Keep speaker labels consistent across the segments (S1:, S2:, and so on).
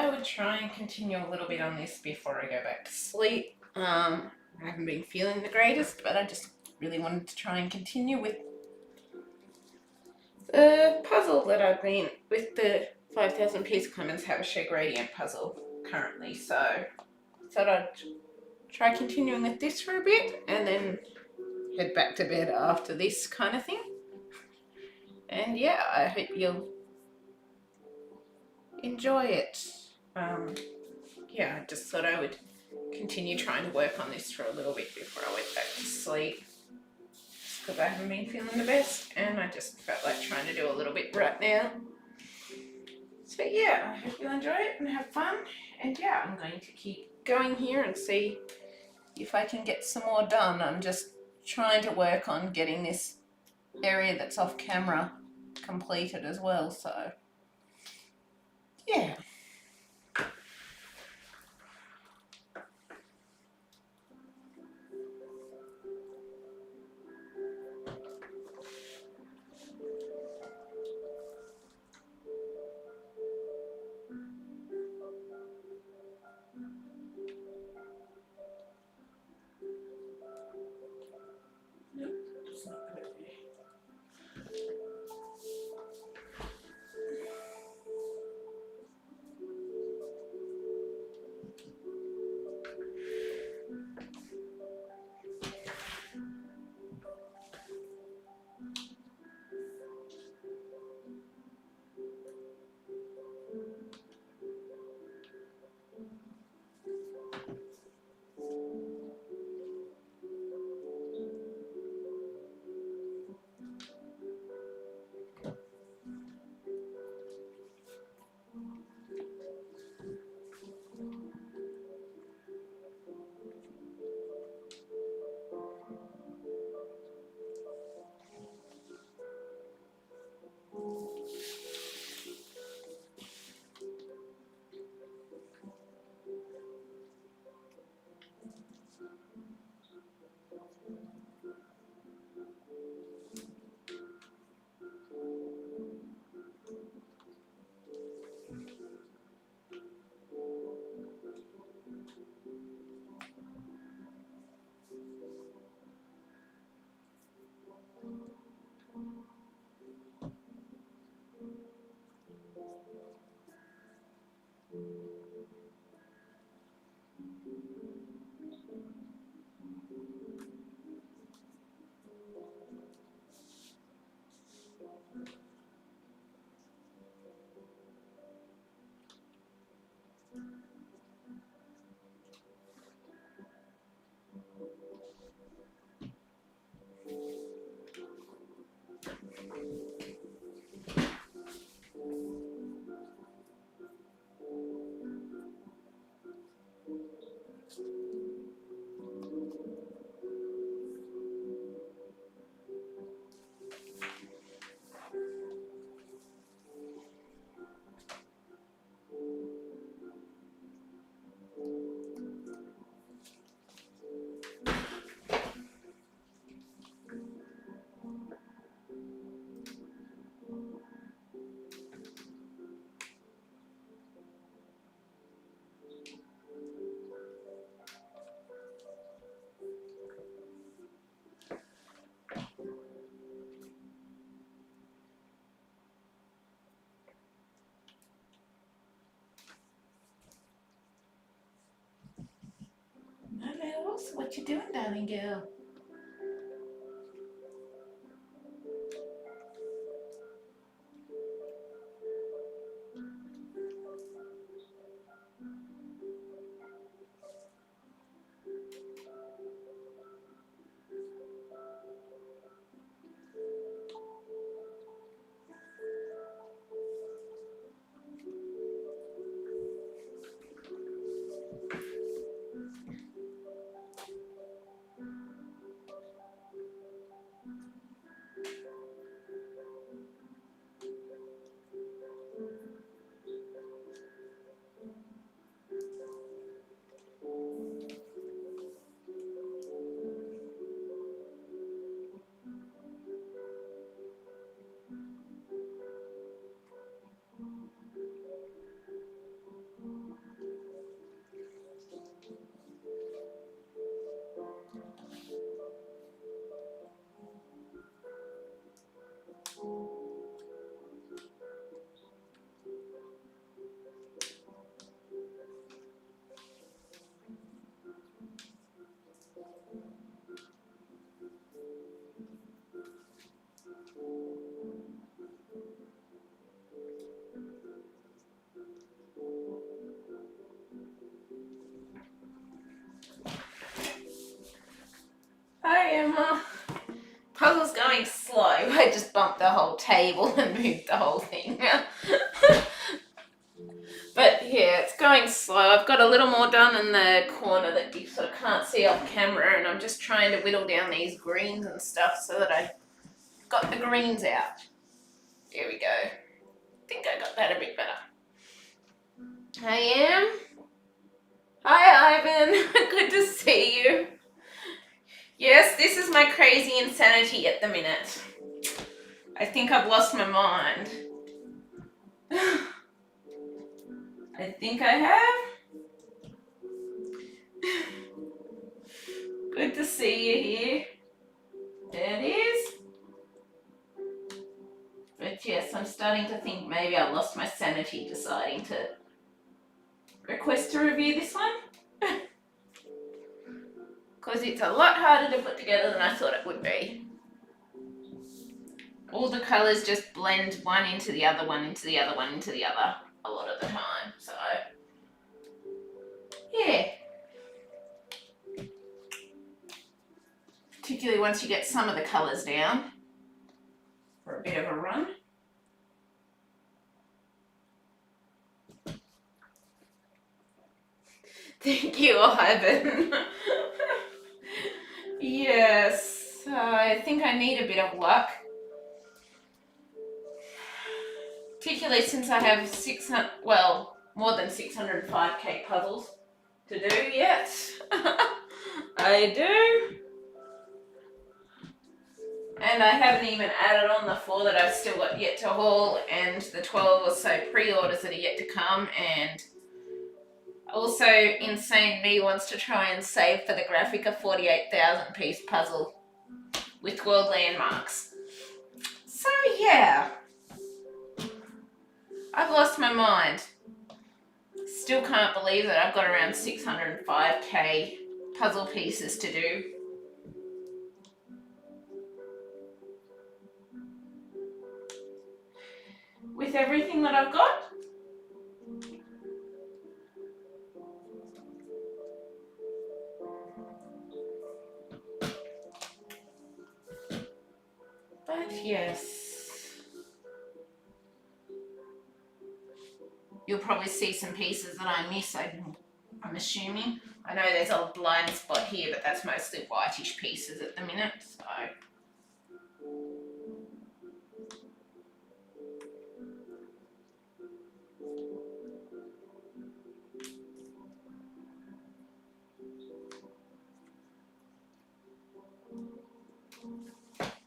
S1: I would try and continue a little bit on this before I go back to sleep. I haven't been feeling the greatest, but I just really wanted to try and continue with the puzzle that I've been with, the 5,000 piece Clemens Habicht gradient puzzle currently. So I thought I'd try continuing with this for a bit and then head back to bed after this kind of thing. And yeah, I hope you'll enjoy it. Yeah, I just thought I would continue trying to work on this for a little bit before I went back to sleep, because I haven't been feeling the best and I just felt like trying to do a little bit right now. So yeah, I hope you'll enjoy it and have fun. And yeah, I'm going to keep going here and see if I can get some more done. I'm just trying to work on getting this area that's off camera completed as well, so yeah. Nope, it's not good. Hello, so what you doing, darling girl? whole table and moved the whole thing. But yeah, it's going slow. I've got a little more done in the corner that you sort of can't see off camera, and I'm just trying to whittle down these greens and stuff so that I got the greens out. There we go. I think I got that a bit better. I am. Hi, Ivan. Good to see you. Yes, this is my crazy insanity at the minute. I think I've lost my mind. I think I have. Good to see you here. There it is. But yes, I'm starting to think maybe I lost my sanity deciding to request to review this one. Because it's a lot harder to put together than I thought it would be. All the colours just blend one into the other, one into the other, one into the other a lot of the time. So, yeah. Particularly once you get some of the colours down for a bit of a run. Thank you, Ivan. Yes, I think I need a bit of luck. Particularly since I have more than 605k puzzles to do yet. I do. And I haven't even added on the 4 that I've still got yet to haul, and the 12 or so pre-orders that are yet to come, and also Insane Me wants to try and save for the graphic a 48,000 piece puzzle with world landmarks. So yeah. I've lost my mind. Still can't believe that I've got around 605k puzzle pieces to do. With everything that I've got. But yes. You'll probably see some pieces that I miss, I'm assuming. I know there's a blind spot here, but that's mostly whitish pieces at the minute, so.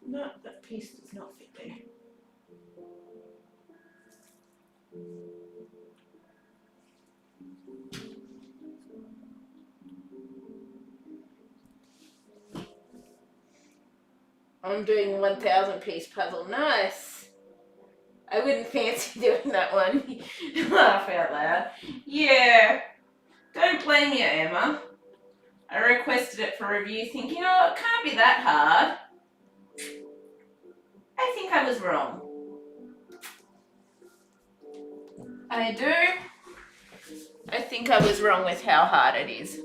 S1: No, that piece does not fit there. I'm doing a 1,000 piece puzzle. Nice. I wouldn't fancy doing that one. Laugh out loud. Yeah. Don't blame you, Emma. I requested it for review thinking, oh, it can't be that hard. I think I was wrong. I do. I think I was wrong with how hard it is.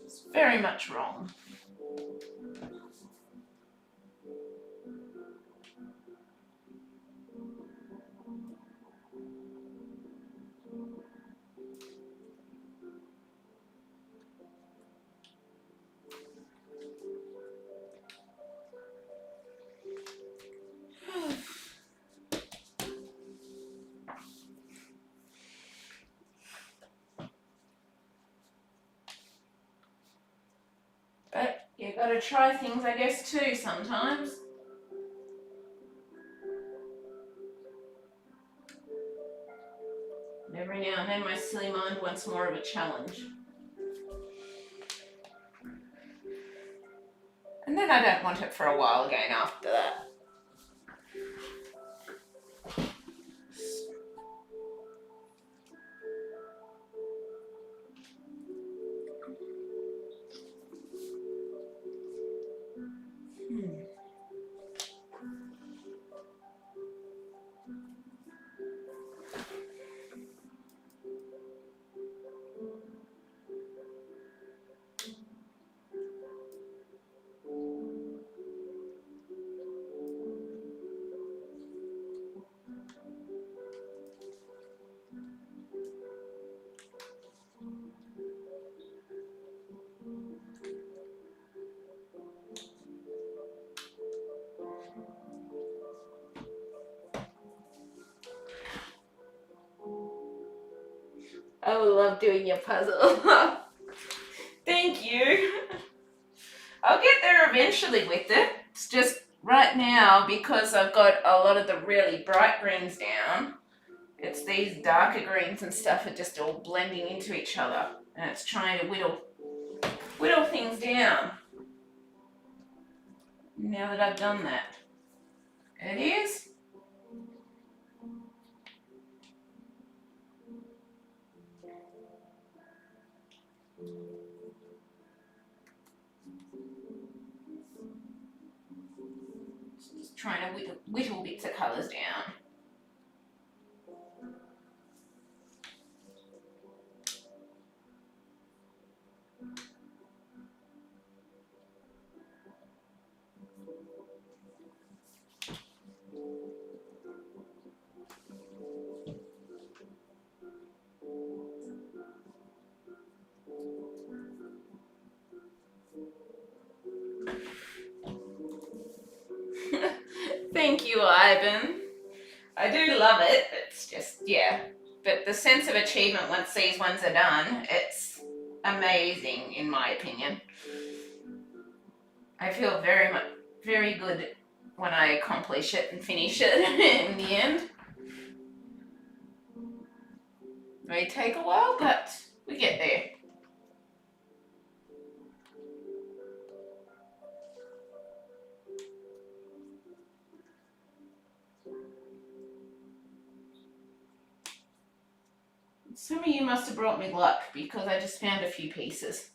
S1: It's very much wrong. But you gotta try things, I guess, too, sometimes. And every now and then my silly mind wants more of a challenge. And then I don't want it for a while again after that. love doing your puzzle. Thank you. I'll get there eventually with it. It's just right now, because I've got a lot of the really bright greens down, it's these darker greens and stuff are just all blending into each other, and it's trying to whittle things down. Now that I've done that, it is. Just trying to whittle bits of colours down. Thank you, Ivan. I do love it. It's just, yeah. But the sense of achievement once these ones are done, it's amazing in my opinion. I feel very good when I accomplish it and finish it in the end. It may take a while, but we get there. Some of you must have brought me luck because I just found a few pieces.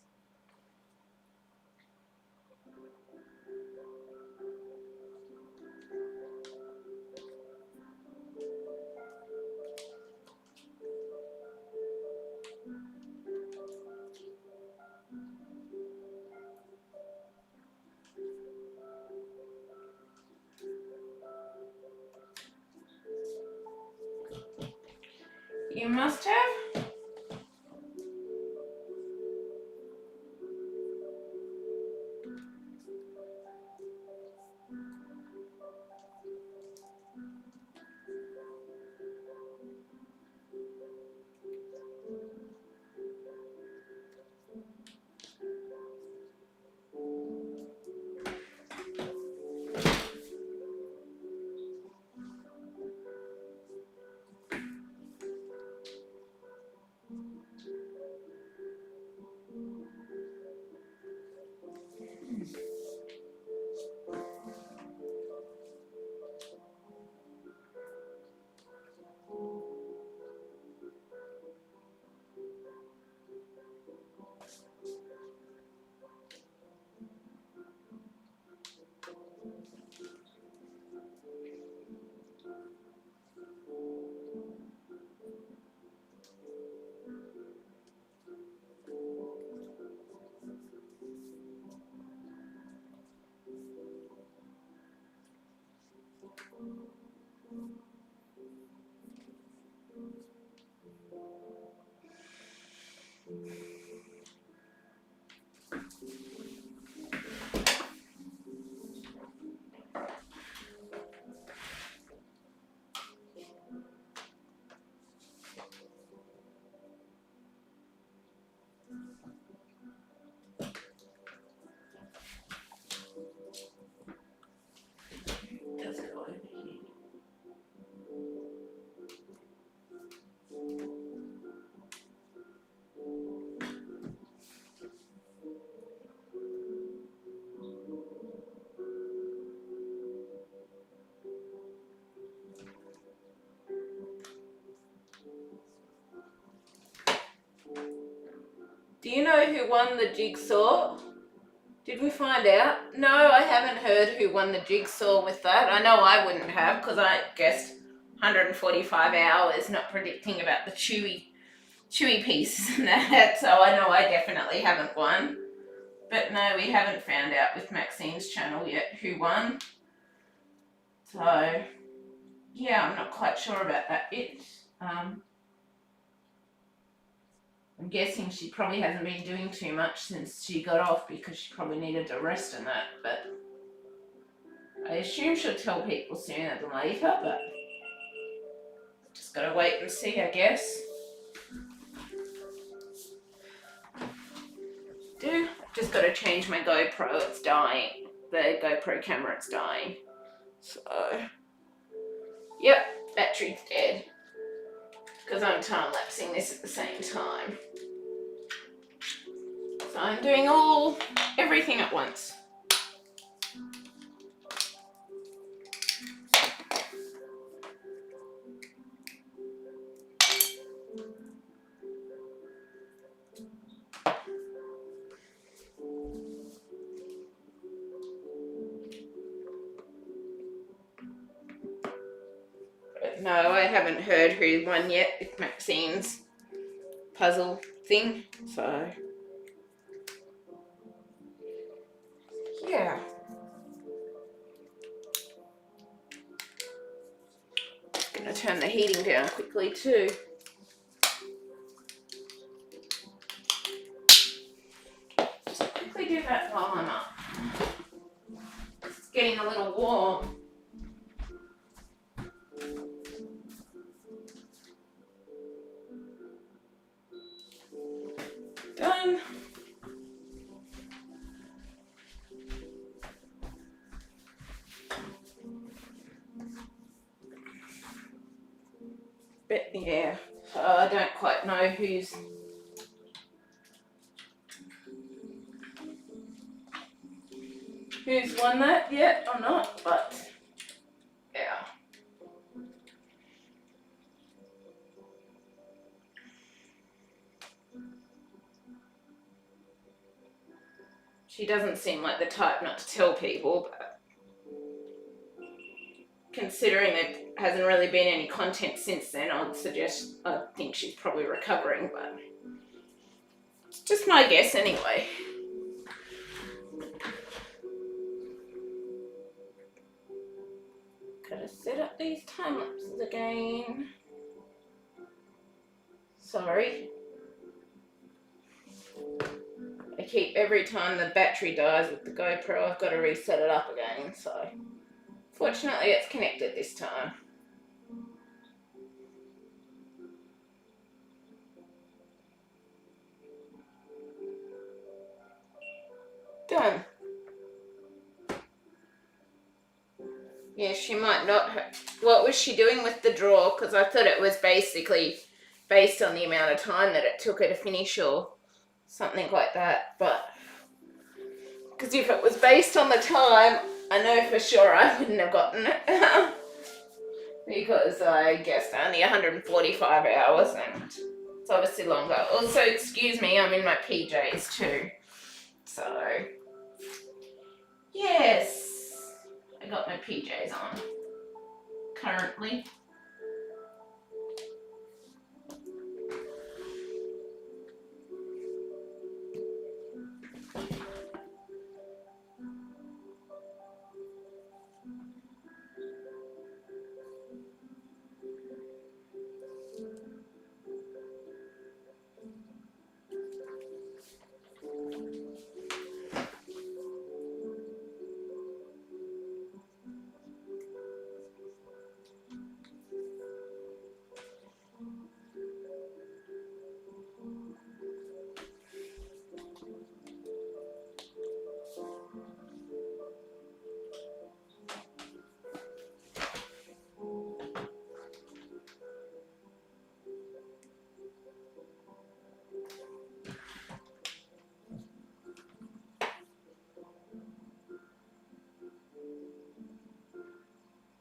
S1: You must have. Do you know who won the jigsaw? Did we find out? No, I haven't heard who won the jigsaw with that. I know I wouldn't have because I guessed 145 hours not predicting about the chewy pieces and that. So I know I definitely haven't won. But no, we haven't found out with Maxine's channel yet who won. So yeah, I'm not quite sure about that bit. I'm guessing she probably hasn't been doing too much since she got off because she probably needed to rest and that, but I assume she'll tell people sooner than later, but just gotta wait and see, I guess. just got to change my GoPro. It's dying. The GoPro camera, it's dying. So, yep, battery's dead. Because I'm time-lapsing this at the same time. So I'm doing everything at once. But no, I haven't heard who won yet with Maxine's puzzle thing, so yeah. Gonna turn the heating down quickly too. Just quickly do that while I'm up. It's getting a little warm. Done. But yeah, I don't quite know who's won that yet or not, but yeah. She doesn't seem like the type not to tell people, but considering there hasn't really been any content since then, I think she's probably recovering, but it's just my guess anyway. Gotta set up these time lapses again. Sorry. I keep, every time the battery dies with the GoPro, I've got to reset it up again, so fortunately it's connected this time. Done. Yeah, she might not have. What was she doing with the drawer? Because I thought it was basically based on the amount of time that it took her to finish or something like that. But because if it was based on the time, I know for sure I wouldn't have gotten it. Because I guessed only 145 hours and it's obviously longer. Also, excuse me, I'm in my PJs too. So, yes. I got my PJs on currently.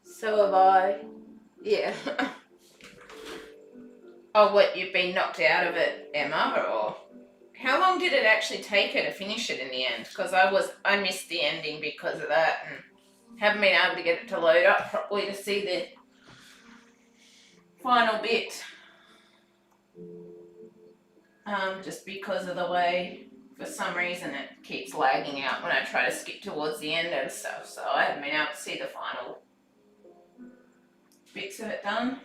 S1: So have I. Yeah. Oh, what, you've been knocked out of it, Emma, or how long did it actually take her to finish it in the end? Because I missed the ending because of that and haven't been able to get it to load up properly to see the final bit. Just because of the way, for some reason, it keeps lagging out when I try to skip towards the end and stuff, so I haven't been able to see the final bits of it done.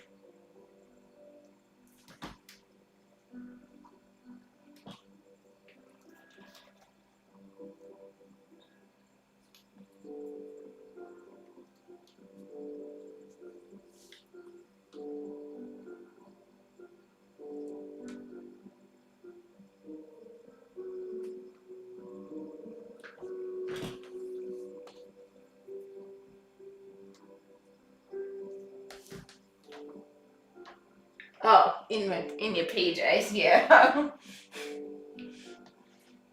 S1: in your PJs, yeah.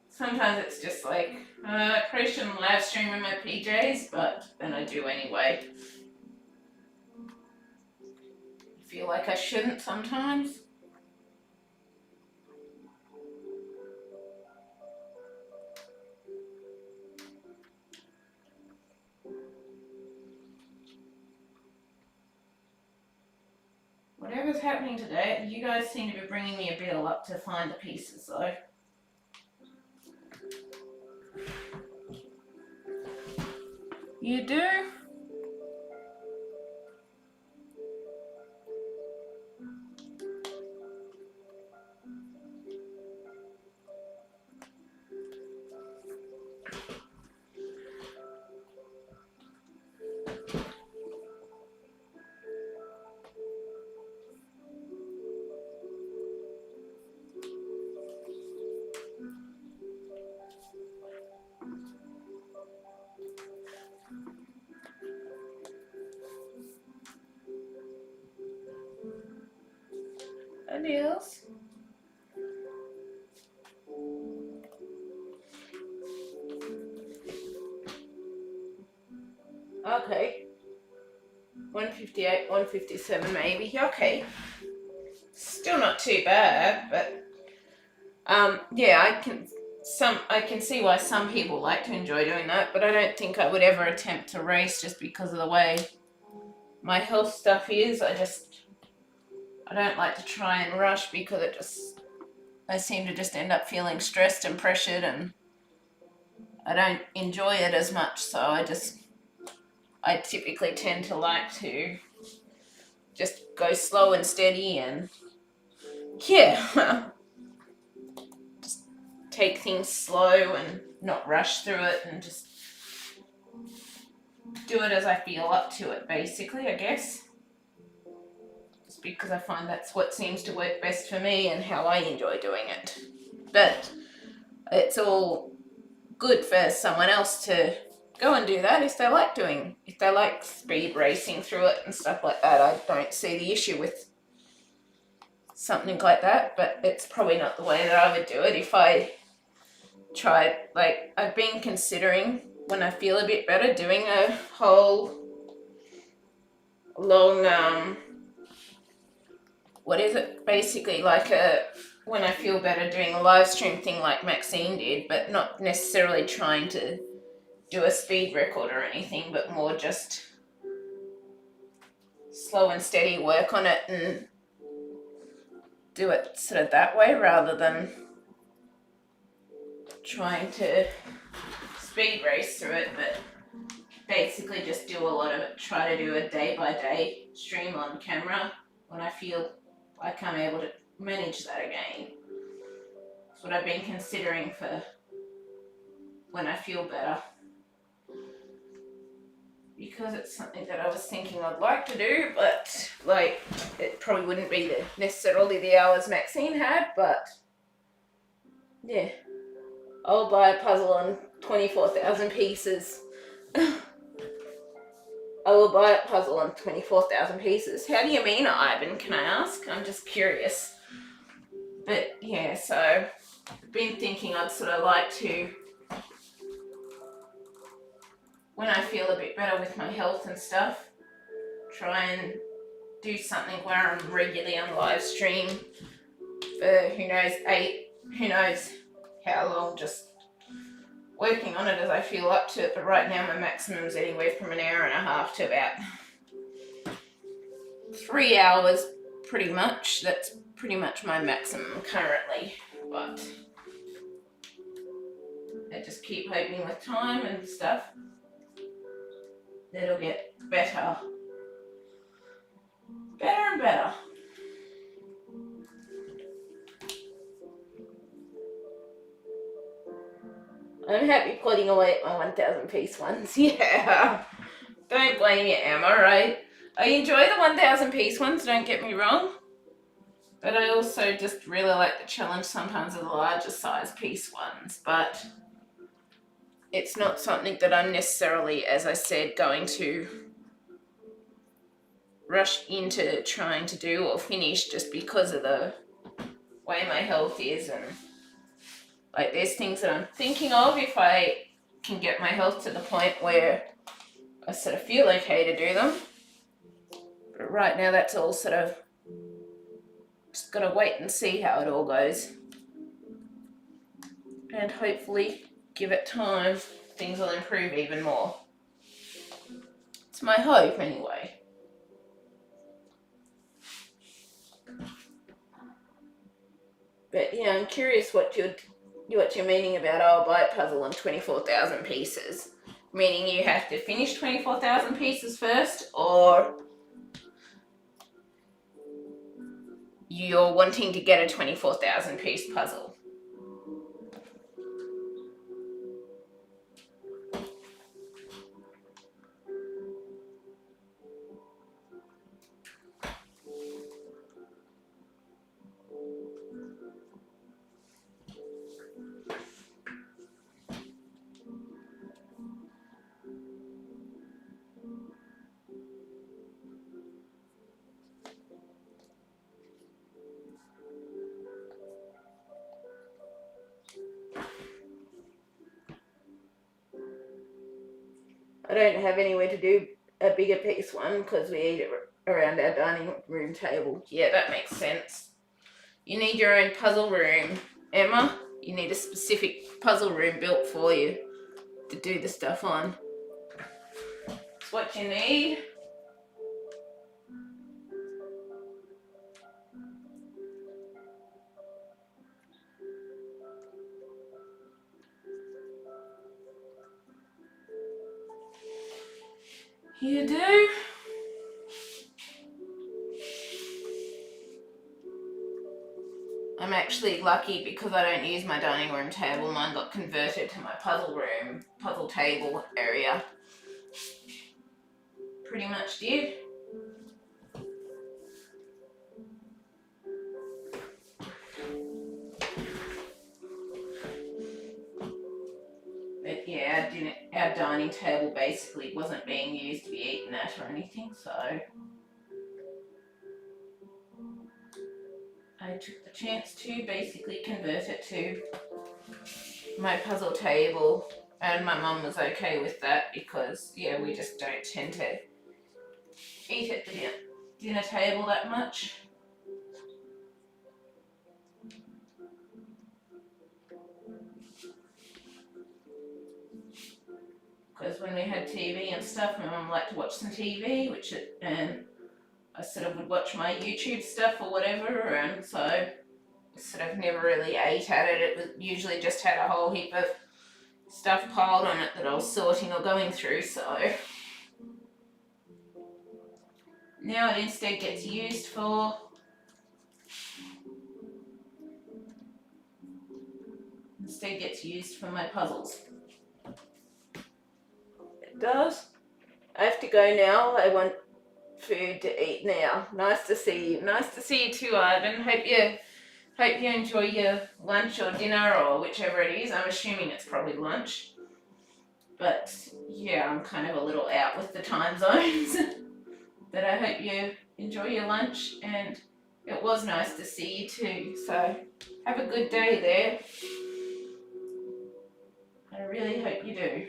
S1: Sometimes it's just like, I probably shouldn't live stream in my PJs, but then I do anyway. I feel like I shouldn't sometimes. Whatever's happening today, you guys seem to be bringing me a bill up to find the pieces though. You do? Adios. Okay. 158, 157 maybe. Okay. Still not too bad, but yeah, I can see why some people like to enjoy doing that, but I don't think I would ever attempt to race just because of the way my health stuff is. I don't like to try and rush because I seem to just end up feeling stressed and pressured, and I don't enjoy it as much, so I typically tend to like to just go slow and steady and yeah, just take things slow and not rush through it and just do it as I feel up to it, basically, I guess. Just because I find that's what seems to work best for me and how I enjoy doing it. But it's all good for someone else to go and do that if they like speed racing through it and stuff like that. I don't see the issue with something like that, but it's probably not the way that I would do it if I tried. Like, I've been considering, when I feel a bit better, doing a whole long what is it, basically like when I feel better, doing a live stream thing like Maxine did, but not necessarily trying to do a speed record or anything, but more just slow and steady work on it and do it sort of that way rather than trying to speed race through it, but basically just do a lot of it, try to do a day by day stream on camera when I feel like I'm able to manage that again. That's what I've been considering for when I feel better, because it's something that I was thinking I'd like to do, but like it probably wouldn't be necessarily the hours Maxine had, but yeah, I'll buy a puzzle on 24,000 pieces. I will buy a puzzle on 24,000 pieces. How do you mean, Ivan? Can I ask? I'm just curious. But yeah, so I've been thinking I'd sort of like to, when I feel a bit better with my health and stuff, try and do something where I'm regularly on live stream for who knows how long, just working on it as I feel up to it. But right now my maximum's anywhere from an hour and a half to about 3 hours, pretty much. That's pretty much my maximum currently, but I just keep hoping with time and stuff that'll get better and better. I'm happy putting away at my 1,000 piece ones. Yeah, don't blame you, Em, alright? I enjoy the 1,000 piece ones, don't get me wrong, but I also just really like the challenge sometimes of the larger size piece ones, but it's not something that I'm necessarily, as I said, going to rush into trying to do or finish just because of the way my health is, and like there's things that I'm thinking of if I can get my health to the point where I sort of feel okay to do them. But right now that's all sort of just gotta wait and see how it all goes. And hopefully give it time, things will improve even more. It's my hope anyway. But yeah, I'm curious what you're meaning about I'll buy a puzzle in 24,000 pieces. Meaning you have to finish 24,000 pieces first, or you're wanting to get a 24,000 piece puzzle? I don't have anywhere to do a bigger piece one because we eat it around our dining room table. Yeah, that makes sense. You need your own puzzle room, Emma. You need a specific puzzle room built for you to do the stuff on. It's what you need. You do. I'm actually lucky because I don't use my dining room table. Mine got converted to my puzzle room, puzzle table area. Pretty much did. But yeah, our dining table basically wasn't being used to be eaten at or anything, so I took the chance to basically convert it to my puzzle table, and my mum was okay with that because, yeah, we just don't tend to eat at the dinner table that much. Because when we had TV and stuff, my mum liked to watch some TV, and I sort of would watch my YouTube stuff or whatever, and so I sort of never really ate at it. It was usually just had a whole heap of stuff piled on it that I was sorting or going through, so now it instead gets used for my puzzles. It does. I have to go now. I want food to eat now. Nice to see you. Nice to see you too, Ivan. Hope you enjoy your lunch or dinner or whichever it is. I'm assuming it's probably lunch. But yeah, I'm kind of a little out with the time zones. But I hope you enjoy your lunch, and it was nice to see you too. So have a good day there. I really hope you do.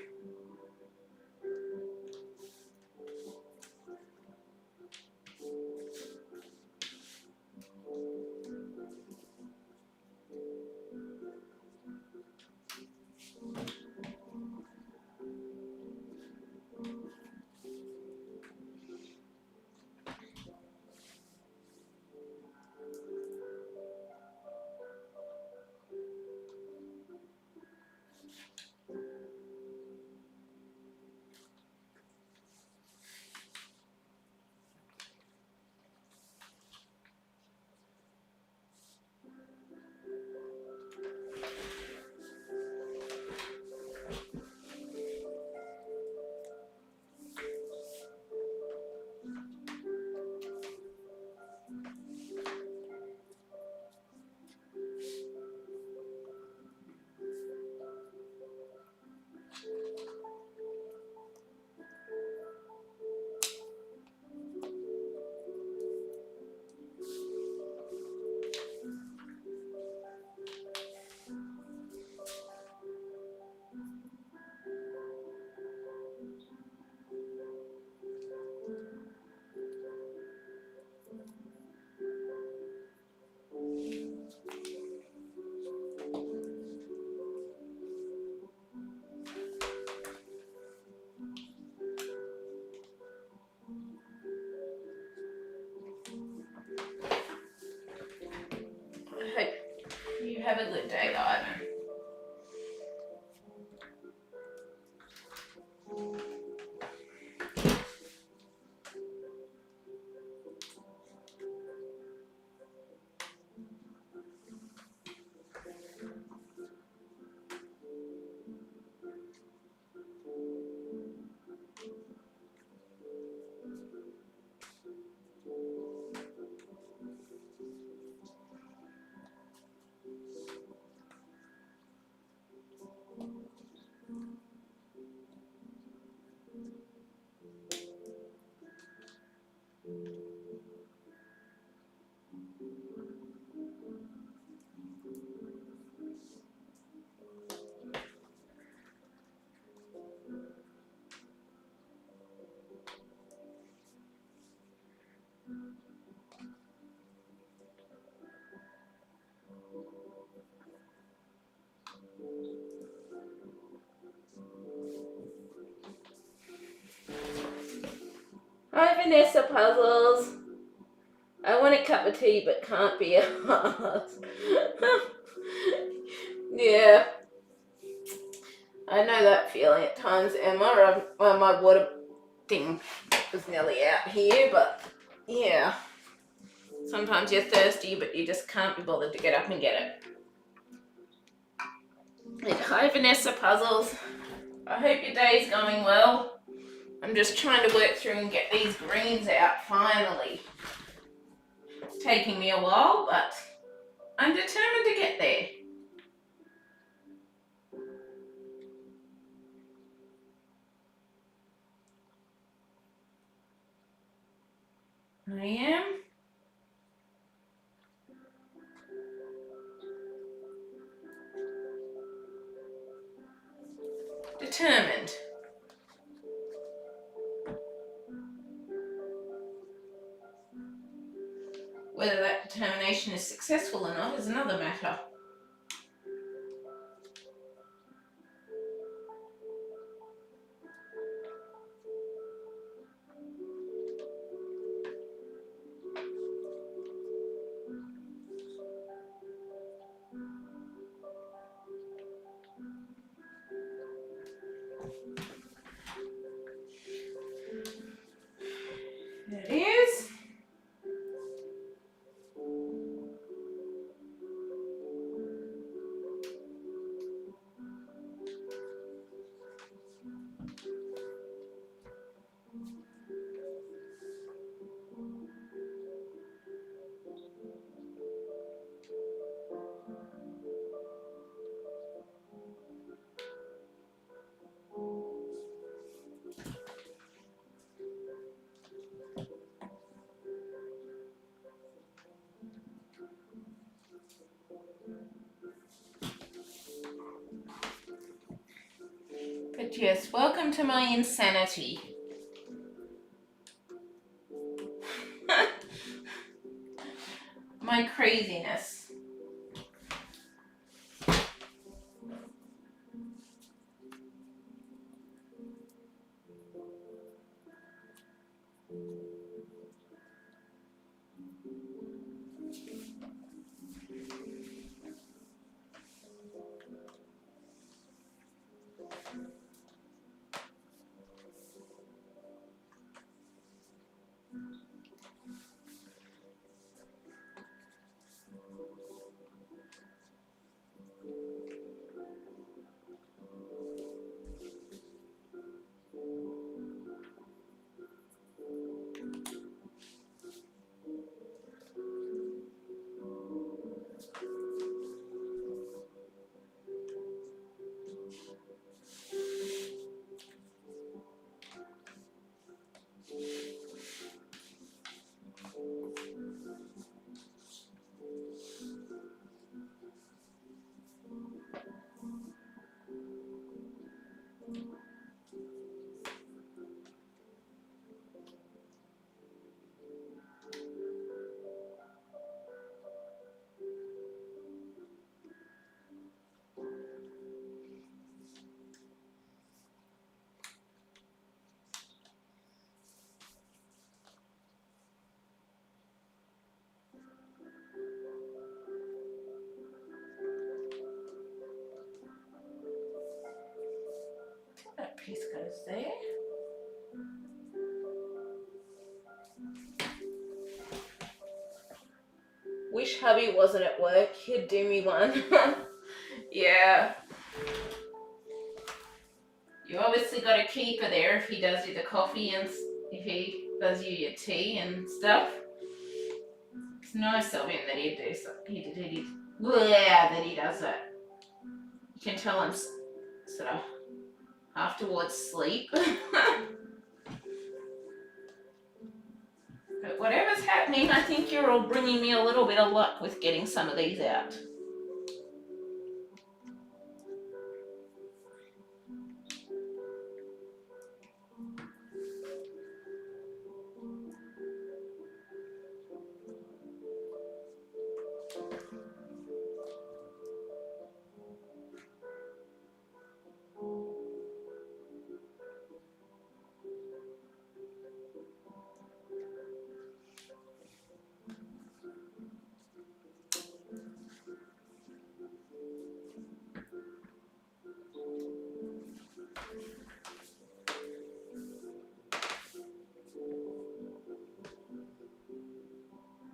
S1: Have a good day, Ivan. Hi, Vanessa Puzzles. I want a cup of tea but can't be asked. Yeah, I know that feeling at times, Emma. My water thing was nearly out here, but yeah. Sometimes you're thirsty, but you just can't be bothered to get up and get it. And hi, Vanessa Puzzles. I hope your day's going well. I'm just trying to work through and get these greens out finally. It's taking me a while, but I'm determined to get there. I am. Determined. Whether that determination is successful or not is another matter. There it is. But yes, welcome to my insanity. My craziness. piece goes there. Wish hubby wasn't at work, he'd do me one. Yeah. You obviously got a keeper there if he does you the coffee and if he does you your tea and stuff. It's nice of him that he'd do something. That he does it. You can tell I'm sort of half towards sleep. But whatever's happening, I think you're all bringing me a little bit of luck with getting some of these out.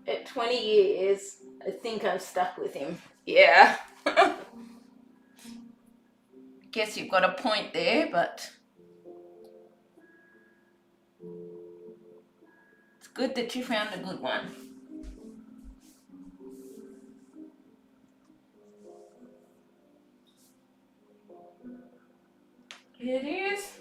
S1: At 20 years, I think I'm stuck with him. Yeah. Guess you've got a point there, but it's good that you found a good one. It is.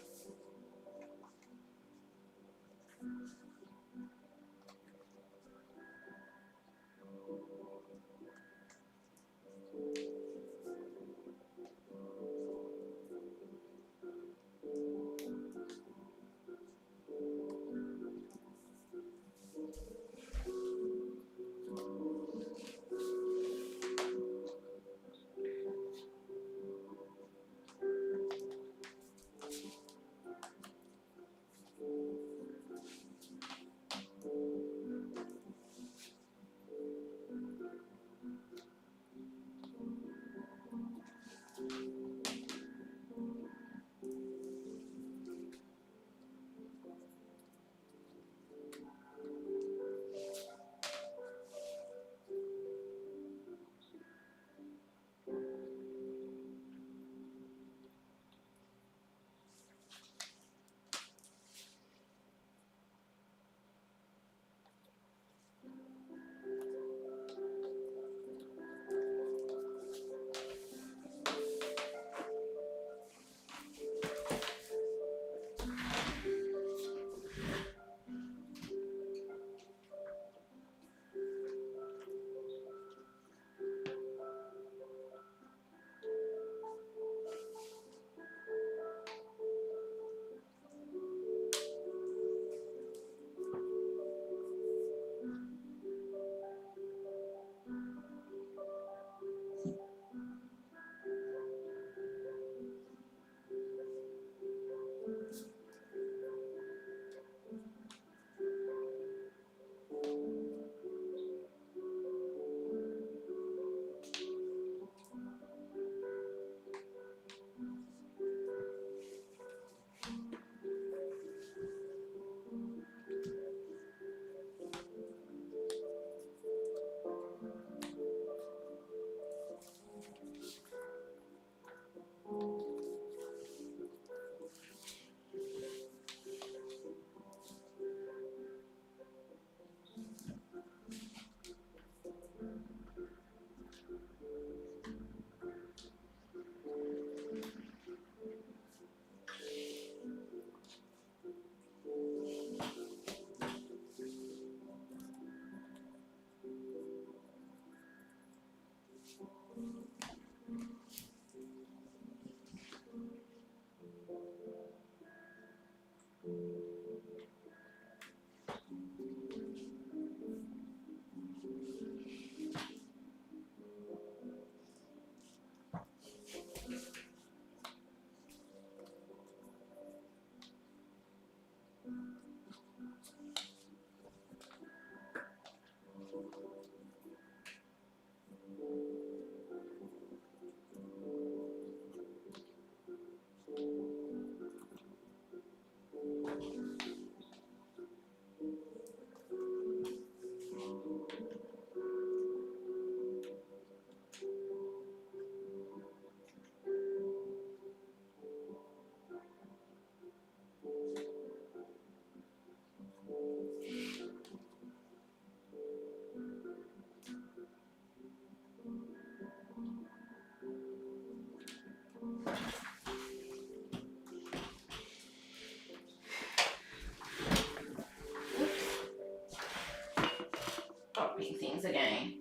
S1: Dropping things again.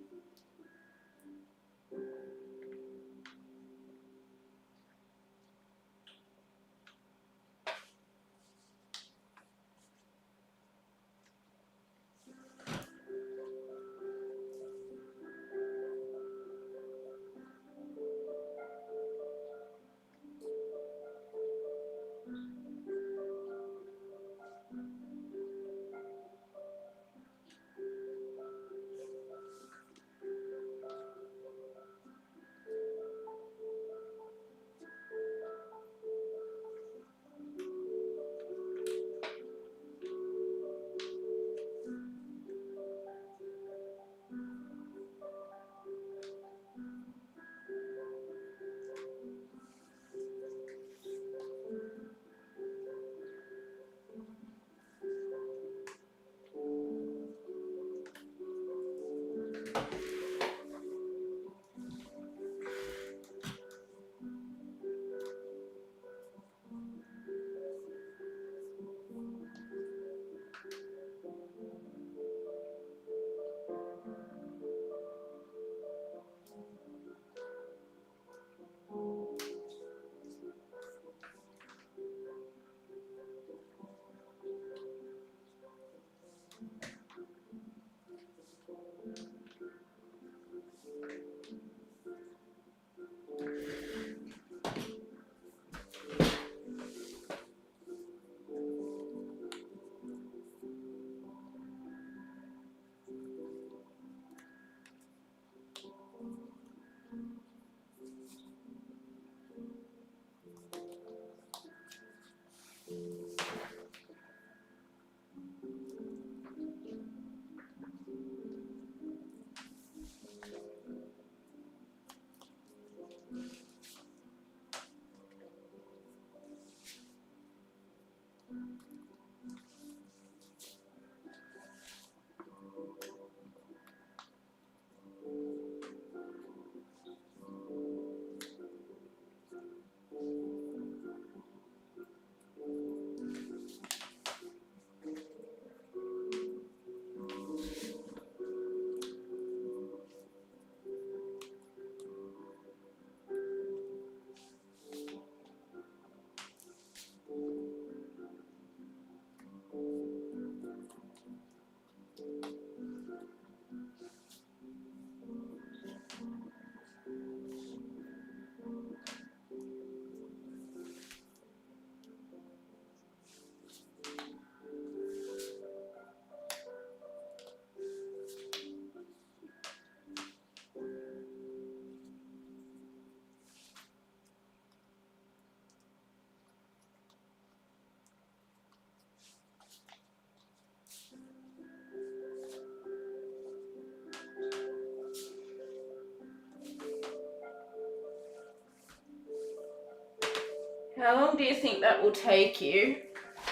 S1: How long do you think that will take you?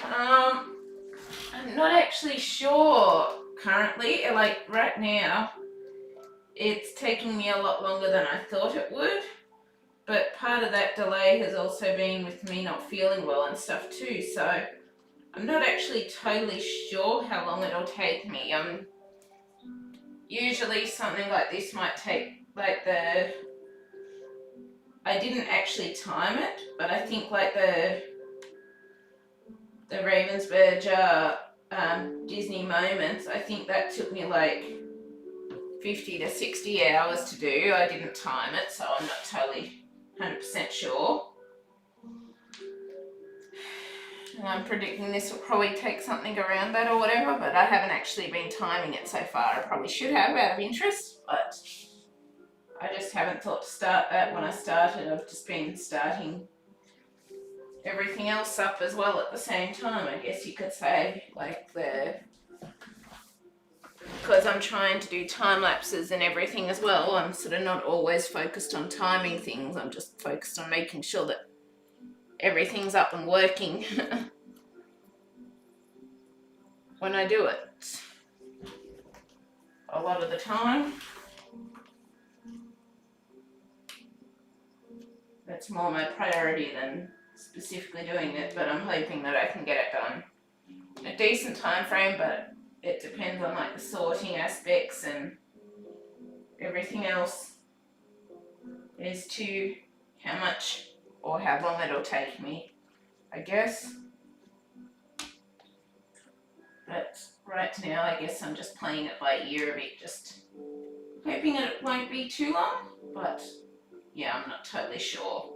S1: I'm not actually sure currently. Like right now, it's taking me a lot longer than I thought it would. But part of that delay has also been with me not feeling well and stuff too. So I'm not actually totally sure how long it'll take me. Usually something like this might take like I didn't actually time it, but I think like the Ravensburger Disney moments, I think that took me like 50 to 60 hours to do. I didn't time it, so I'm not totally 100% sure. And I'm predicting this will probably take something around that or whatever, but I haven't actually been timing it so far. I probably should have out of interest, but I just haven't thought to start that when I started. I've just been starting everything else up as well at the same time, I guess you could say, like because I'm trying to do time lapses and everything as well. I'm sort of not always focused on timing things. I'm just focused on making sure that everything's up and working when I do it a lot of the time. That's more my priority than specifically doing it, but I'm hoping that I can get it done in a decent time frame, but it depends on like the sorting aspects and everything else as to how much or how long it'll take me, I guess. But right now, I guess I'm just playing it by ear a bit, just hoping that it won't be too long, but yeah, I'm not totally sure.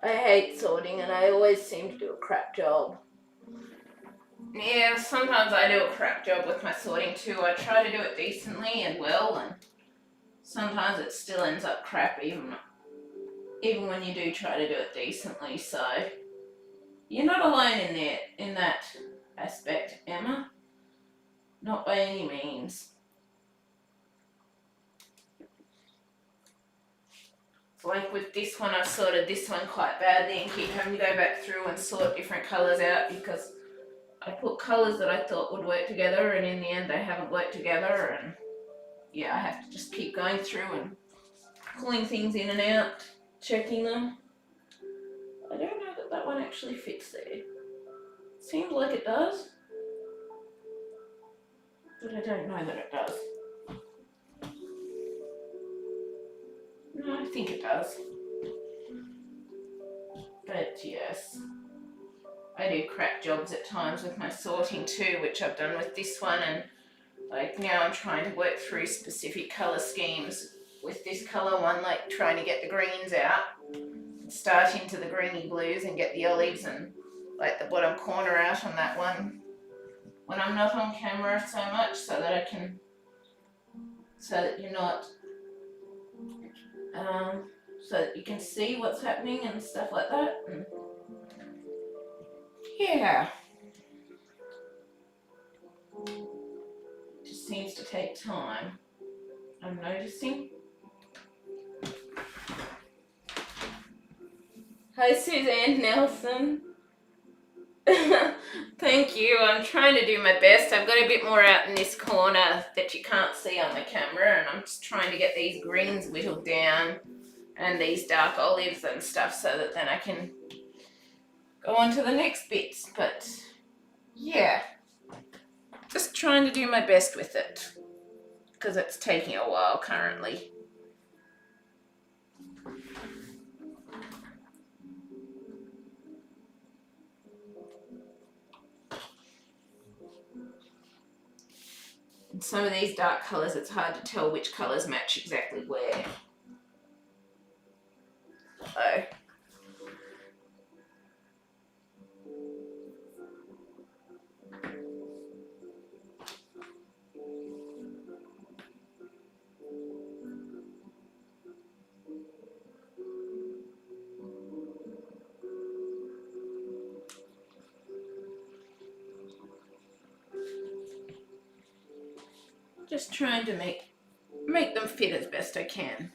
S1: I hate sorting and I always seem to do a crap job. Yeah, sometimes I do a crap job with my sorting too. I try to do it decently and well, and sometimes it still ends up crap even when you do try to do it decently. So you're not alone in that aspect, Emma. Not by any means. Like with this one, I've sorted this one quite badly and keep having to go back through and sort different colours out because I put colours that I thought would work together and in the end they haven't worked together, and yeah, I have to just keep going through and pulling things in and out, checking them. I don't know that that one actually fits there. Seems like it does, but I don't know that it does. No, I think it does. But yes, I do crap jobs at times with my sorting too, which I've done with this one, and like now I'm trying to work through specific colour schemes with this colour one, like trying to get the greens out, start into the greeny blues and get the olives and like the bottom corner out on that one when I'm not on camera so much, so that you're not so that you can see what's happening and stuff like that. And yeah, just seems to take time, I'm noticing. Hi Suzanne Nelson. Thank you. I'm trying to do my best. I've got a bit more out in this corner that you can't see on the camera, and I'm just trying to get these greens whittled down and these dark olives and stuff so that then I can go on to the next bits. But yeah, just trying to do my best with it because it's taking a while currently. And some of these dark colours, it's hard to tell which colours match exactly where. So just trying to make them fit as best I can.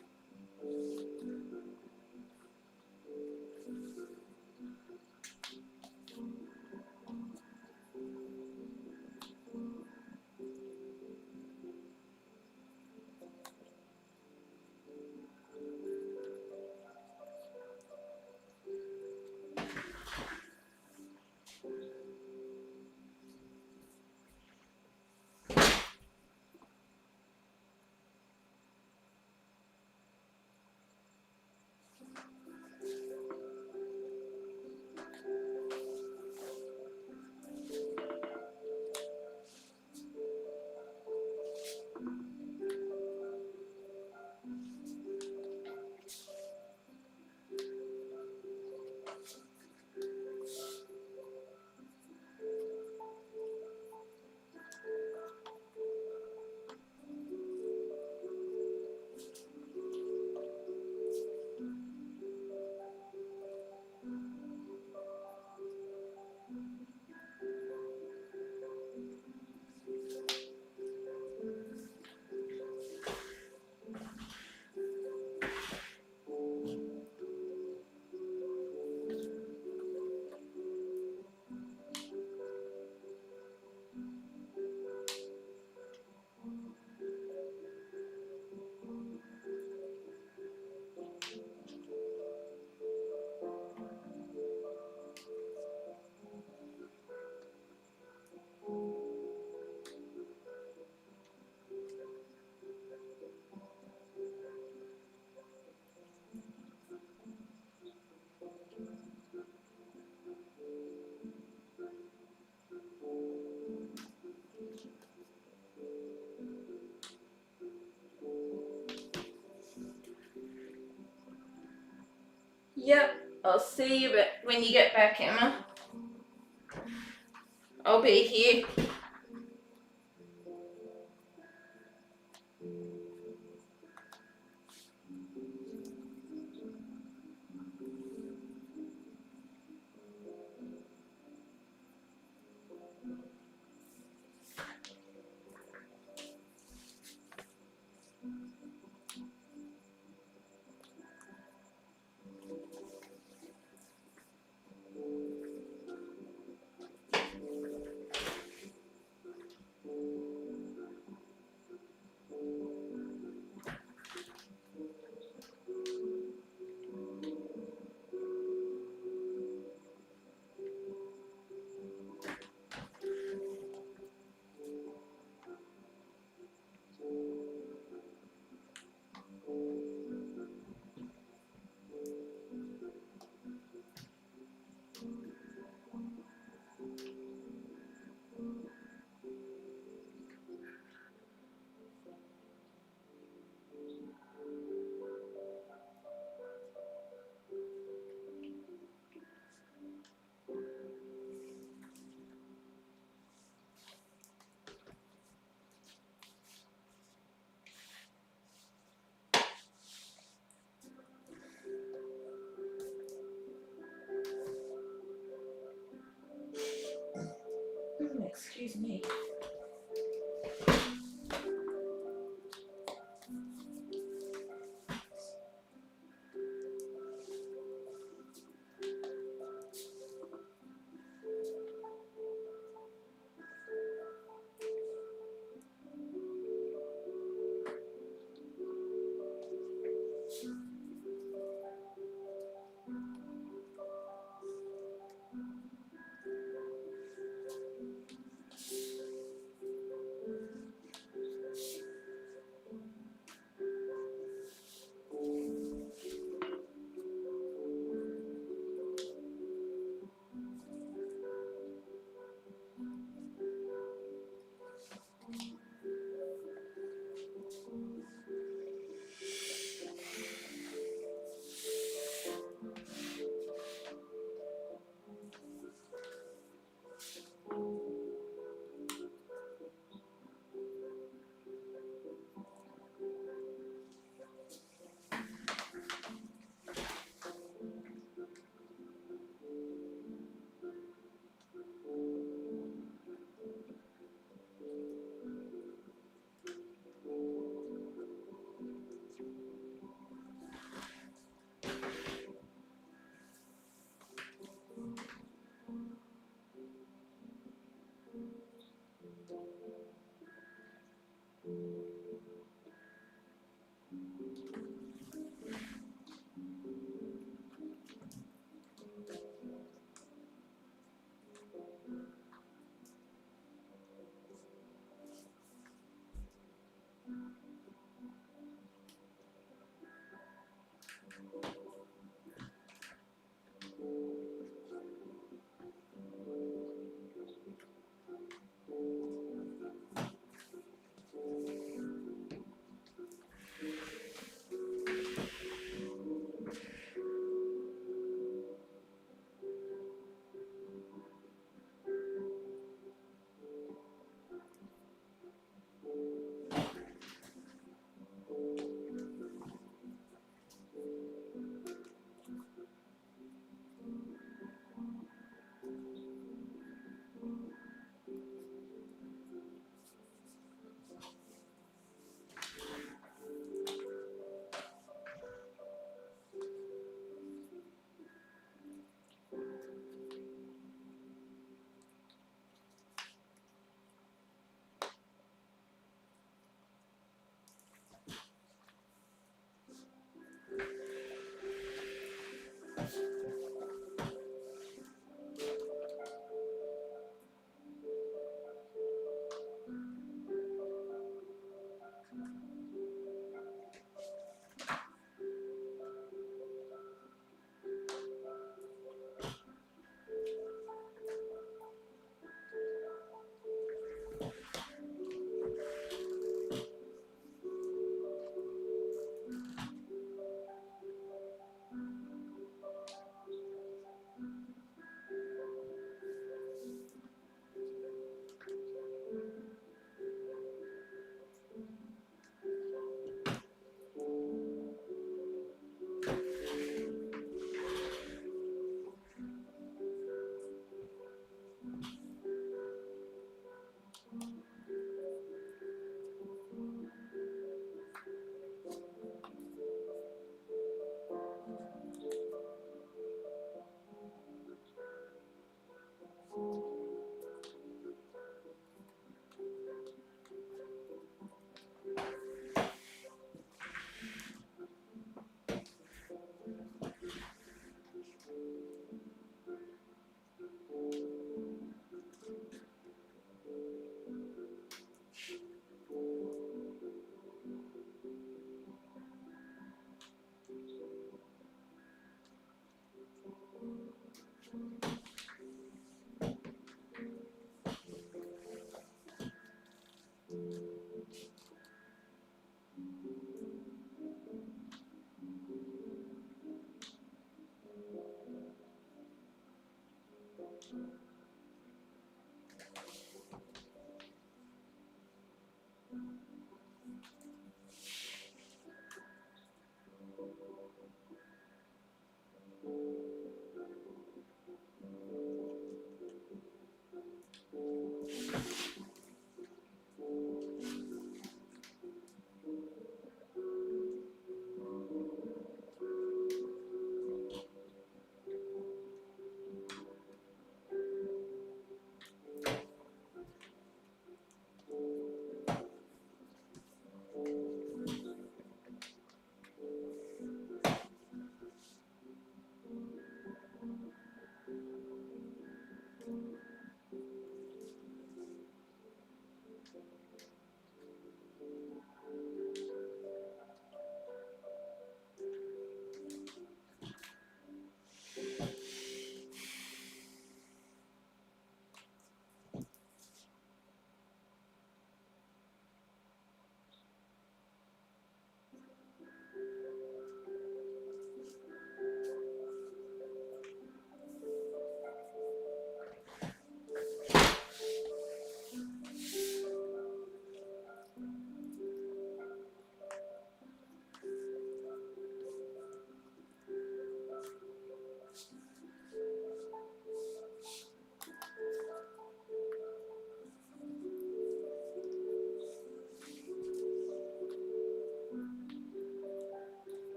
S1: Yep, I'll see you when you get back, Emma. I'll be here. Excuse me.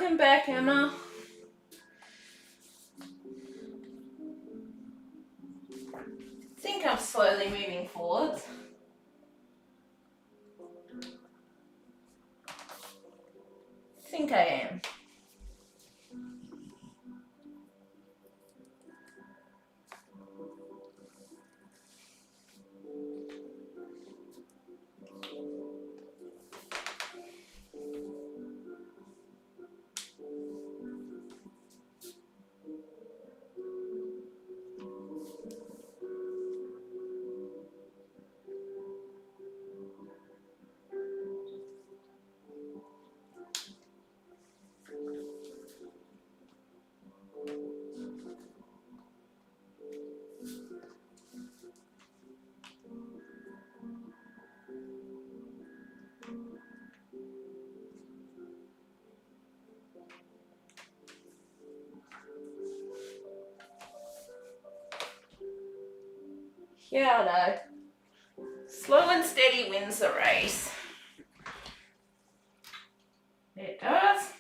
S1: Welcome back, Emma. I think I'm slowly moving forwards. I think I am. Yeah, I know. Slow and steady wins the race. It does.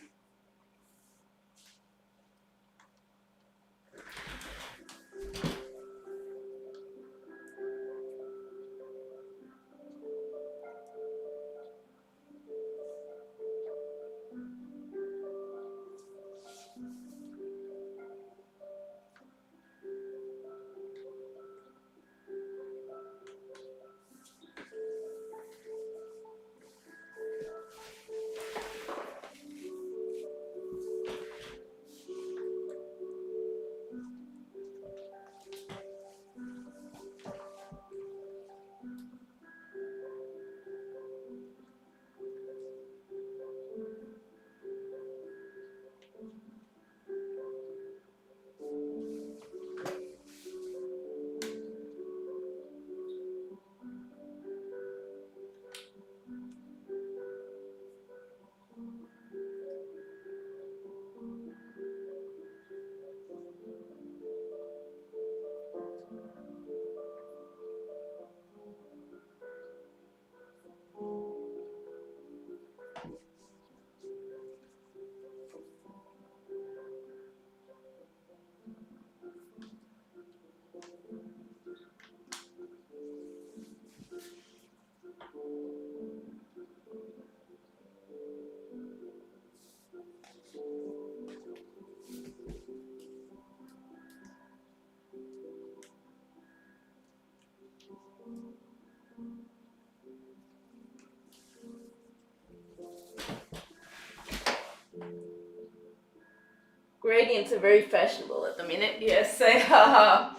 S1: Gradients are very fashionable at the minute, yes, they are.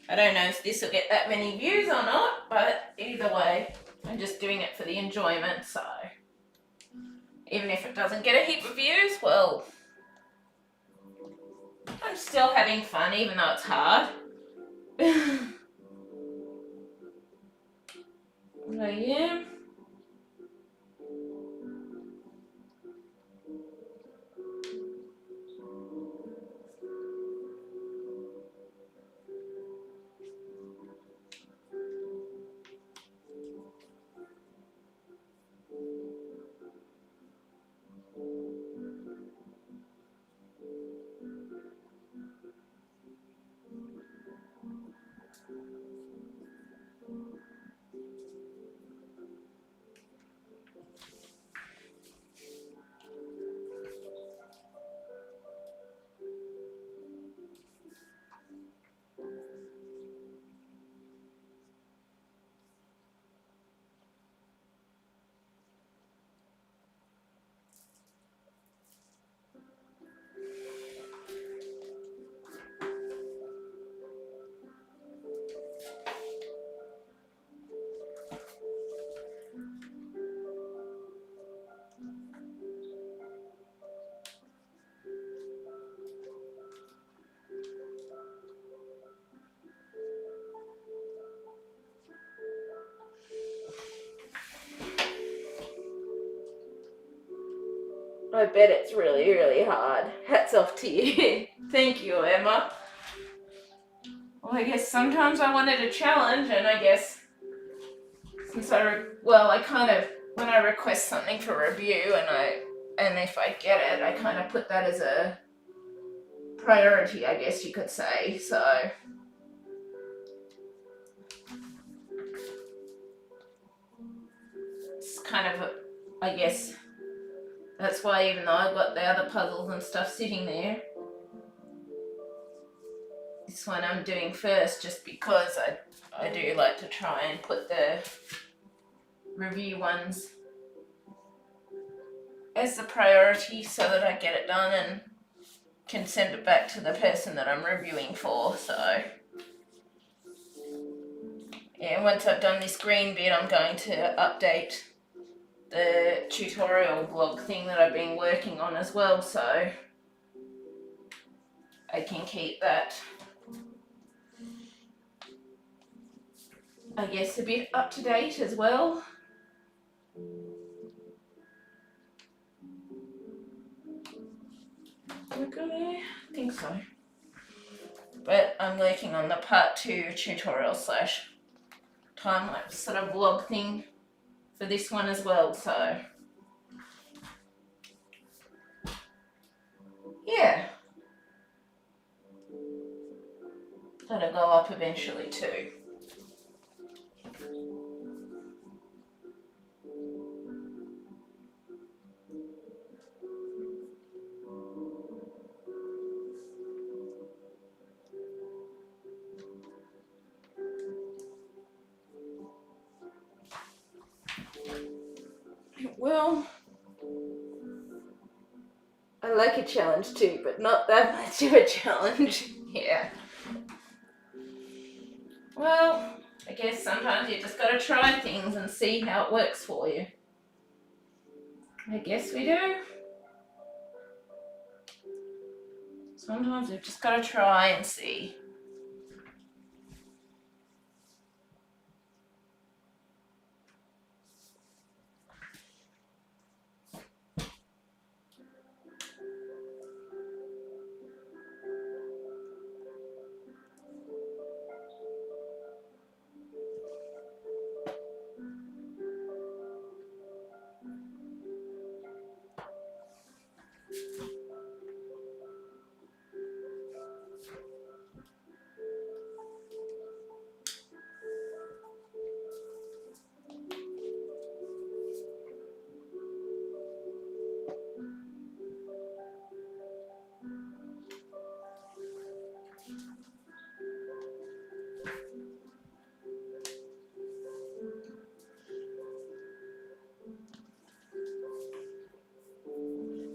S1: I don't know if this will get that many views or not, but either way, I'm just doing it for the enjoyment, so even if it doesn't get a heap of views, well, I'm still having fun even though it's hard. I am. I bet it's really, really hard. Hats off to you. Thank you, Emma. Well, I guess sometimes I wanted a challenge, and I guess since I kind of when I request something for review and if I get it, I kind of put that as a priority, I guess you could say. So it's kind of, I guess, that's why even though I've got the other puzzles and stuff sitting there, this one I'm doing first just because I do like to try and put the review ones as the priority so that I get it done and can send it back to the person that I'm reviewing for. So yeah, once I've done this green bit, I'm going to update the tutorial blog thing that I've been working on as well, so I can keep that, I guess, a bit up to date as well. We're good there? I think so. But I'm working on the part 2 tutorial / time-lapse sort of vlog thing for this one as well, so yeah, that'll go up eventually too. Well, I like a challenge too, but not that much of a challenge. Yeah. Well, I guess sometimes you just gotta try things and see how it works for you. I guess we do. Sometimes we've just gotta try and see.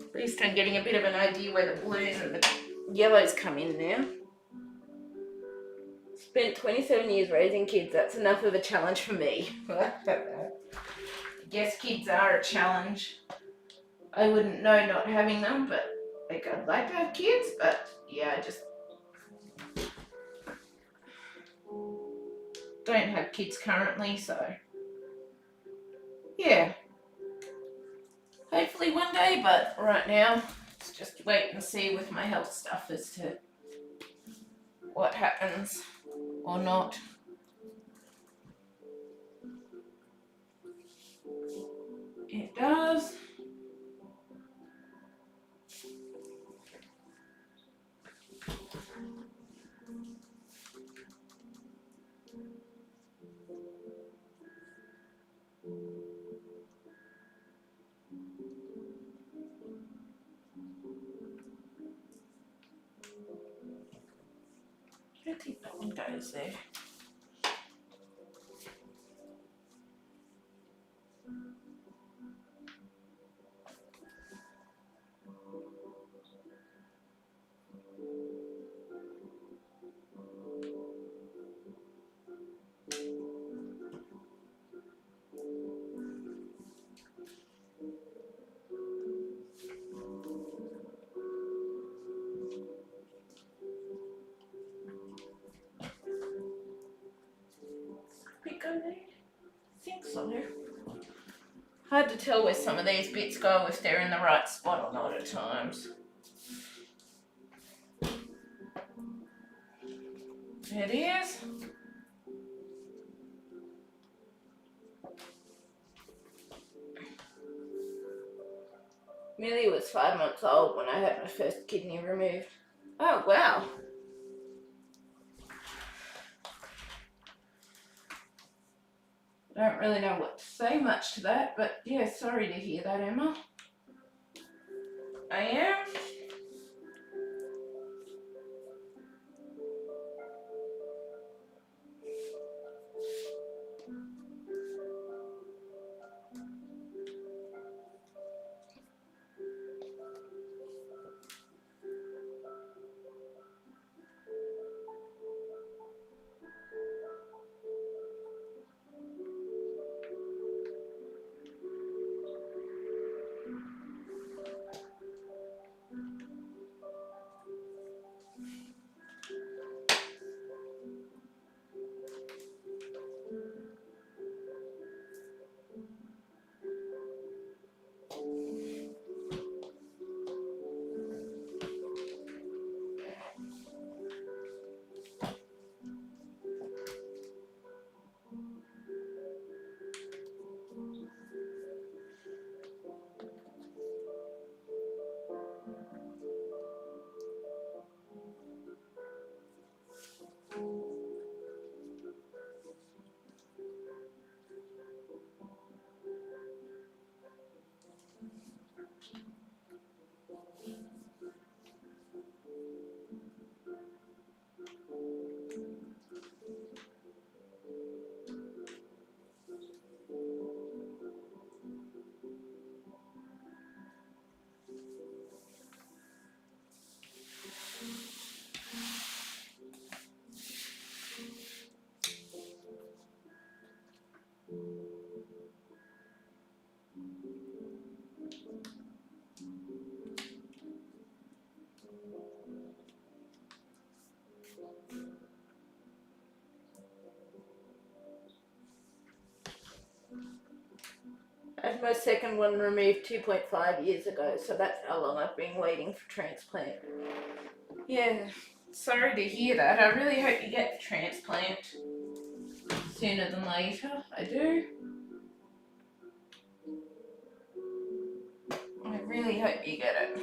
S1: At least I'm getting a bit of an idea where the blues and the yellows come in now. Spent 27 years raising kids, that's enough of a challenge for me. I guess kids are a challenge. I wouldn't know not having them, but like I'd like to have kids, but yeah, I just don't have kids currently, so yeah. Hopefully one day, but right now it's just wait and see with my health stuff as to what happens or not. It does. I think that one goes there. I think so. Hard to tell where some of these bits go if they're in the right spot or not at times. There it is. months old when I had my first kidney removed. Oh, wow. I don't really know what to say much to that, but yeah, sorry to hear that, Emma. I am. I had my second one removed 2.5 years ago, so that's how long I've been waiting for transplant. Yeah, sorry to hear that. I really hope you get the transplant sooner than later. I do. I really hope you get it.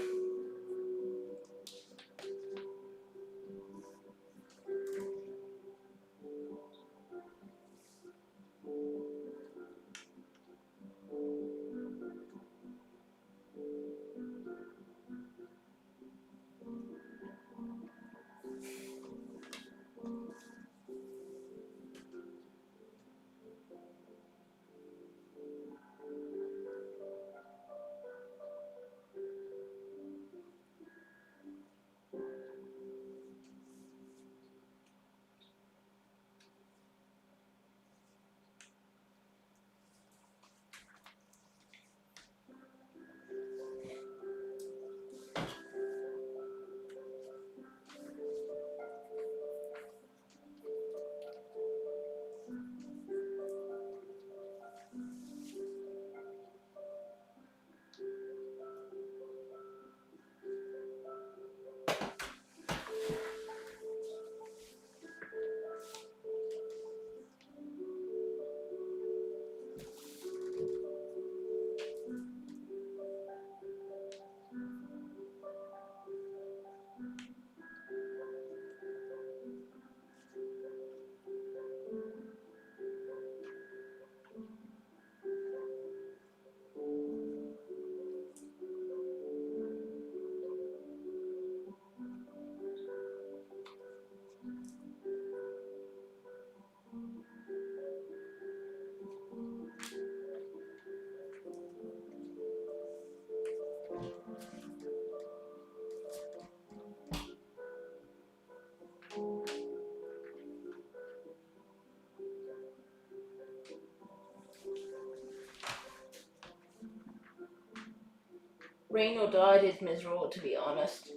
S1: Renal diet is miserable, to be honest.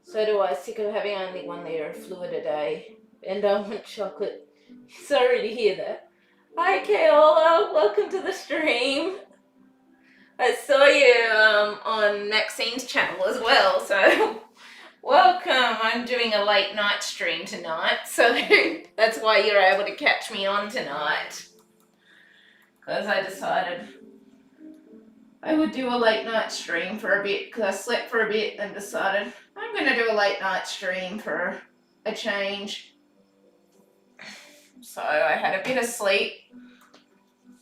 S1: So do I, sick of having only 1 litre of fluid a day. And I want chocolate. Sorry to hear that. Hi, Kaola. Welcome to the stream. I saw you on Maxine's channel as well, so welcome. I'm doing a late night stream tonight, so that's why you're able to catch me on tonight. Because I decided I would do a late night stream for a bit because I slept for a bit and decided I'm going to do a late night stream for a change. So I had a bit of sleep.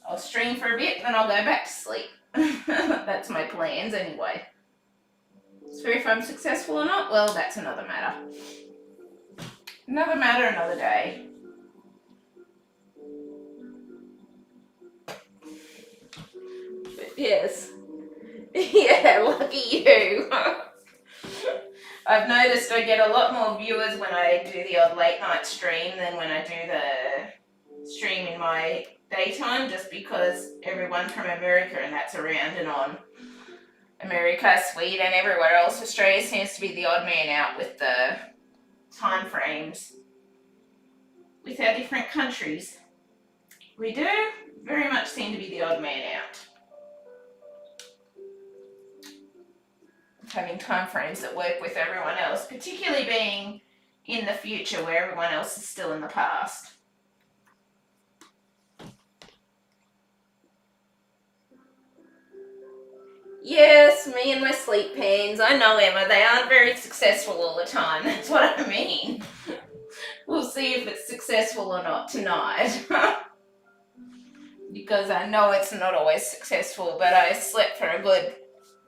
S1: I'll stream for a bit and then I'll go back to sleep. That's my plans anyway. So if I'm successful or not, well, that's another matter. Another matter, another day. But yes. Yeah, lucky you. I've noticed I get a lot more viewers when I do the odd late night stream than when I do the stream in my daytime, just because everyone from America and that's around and on. America, Sweden, everywhere else. Australia seems to be the odd man out with the time frames with our different countries. We do very much seem to be the odd man out. Having time frames that work with everyone else, particularly being in the future where everyone else is still in the past. Yes, me and my sleep pains. I know, Emma, they aren't very successful all the time. That's what I mean. We'll see if it's successful or not tonight. Because I know it's not always successful, but I slept for a good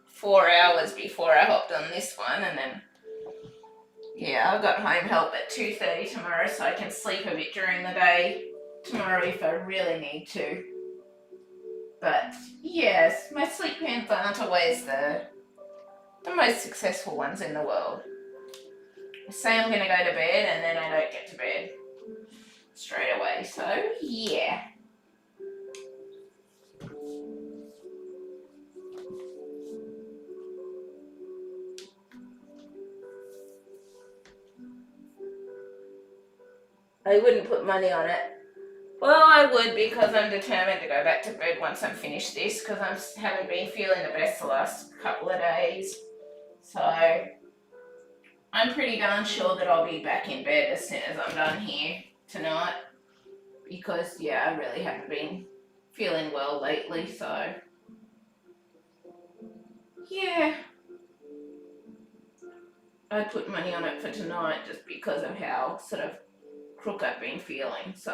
S1: 4 hours before I hopped on this one, and then yeah, I've got home help at 2:30 tomorrow, so I can sleep a bit during the day tomorrow if I really need to. But yes, my sleep pains aren't always the most successful ones in the world. I say I'm going to go to bed and then I don't get to bed straight away, so yeah. I wouldn't put money on it. Well, I would, because I'm determined to go back to bed once I'm finished this, because I haven't been feeling the best the last couple of days. So I'm pretty darn sure that I'll be back in bed as soon as I'm done here tonight, because yeah, I really haven't been feeling well lately, so yeah. I'd put money on it for tonight just because of how sort of crook I've been feeling, so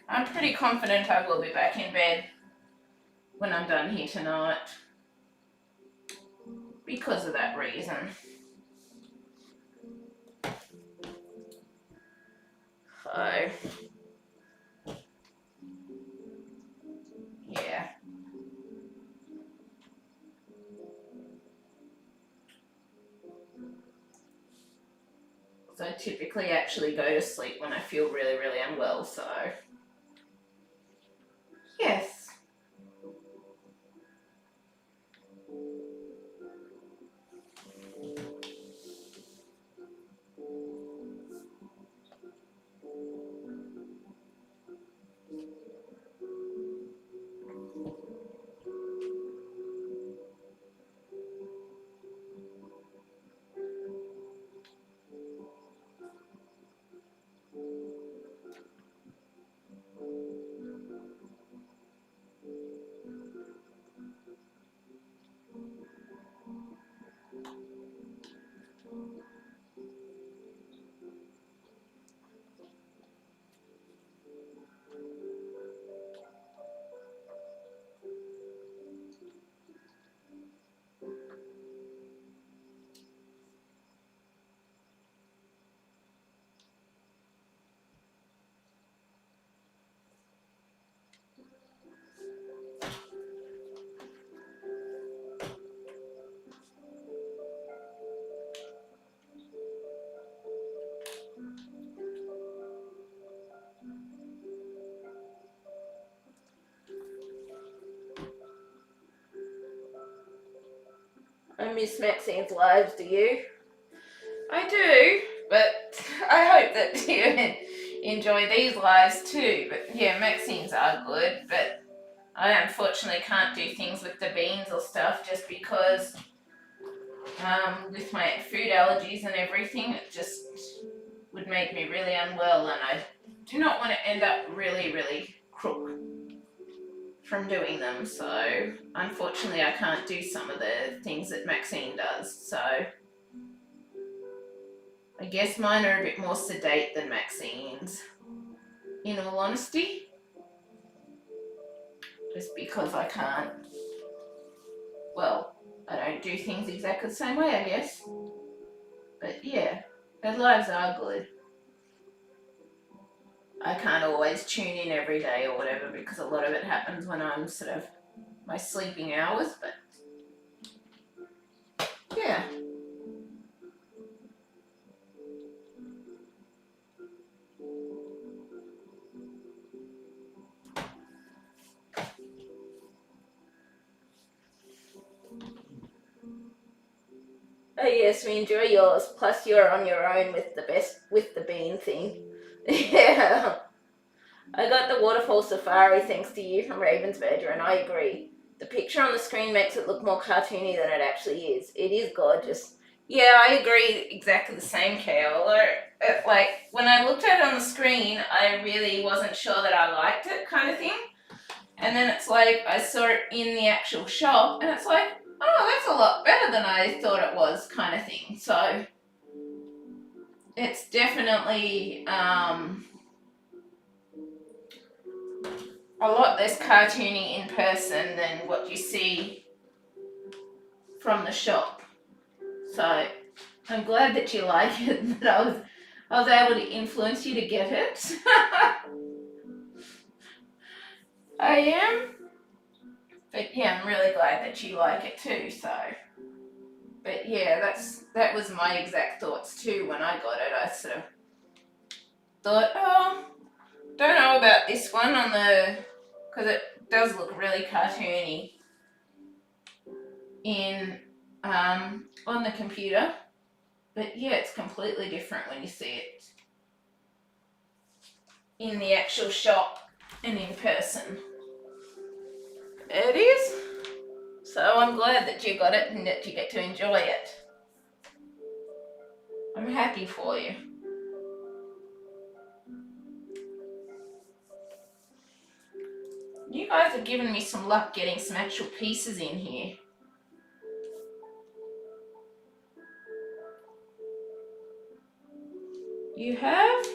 S1: I'm pretty confident I will be back in bed when I'm done here tonight because of that reason. So yeah. So I typically actually go to sleep when I feel really, really unwell, so yes. I miss Maxine's lives, do you? I do, but I hope that you enjoy these lives too. But yeah, Maxine's are good, but I unfortunately can't do things with the beans or stuff just because with my food allergies and everything, it just would make me really unwell, and I do not want to end up really, really crook. from doing them, so unfortunately I can't do some of the things that Maxine does, so I guess mine are a bit more sedate than Maxine's, in all honesty, just because I can't, well, I don't do things exactly the same way, I guess, but yeah, her lives are good. I can't always tune in every day or whatever because a lot of it happens when I'm sort of my sleeping hours, but yeah. Oh yes, we enjoy yours. Plus, you're on your own with the bean thing. Yeah, I got the waterfall safari thanks to you from Ravensburger, and I agree. The picture on the screen makes it look more cartoony than it actually is. It is gorgeous. Yeah, I agree exactly the same, Kay. Although, like when I looked at it on the screen, I really wasn't sure that I liked it, kind of thing. And then it's like I saw it in the actual shop, and it's like, oh, that's a lot better than I thought it was, kind of thing. So it's definitely a lot less cartoony in person than what you see from the shop. So I'm glad that you like it, that I was able to influence you to get it. I am. But yeah, I'm really glad that you like it too, so. But yeah, that was my exact thoughts too when I got it. I sort of thought, oh, don't know about this one because it does look really cartoony on the computer. But yeah, it's completely different when you see it in the actual shop and in person. It is. So I'm glad that you got it and that you get to enjoy it. I'm happy for you. You guys have given me some luck getting some actual pieces in here. You have?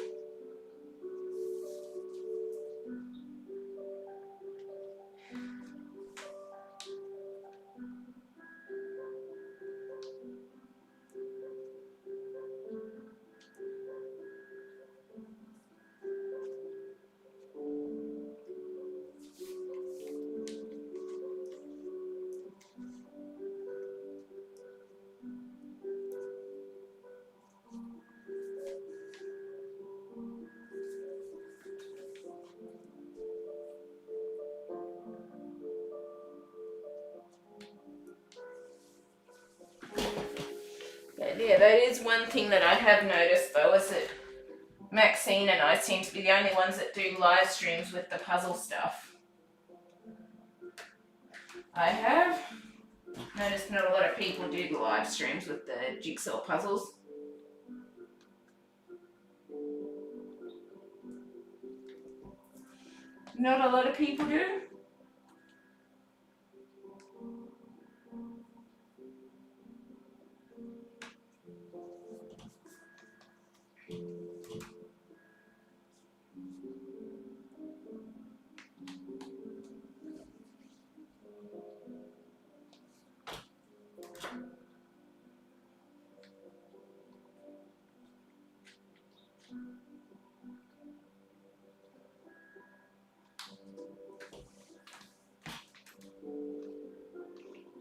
S1: Yeah, that is one thing that I have noticed though, is that Maxine and I seem to be the only ones that do live streams with the puzzle stuff. I have noticed not a lot of people do the live streams with the jigsaw puzzles. Not a lot of people do.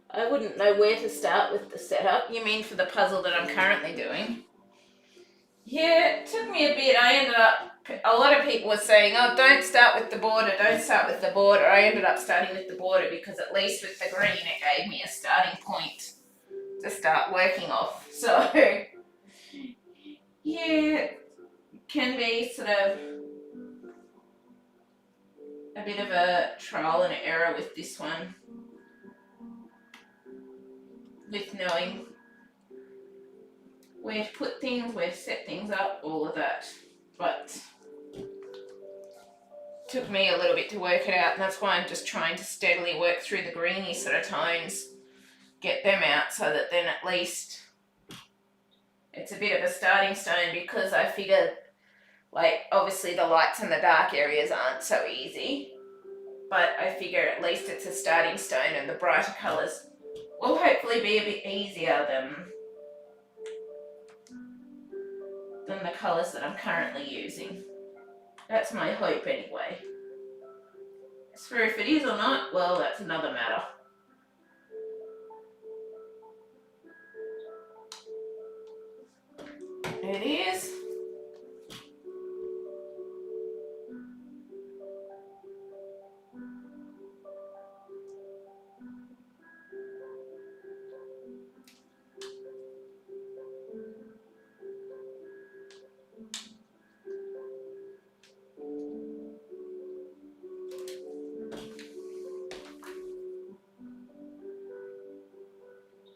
S1: I wouldn't know where to start with the setup. You mean for the puzzle that I'm currently doing? Yeah, it took me a bit. A lot of people were saying, oh, don't start with the border, don't start with the border. I ended up starting with the border because at least with the green it gave me a starting point to start working off. So, yeah, it can be sort of a bit of a trial and error with this one, with knowing where to put things, where to set things up, all of that. But took me a little bit to work it out, and that's why I'm just trying to steadily work through the greeny sort of tones, get them out so that then at least it's a bit of a starting stone, because I figured, like, obviously the lights and the dark areas aren't so easy, but I figure at least it's a starting stone, and the brighter colours will hopefully be a bit easier than the colours that I'm currently using. That's my hope anyway. As for if it is or not, well, that's another matter. It is.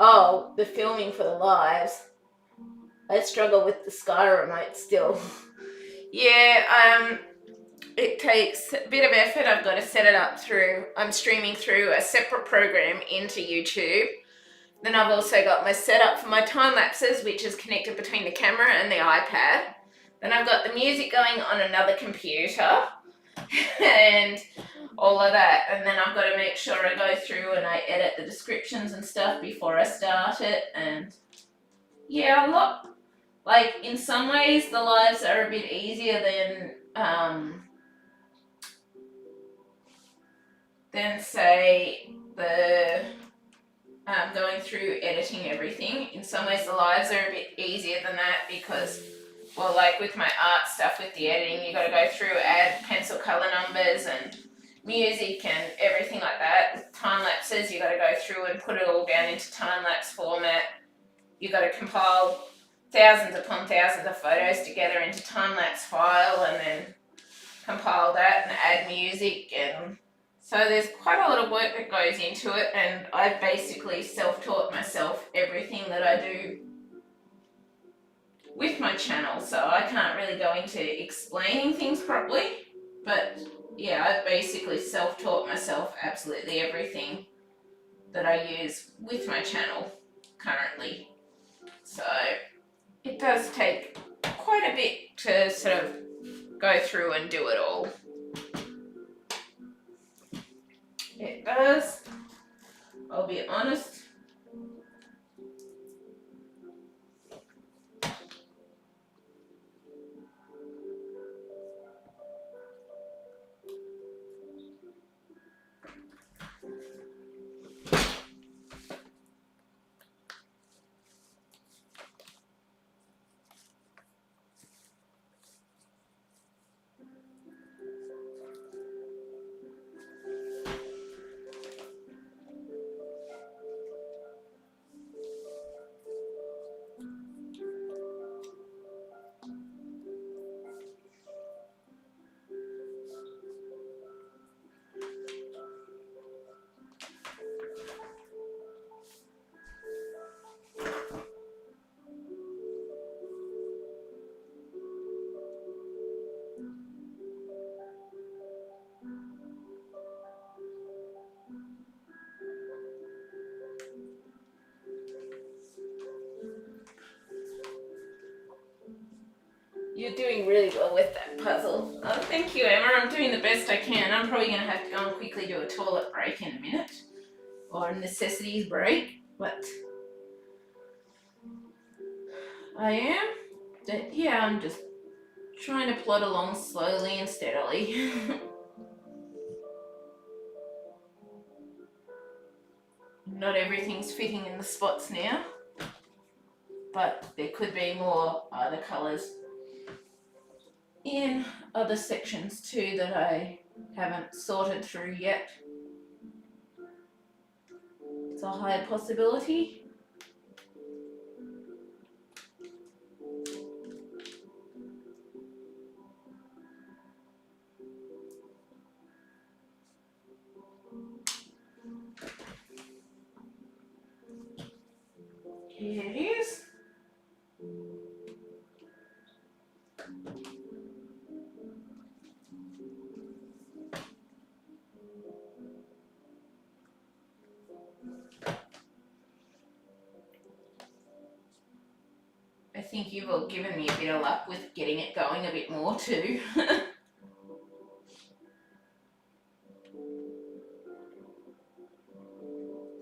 S1: Oh, the filming for the lives. I struggle with the Sky remote still. Yeah, it takes a bit of effort. I've got to set it up through, I'm streaming through a separate program into YouTube. Then I've also got my setup for my time lapses, which is connected between the camera and the iPad. Then I've got the music going on another computer and all of that. And then I've got to make sure I go through and I edit the descriptions and stuff before I start it. And yeah, a lot. Like, in some ways, the lives are a bit easier than say, the going through editing everything. In some ways, the lives are a bit easier than that because, well, like with my art stuff, with the editing, you got to go through, add pencil color numbers and music and everything like that. With time lapses, you got to go through and put it all down into time lapse format. You got to compile thousands upon thousands of photos together into time-lapse file and then compile that and add music, and so there's quite a lot of work that goes into it, and I've basically self-taught myself everything that I do with my channel, so I can't really go into explaining things properly, but yeah, I've basically self-taught myself absolutely everything that I use with my channel currently. So it does take quite a bit to sort of go through and do it all. It does, I'll be honest. You're doing really well with that puzzle. Oh, thank you, Emma. I'm doing the best I can. I'm probably going to have to go and quickly do a toilet break in a minute, or a necessities break, but I am. Yeah, I'm just trying to plod along slowly and steadily. Not everything's fitting in the spots now, but there could be more other colours in other sections too that I haven't sorted through yet. It's a high possibility. Here it is. think you've all given me a bit of luck with getting it going a bit more too.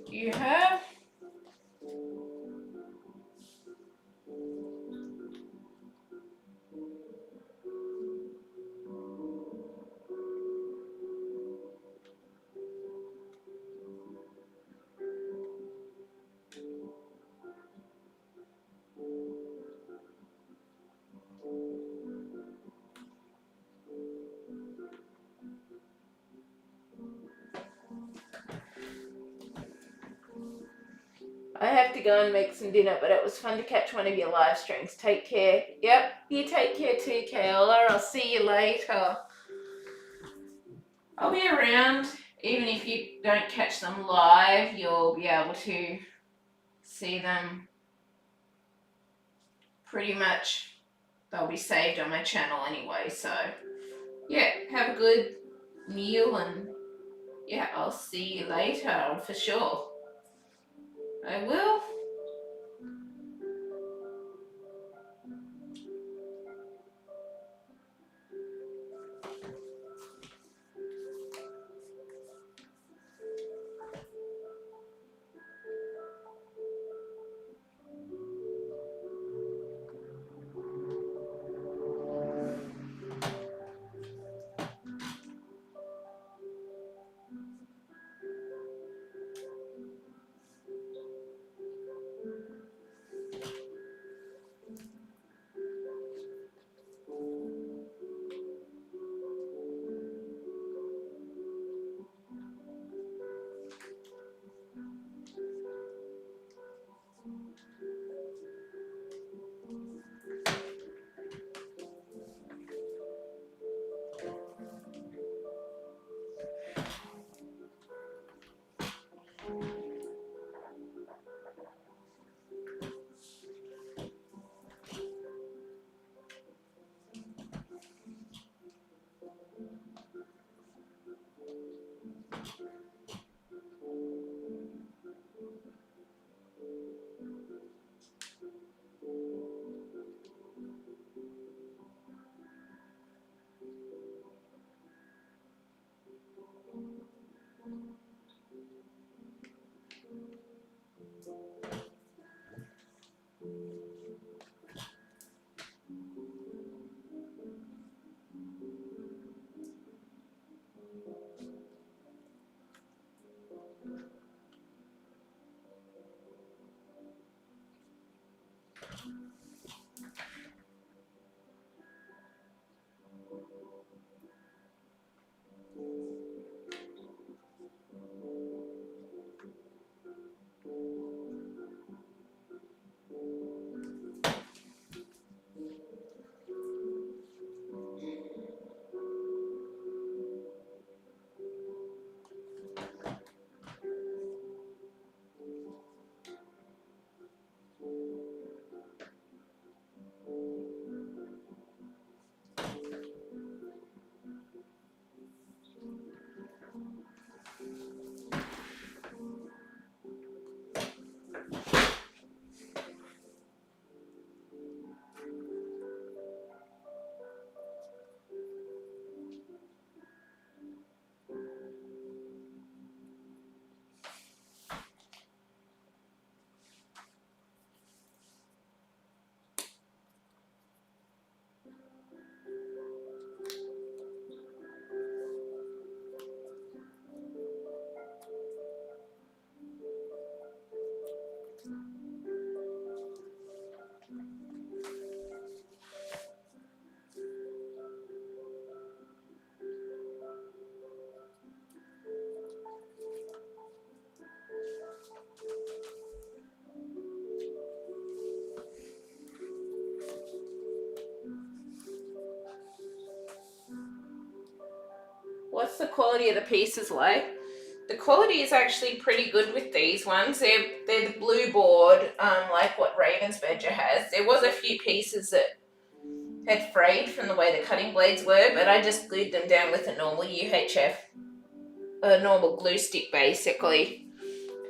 S1: You have? I have to go and make some dinner, but it was fun to catch one of your live streams. Take care. Yep, you take care too, Kayla. I'll see you later. I'll be around. Even if you don't catch them live, you'll be able to see them pretty much. They'll be saved on my channel anyway. So, yeah, have a good meal and, yeah, I'll see you later for sure. I will. What's the quality of the pieces like? The quality is actually pretty good with these ones. They're the blue board, like what Ravensburger has. There was a few pieces that had frayed from the way the cutting blades were, but I just glued them down with a normal UHF, a normal glue stick basically,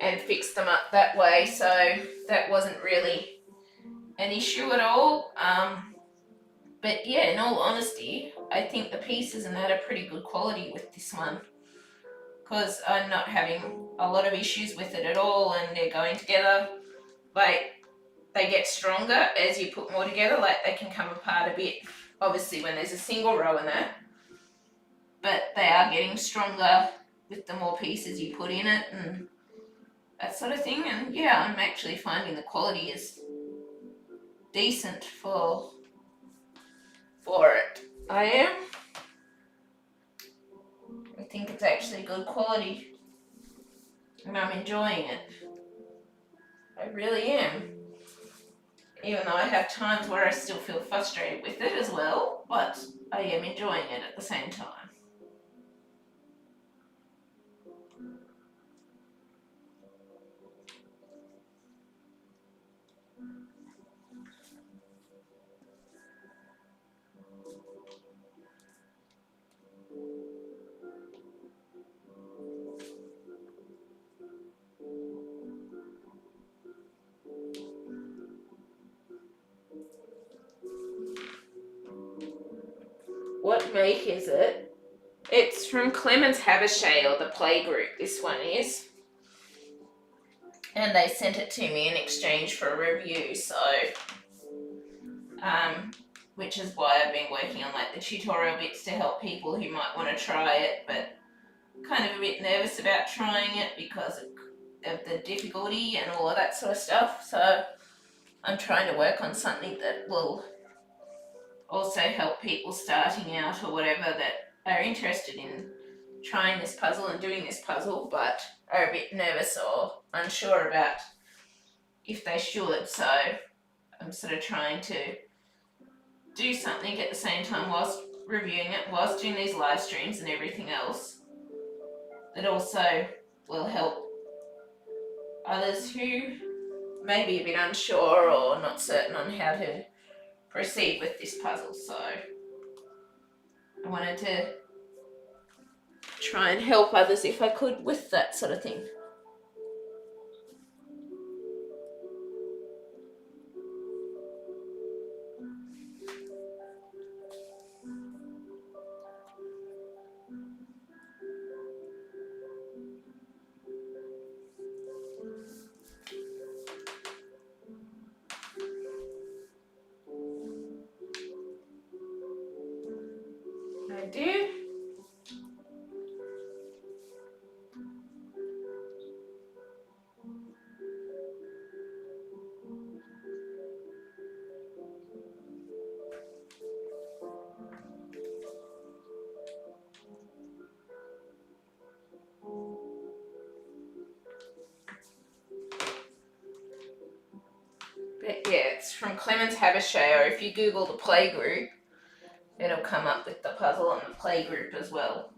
S1: and fixed them up that way. So that wasn't really an issue at all. But yeah, in all honesty, I think the pieces and that are pretty good quality with this one, because I'm not having a lot of issues with it at all, and they're going together. Like, they get stronger as you put more together. Like, they can come apart a bit, obviously, when there's a single row in that, but they are getting stronger with the more pieces you put in it and that sort of thing. And yeah, I'm actually finding the quality is decent for it. I am. I think it's actually good quality, and I'm enjoying it. I really am. Even though I have times where I still feel frustrated with it as well, but I am enjoying it at the same time. What make is it? It's from Clemens Habicht, or the play group, this one is. And they sent it to me in exchange for a review, so which is why I've been working on like the tutorial bits to help people who might want to try it, but kind of a bit nervous about trying it because of the difficulty and all of that sort of stuff. So I'm trying to work on something that will also help people starting out or whatever that are interested in trying this puzzle and doing this puzzle, but are a bit nervous or unsure about if they should. So I'm sort of trying to do something at the same time whilst reviewing it, whilst doing these live streams and everything else, that also will help others who may be a bit unsure or not certain on how to proceed with this puzzle. So I wanted to try and help others if I could with that sort of thing. I do. But yeah, it's from Clemens Habicht, or if you Google the play group, it'll come up with the puzzle and the play group as well.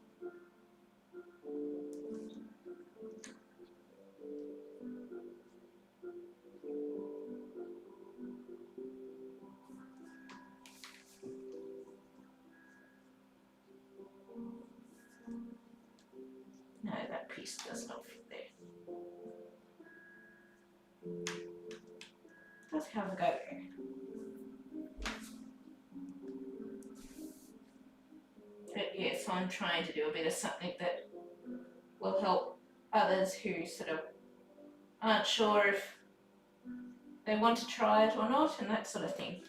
S1: No, that piece does not fit there. Let's have a go. But yeah, so I'm trying to do a bit of something that will help others who sort of aren't sure if they want to try it or not, and that sort of thing.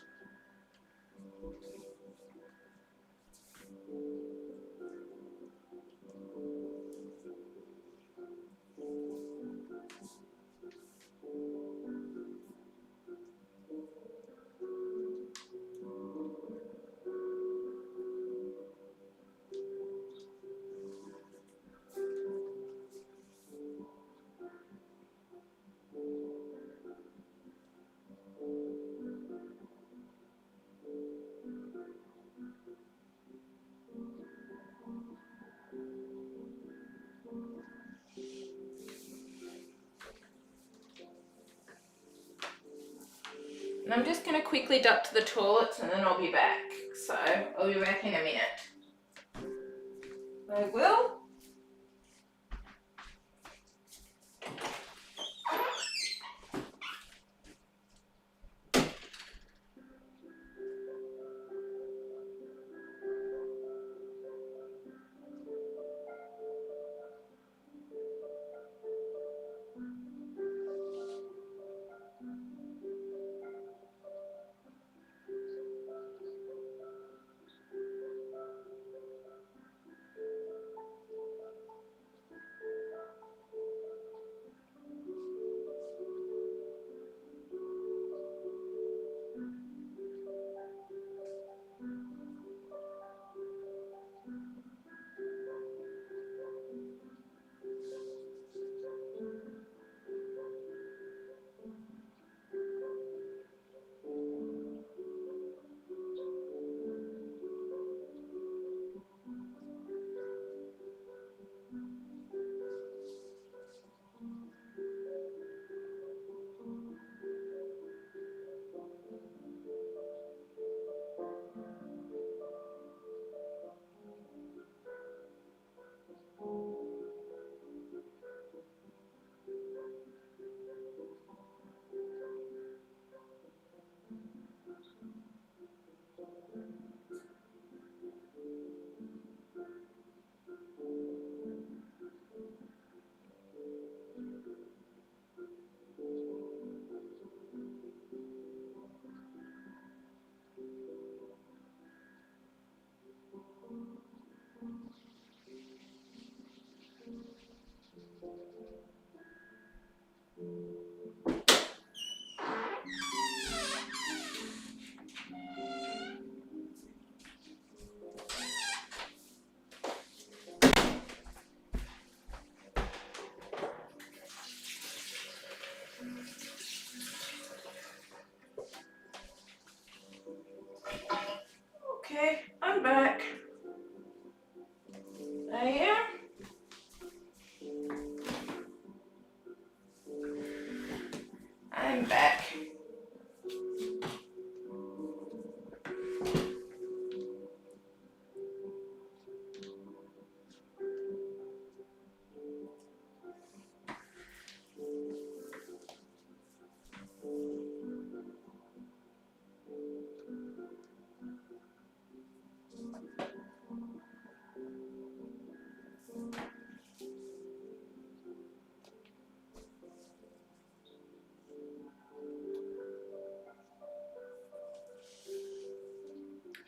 S1: And I'm just going to quickly duck to the toilets and then I'll be back. So I'll be back in a minute. I will.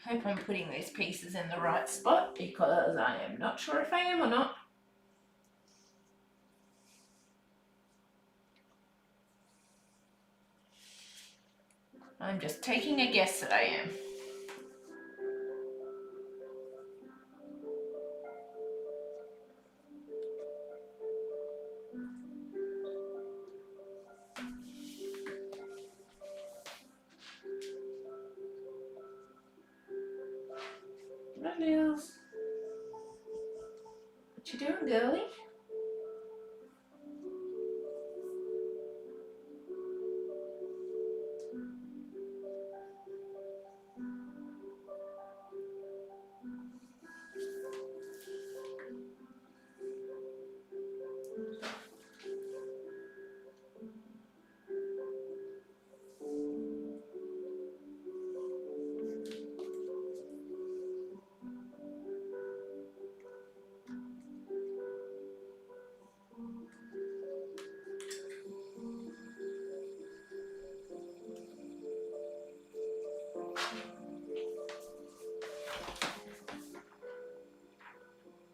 S1: Hope I'm putting these pieces in the right spot because I am not sure if I am or not. I'm just taking a guess that I am. Right, Niels. What you doing, girlie?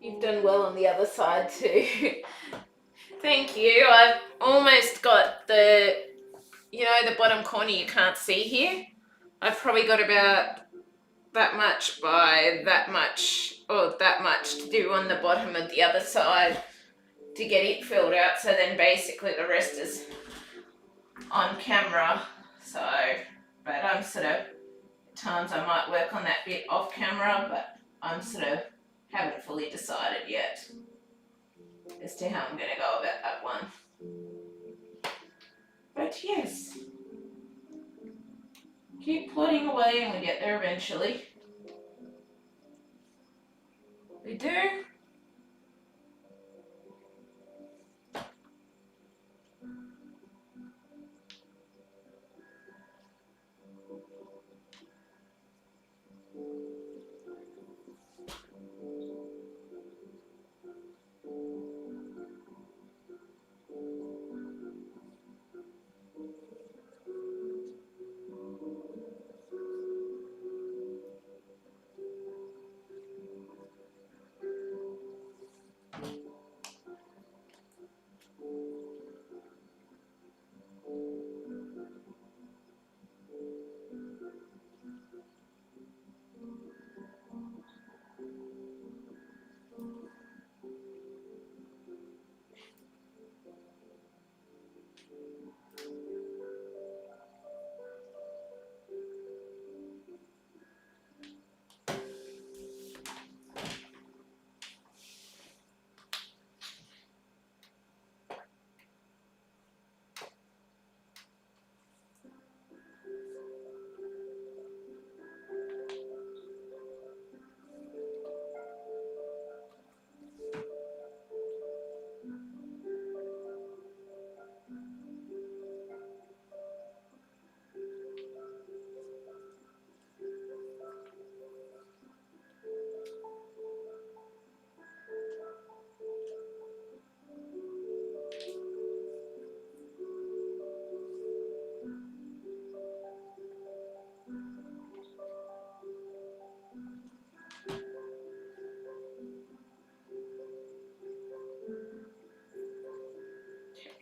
S1: You've done well on the other side too. Thank you. I've almost got the, you know, the bottom corner you can't see here. I've probably got about that much by that much, or that much to do on the bottom of the other side to get it filled out. So then basically the rest is on camera. So, but I'm sort of, at times I might work on that bit off camera, but I'm sort of haven't fully decided yet as to how I'm going to go about that one. But yes, keep plodding away and we get there eventually. We do.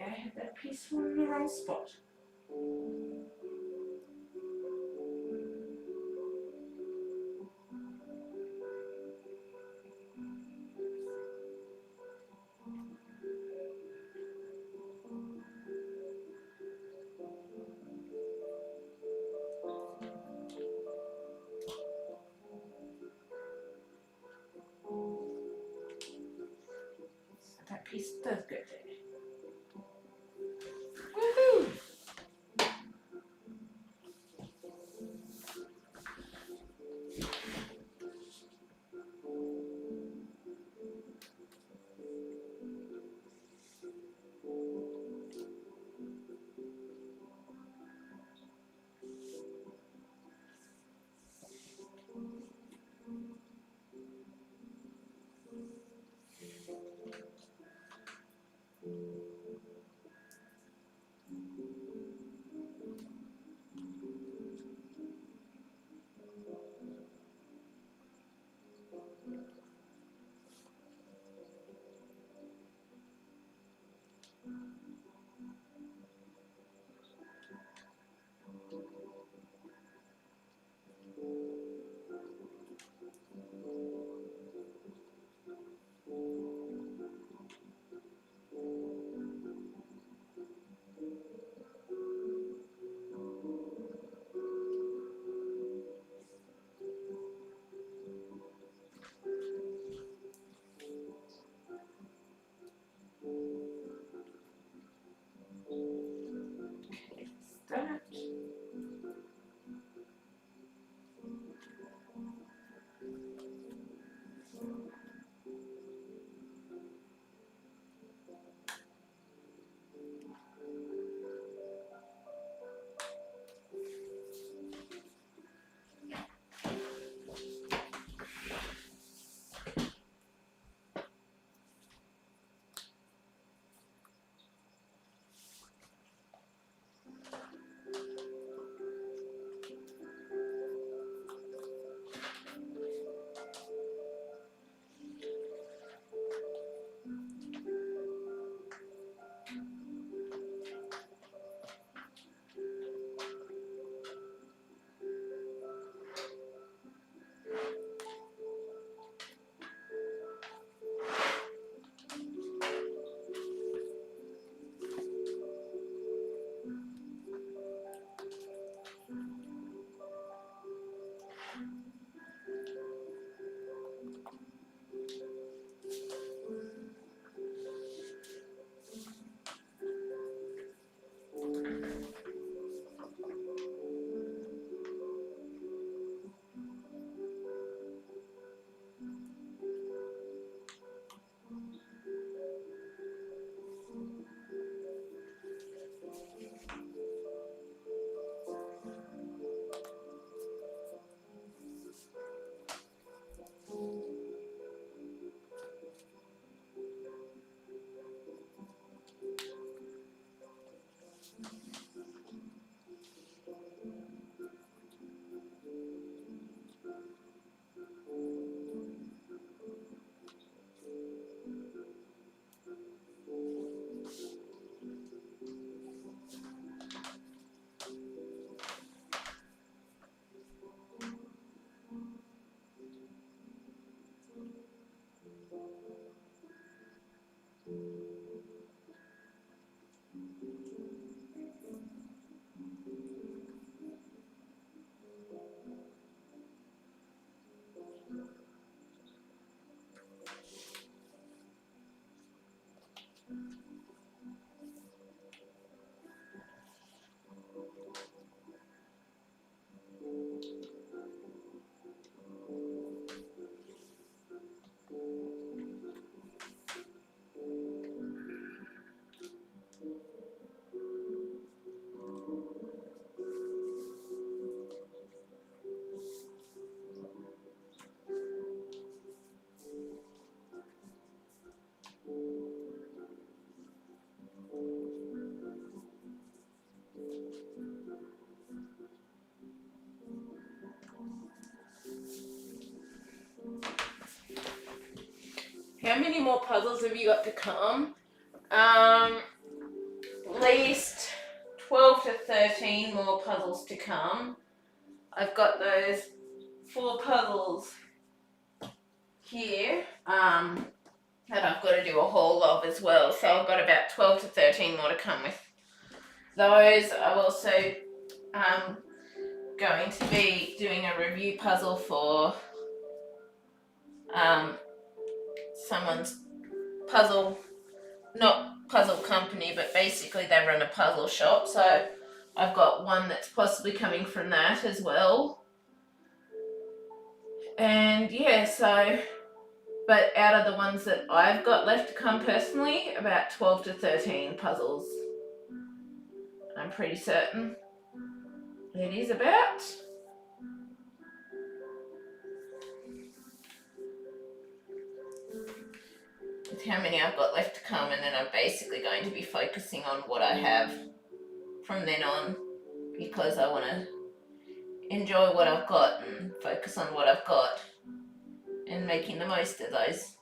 S1: I have that piece in the wrong spot. That piece does go there. Woohoo! How many more puzzles have you got to come? At least 12 to 13 more puzzles to come. I've got those 4 puzzles here that I've got to do a haul of as well. So I've got about 12 to 13 more to come with those. I'm also going to be doing a review puzzle for someone's not puzzle company, but basically they run a puzzle shop. So I've got one that's possibly coming from that as well. And yeah, so, but out of the ones that I've got left to come personally, about 12 to 13 puzzles, I'm pretty certain it is about. With how many I've got left to come, and then I'm basically going to be focusing on what I have from then on, because I want to enjoy what I've got and focus on what I've got and making the most of those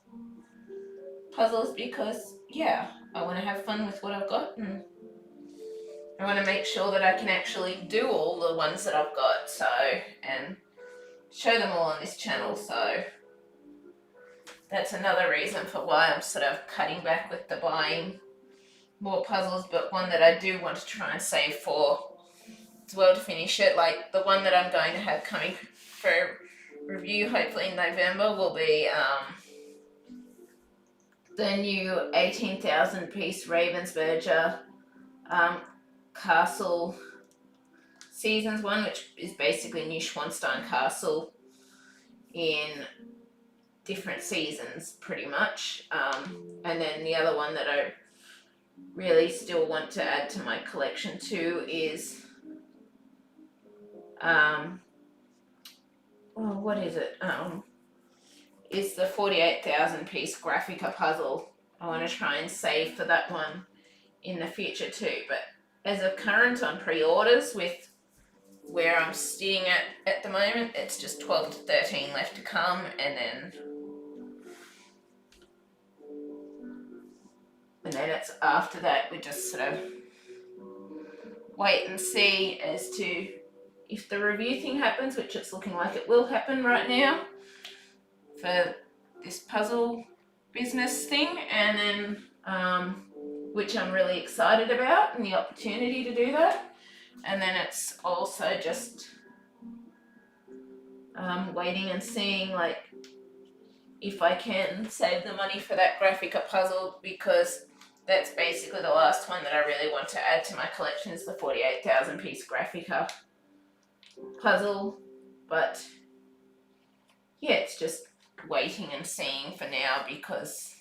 S1: puzzles, because yeah, I want to have fun with what I've got, and I want to make sure that I can actually do all the ones that I've got, so, and show them all on this channel. So that's another reason for why I'm sort of cutting back with the buying more puzzles, but one that I do want to try and save for as well to finish it. Like the one that I'm going to have coming for review hopefully in November will be the new 18,000 piece Ravensburger Castle Seasons one, which is basically Neuschwanstein Castle in different seasons pretty much, and then the other one that I really still want to add to my collection too is what is it, is the 48,000 piece Graphica puzzle. I want to try and save for that one in the future too, but as of current on pre-orders with where I'm sitting at the moment, it's just 12 to 13 left to come, and then it's after that we just sort of wait and see as to if the review thing happens, which it's looking like it will happen right now for this puzzle business thing, and then which I'm really excited about and the opportunity to do that. And then it's also just waiting and seeing like if I can save the money for that Graphica puzzle, because that's basically the last one that I really want to add to my collection is the 48,000 piece Graphica puzzle. But yeah, it's just waiting and seeing for now, because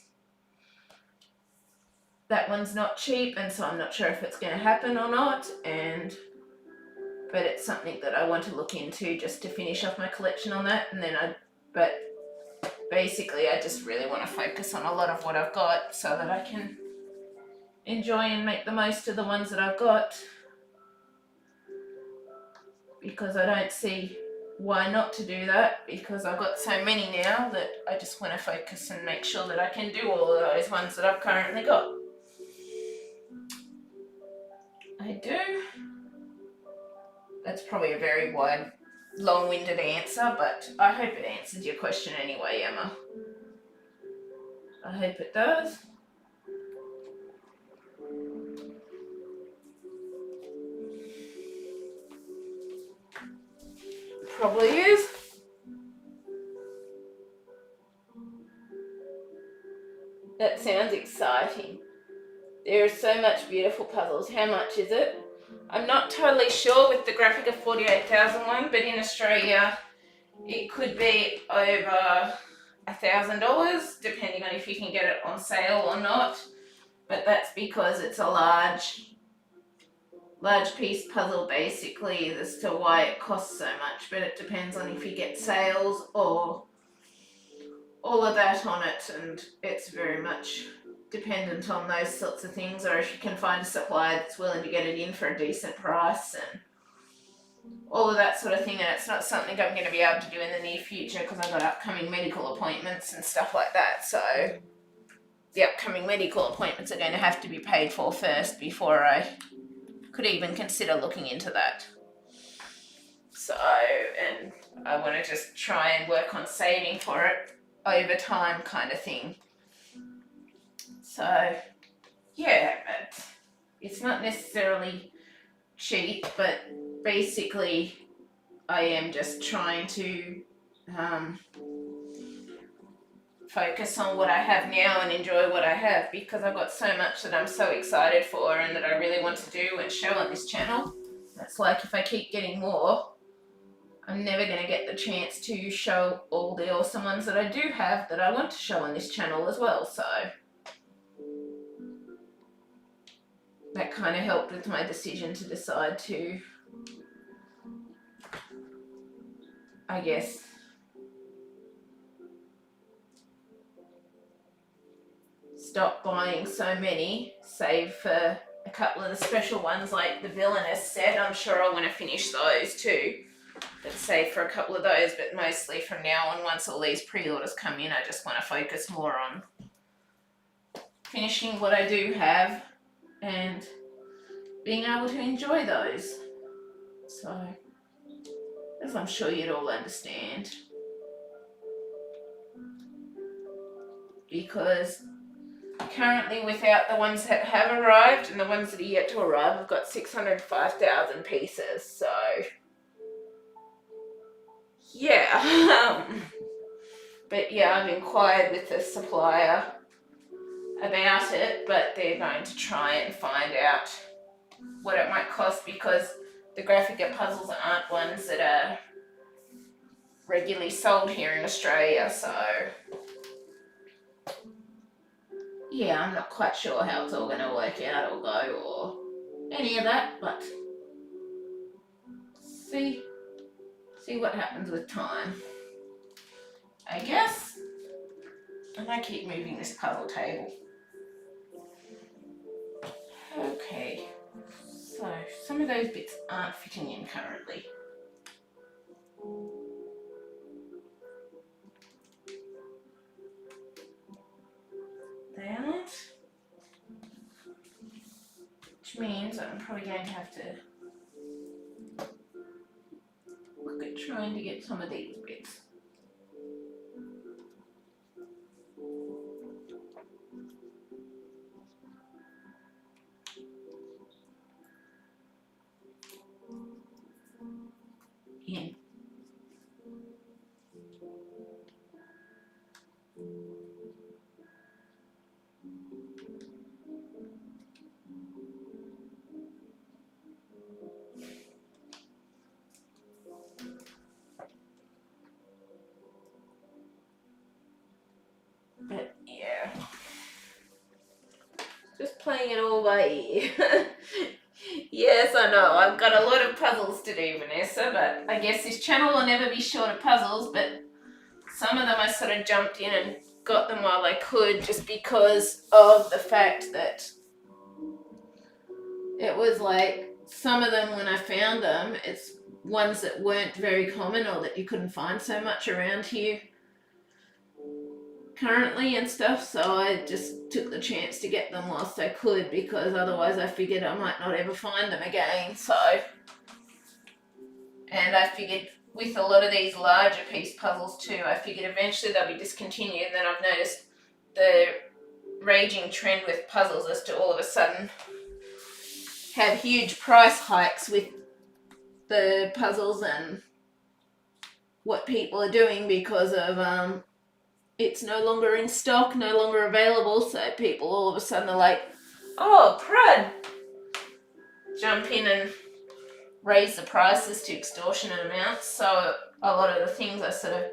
S1: that one's not cheap, and so I'm not sure if it's going to happen or not, but it's something that I want to look into just to finish off my collection on that. And then but basically I just really want to focus on a lot of what I've got so that I can enjoy and make the most of the ones that I've got, because I don't see why not to do that, because I've got so many now that I just want to focus and make sure that I can do all of those ones that I've currently got. I do. That's probably a very wide, long-winded answer, but I hope it answers your question anyway, Emma. I hope it does. Probably is. That sounds exciting. There are so much beautiful puzzles. How much is it? I'm not totally sure with the Graphica 48,000 one, but in Australia it could be over $1,000 depending on if you can get it on sale or not. But that's because it's a large piece puzzle basically as to why it costs so much, but it depends on if you get sales or all of that on it, and it's very much dependent on those sorts of things, or if you can find a supplier that's willing to get it in for a decent price and all of that sort of thing. And it's not something I'm going to be able to do in the near future because I've got upcoming medical appointments and stuff like that, so the upcoming medical appointments are going to have to be paid for first before I could even consider looking into that. So, and I want to just try and work on saving for it over time kind of thing. So, yeah, but it's not necessarily cheap, but basically I am just trying to focus on what I have now and enjoy what I have, because I've got so much that I'm so excited for and that I really want to do and show on this channel. It's like if I keep getting more, I'm never going to get the chance to show all the awesome ones that I do have that I want to show on this channel as well. So that kind of helped with my decision to decide to, I guess, stop buying so many, save for a couple of the special ones like the Villainous set. I'm sure I want to finish those too, but save for a couple of those. But mostly from now on, once all these pre-orders come in, I just want to focus more on finishing what I do have and being able to enjoy those. So, as I'm sure you'd all understand, because currently, without the ones that have arrived and the ones that are yet to arrive, I've got 605,000 pieces. So, yeah. But yeah, I've inquired with the supplier about it, but they're going to try and find out what it might cost, because the Graphica puzzles aren't ones that are regularly sold here in Australia. So, yeah, I'm not quite sure how it's all going to work out or go or any of that, but see what happens with time, I guess. And I keep moving this puzzle table. Okay, so some of those bits aren't fitting in currently. They aren't, which means I'm probably going to have to look at trying to get some of these bits. In. But yeah, just playing it all by ear. Yes, I know, I've got a lot of puzzles to do, Vanessa, but I guess this channel will never be short of puzzles, but some of them I sort of jumped in and got them while I could, just because of the fact that it was like some of them, when I found them, it's ones that weren't very common or that you couldn't find so much around here currently and stuff, so I just took the chance to get them whilst I could, because otherwise I figured I might not ever find them again. So, and I figured with a lot of these larger piece puzzles too, I figured eventually they'll be discontinued, and then I've noticed the raging trend with puzzles as to all of a sudden have huge price hikes with the puzzles and what people are doing, because of it's no longer in stock, no longer available, so people all of a sudden are like, oh, crud, jump in and raise the prices to extortionate amounts. So a lot of the things I sort of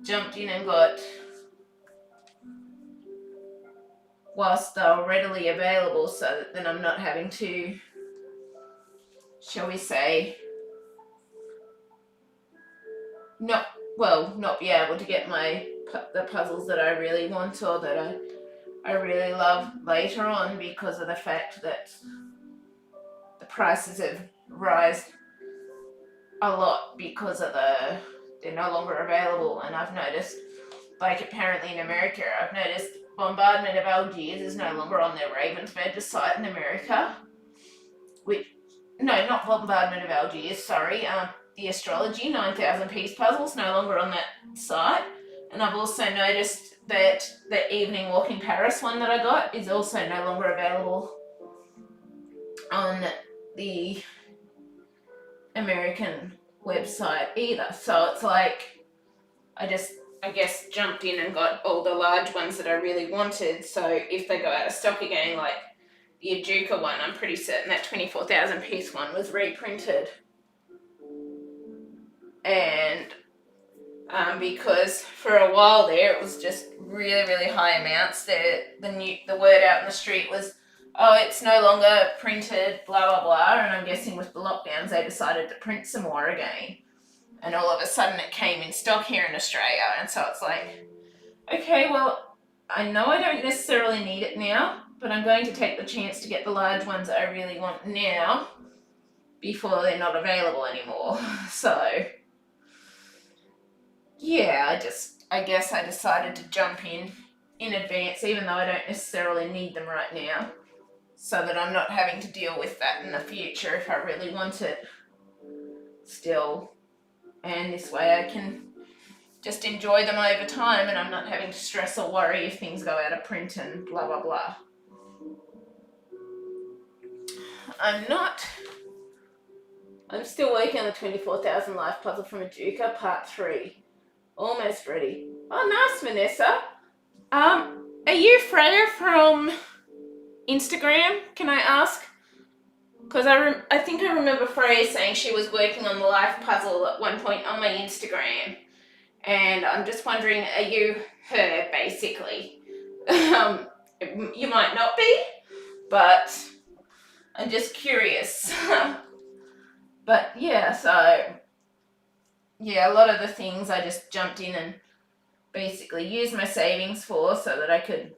S1: jumped in and got whilst they're readily available, so that then I'm not having to, shall we say, not be able to get the puzzles that I really want or that I really love later on, because of the fact that the prices have risen a lot because of they're no longer available. And I've noticed, like apparently in America, I've noticed Bombardment of Algiers is no longer on their Ravensburger site in America. No, not Bombardment of Algiers, sorry. The Astrology 9,000 piece puzzles no longer on that site. And I've also noticed that the Evening Walking Paris one that I got is also no longer available on the American website either. So it's like I guess jumped in and got all the large ones that I really wanted. So if they go out of stock again, like the Ajuka one, I'm pretty certain that 24,000 piece one was reprinted. And because for a while there it was just really, really high amounts. The word out in the street was, oh, it's no longer printed, blah, blah, blah. And I'm guessing with the lockdowns they decided to print some more again. And all of a sudden it came in stock here in Australia. And so it's like, okay, well, I know I don't necessarily need it now, but I'm going to take the chance to get the large ones I really want now before they're not available anymore. So yeah, I guess I decided to jump in advance, even though I don't necessarily need them right now, so that I'm not having to deal with that in the future if I really want it still. And this way I can just enjoy them over time and I'm not having to stress or worry if things go out of print and blah, blah, blah. I'm still working on the 24,000 life puzzle from Ajuka, part 3. Almost ready. Oh, nice, Vanessa. Are you Freya from Instagram, can I ask? Because I think I remember Freya saying she was working on the life puzzle at one point on my Instagram. And I'm just wondering, are you her, basically? You might not be, but I'm just curious. But yeah, so yeah, a lot of the things I just jumped in and basically used my savings for so that I could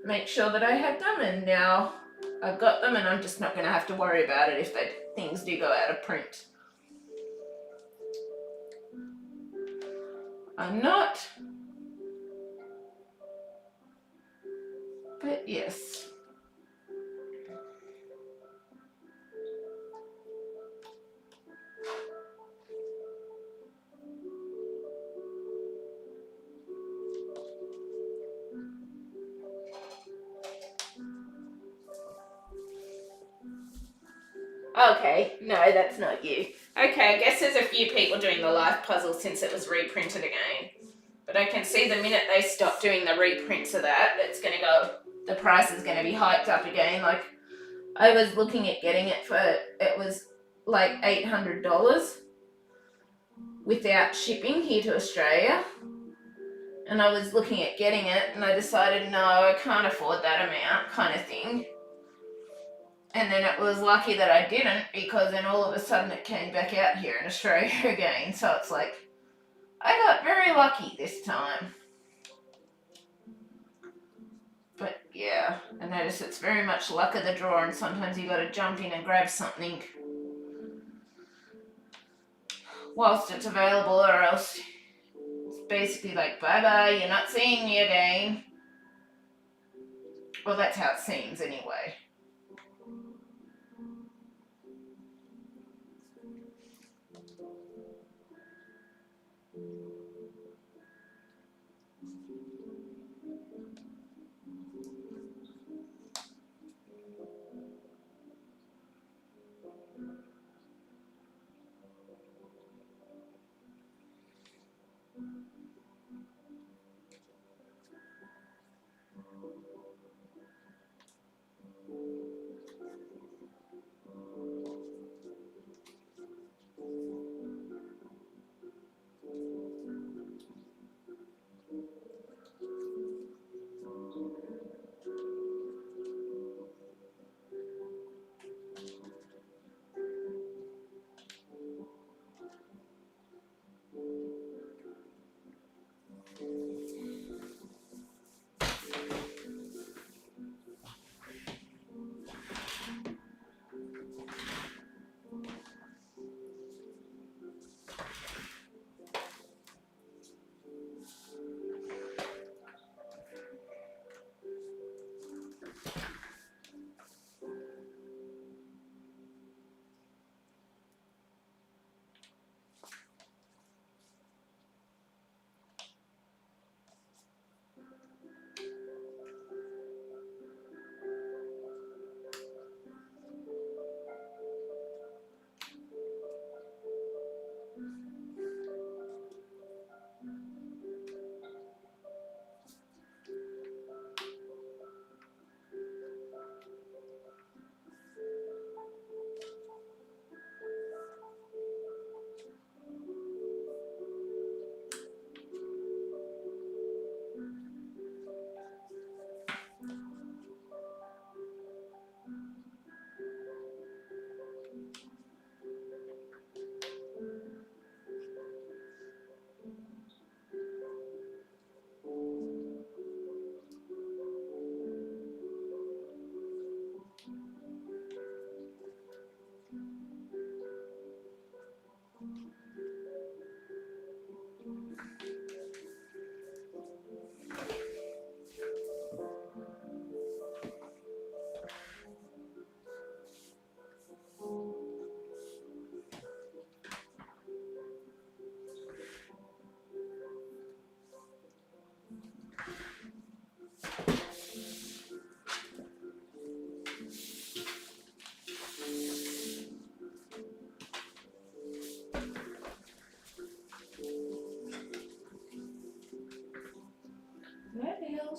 S1: make sure that I had them, and now I've got them and I'm just not going to have to worry about it if things do go out of print. I'm not, but yes. Okay, no, that's not you. Okay, I guess there's a few people doing the life puzzle since it was reprinted again. But I can see the minute they stop doing the reprints of that, the price is going to be hiked up again. Like, I was looking at getting it it was like $800 without shipping here to Australia. And I was looking at getting it and I decided, no, I can't afford that amount, kind of thing. And then it was lucky that I didn't, because then all of a sudden it came back out here in Australia again. So it's like, I got very lucky this time. But yeah, I notice it's very much luck of the draw, and sometimes you got to jump in and grab something whilst it's available, or else it's basically like, bye-bye, you're not seeing me again. Well, that's how it seems anyway.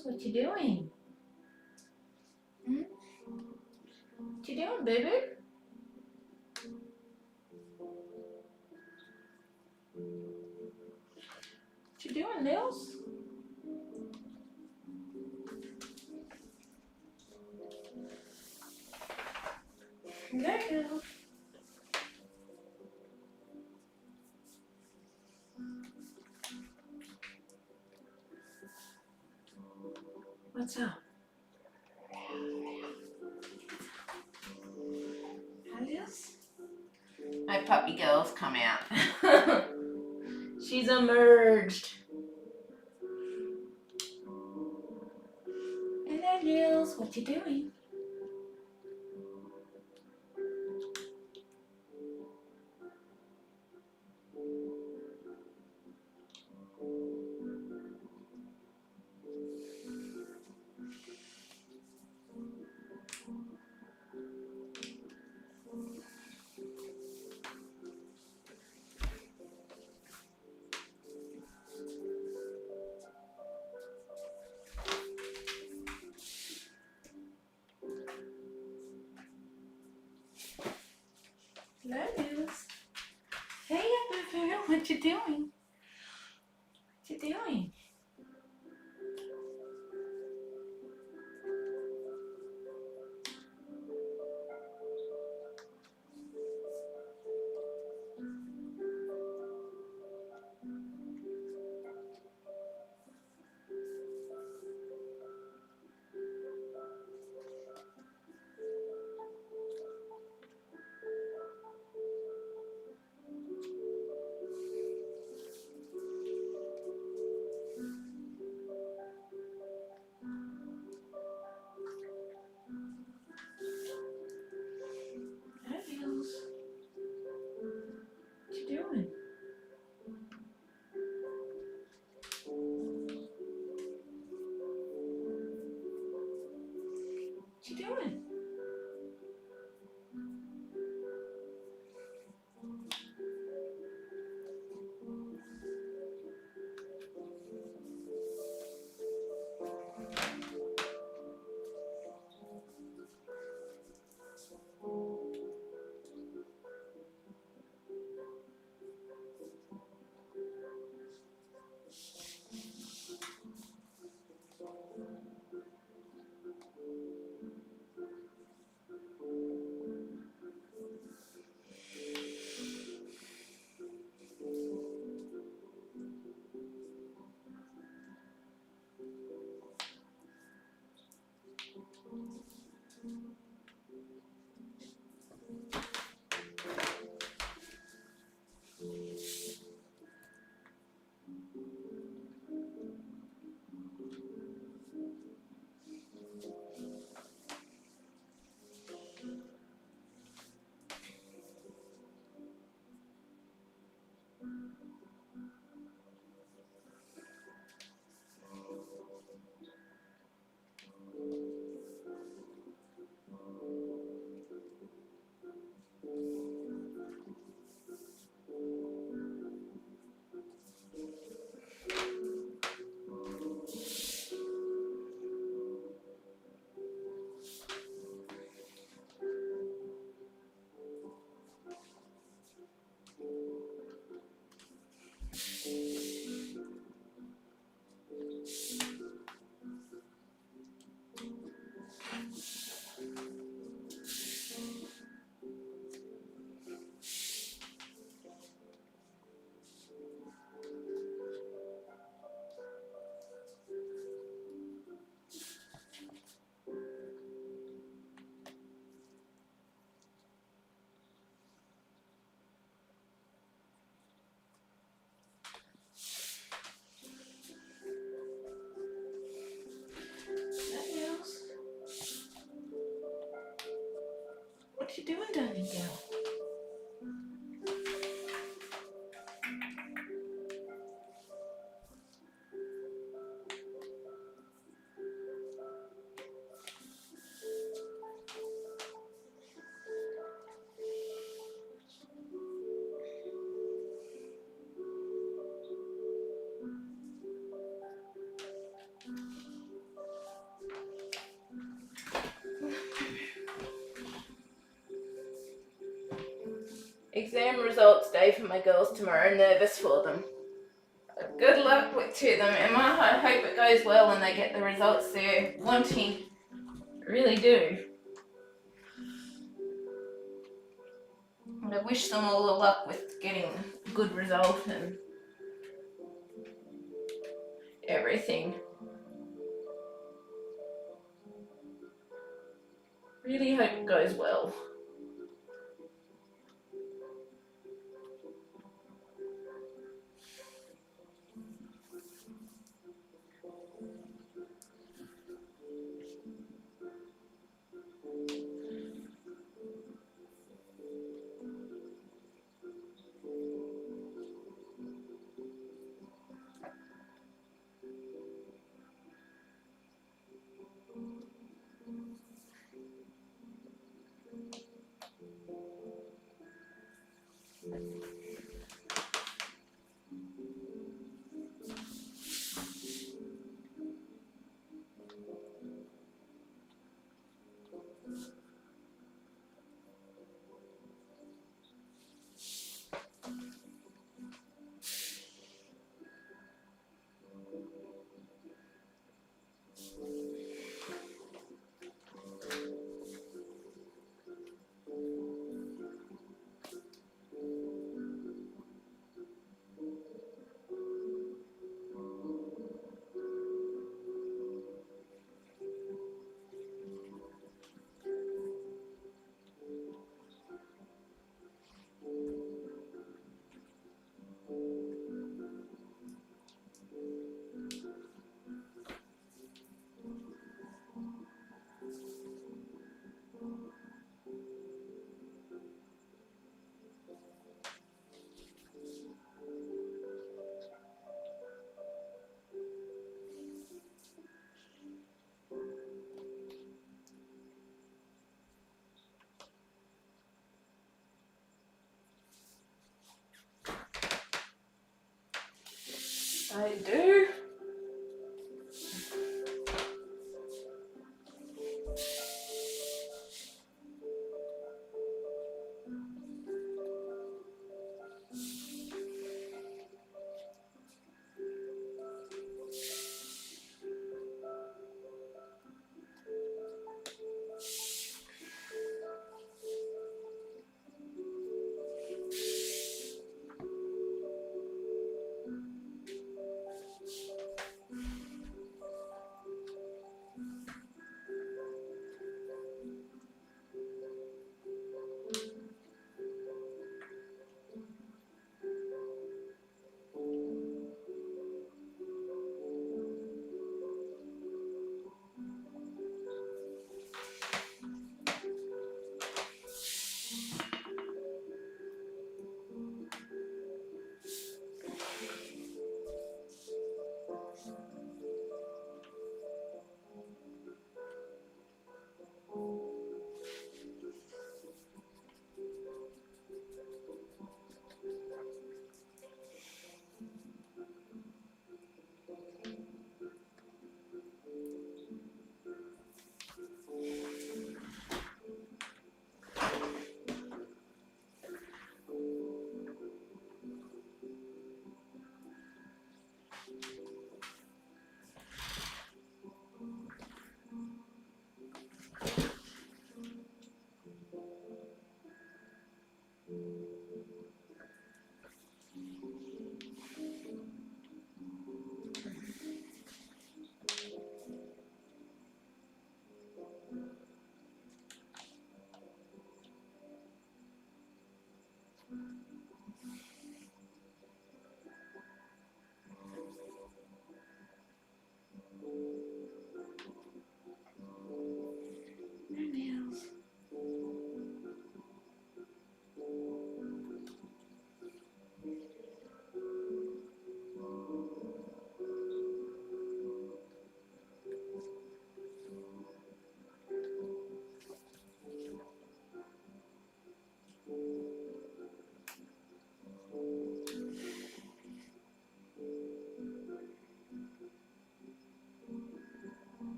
S1: Nils, what you doing? What you doing, baby? What you doing, Nils? There you go. What's up? Alice? My puppy girl's come out. She's emerged. Hello, Nils. What you doing? Hello, Nils. Hey, Boo. What you doing? What you doing? Hello, Nils. What you doing? What you doing? What you doing, darling girl? exam results day for my girls tomorrow. Nervous for them. Good luck to them, Emma. I hope it goes well and they get the results they're wanting. I really do. And I wish them all the luck with getting a good result and everything. Really hope it goes well. I do.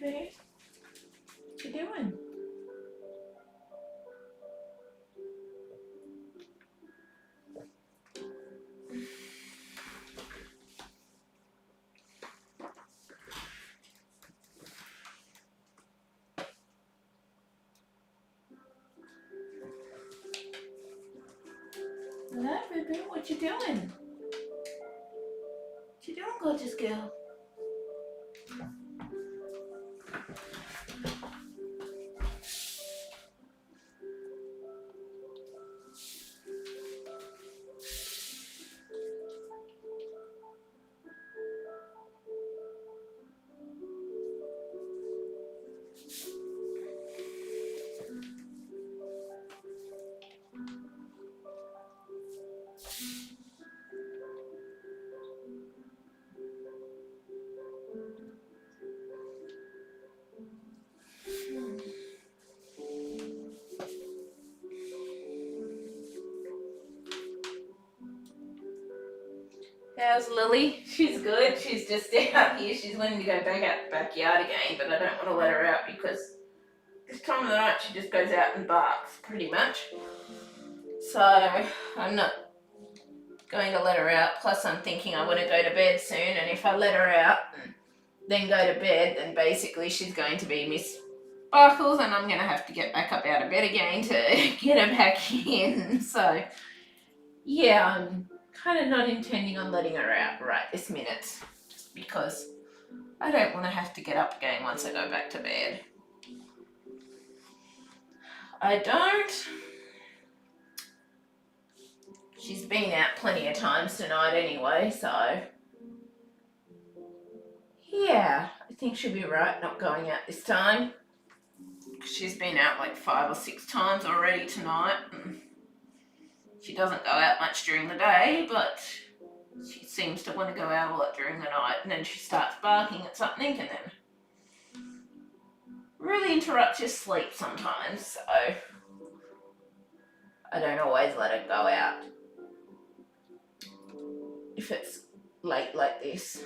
S1: baby? What you doing? Hello, baby. What you doing? What you doing, gorgeous girl? How's Lily? She's good. She's just out here. She's wanting to go back out the backyard again, but I don't want to let her out because this time of the night she just goes out and barks, pretty much. So I'm not going to let her out. Plus I'm thinking I want to go to bed soon, and if I let her out and then go to bed, then basically she's going to be Miss Sparkles, and I'm going to have to get back up out of bed again to get her back in. So yeah, I'm kind of not intending on letting her out right this minute, just because I don't want to have to get up again once I go back to bed. I don't. She's been out plenty of times tonight anyway, so yeah, I think she'll be right not going out this time. She's been out like 5 or 6 times already tonight. She doesn't go out much during the day, but she seems to want to go out a lot during the night, and then she starts barking at something and then really interrupts your sleep sometimes, so I don't always let her go out if it's late like this.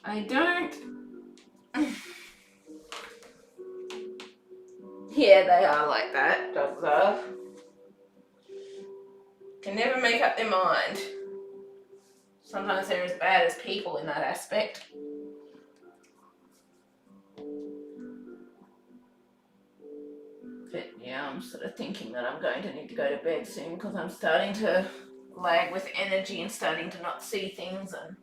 S1: I don't. Yeah, they are like that, dogs are. Can never make up their mind. Sometimes they're as bad as people in that aspect. But yeah, I'm sort of thinking that I'm going to need to go to bed soon because I'm starting to lag with energy and starting to not see things and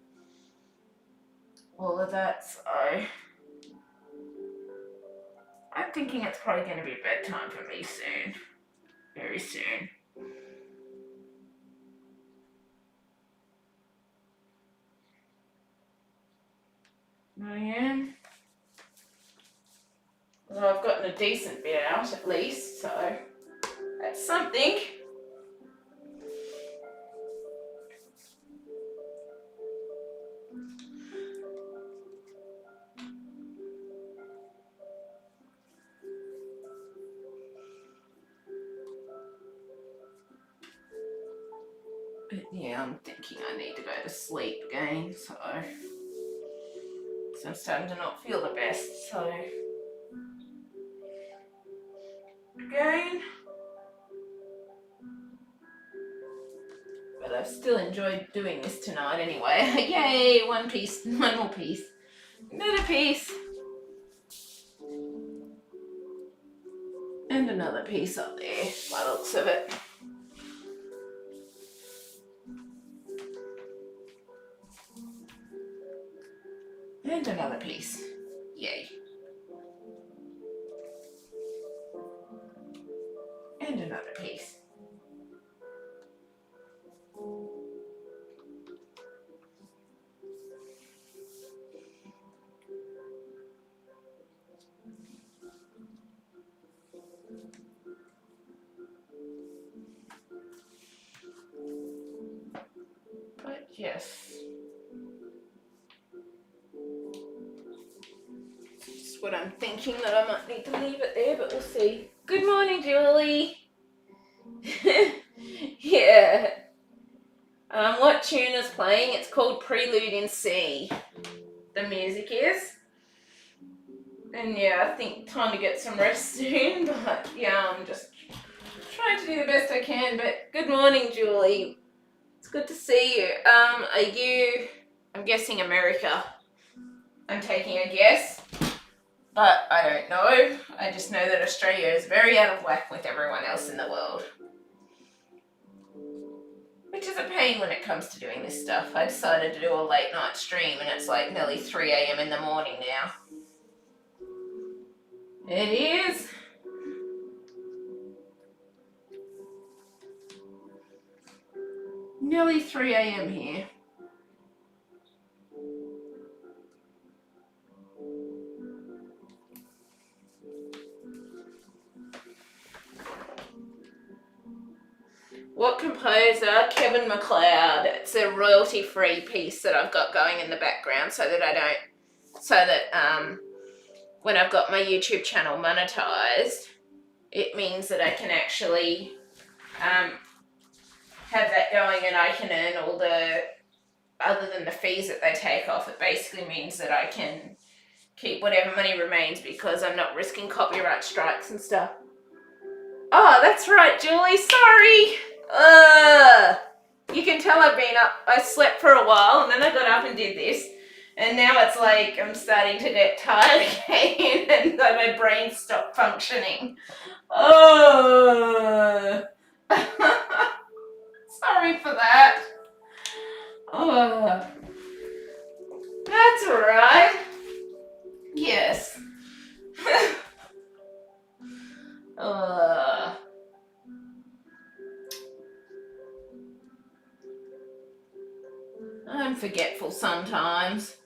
S1: all of that, so I'm thinking it's probably going to be bedtime for me soon. Very soon. I am. Well, I've gotten a decent bit out at least, so that's something. But yeah, I'm thinking I need to go to sleep again, so I'm starting to not feel the best, so again. But I've still enjoyed doing this tonight anyway. Yay, one piece, one more piece, another piece, and another piece up there, by the looks of it. And another piece. Yay. And another piece. But yes. Just what I'm thinking, that I might need to leave it there, but we'll see. Good morning, Julie. Yeah. What tune is playing? It's called Prelude in C. The music is. And yeah, I think time to get some rest soon, but yeah, I'm just trying to do the best I can. But good morning, Julie. It's good to see you. Are you, I'm guessing America. I'm taking a guess, but I don't know. I just know that Australia is very out of whack with everyone else in the world. Which is a pain when it comes to doing this stuff. I decided to do a late night stream and it's like nearly 3 a.m. in the morning now. It is. Nearly 3 a.m. here. What composer? Kevin MacLeod. It's a royalty-free piece that I've got going in the background so that when I've got my YouTube channel monetized, it means that I can actually have that going and I can earn all the, other than the fees that they take off, it basically means that I can keep whatever money remains because I'm not risking copyright strikes and stuff. Oh, that's right, Julie, sorry. You can tell I've been up, I slept for a while and then I got up and did this. And now it's like I'm starting to get tired again and so my brain stopped functioning. Oh. Sorry for that. Oh. That's all right. Yes. I'm forgetful sometimes.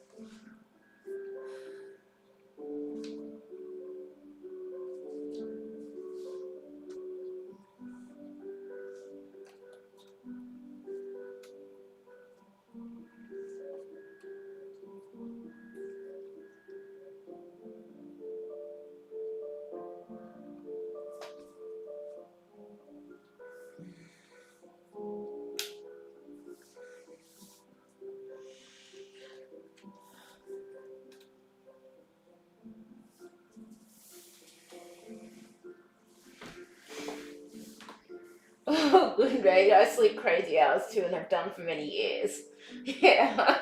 S1: Oh, good, baby. I sleep crazy hours too and have done for many years. Yeah.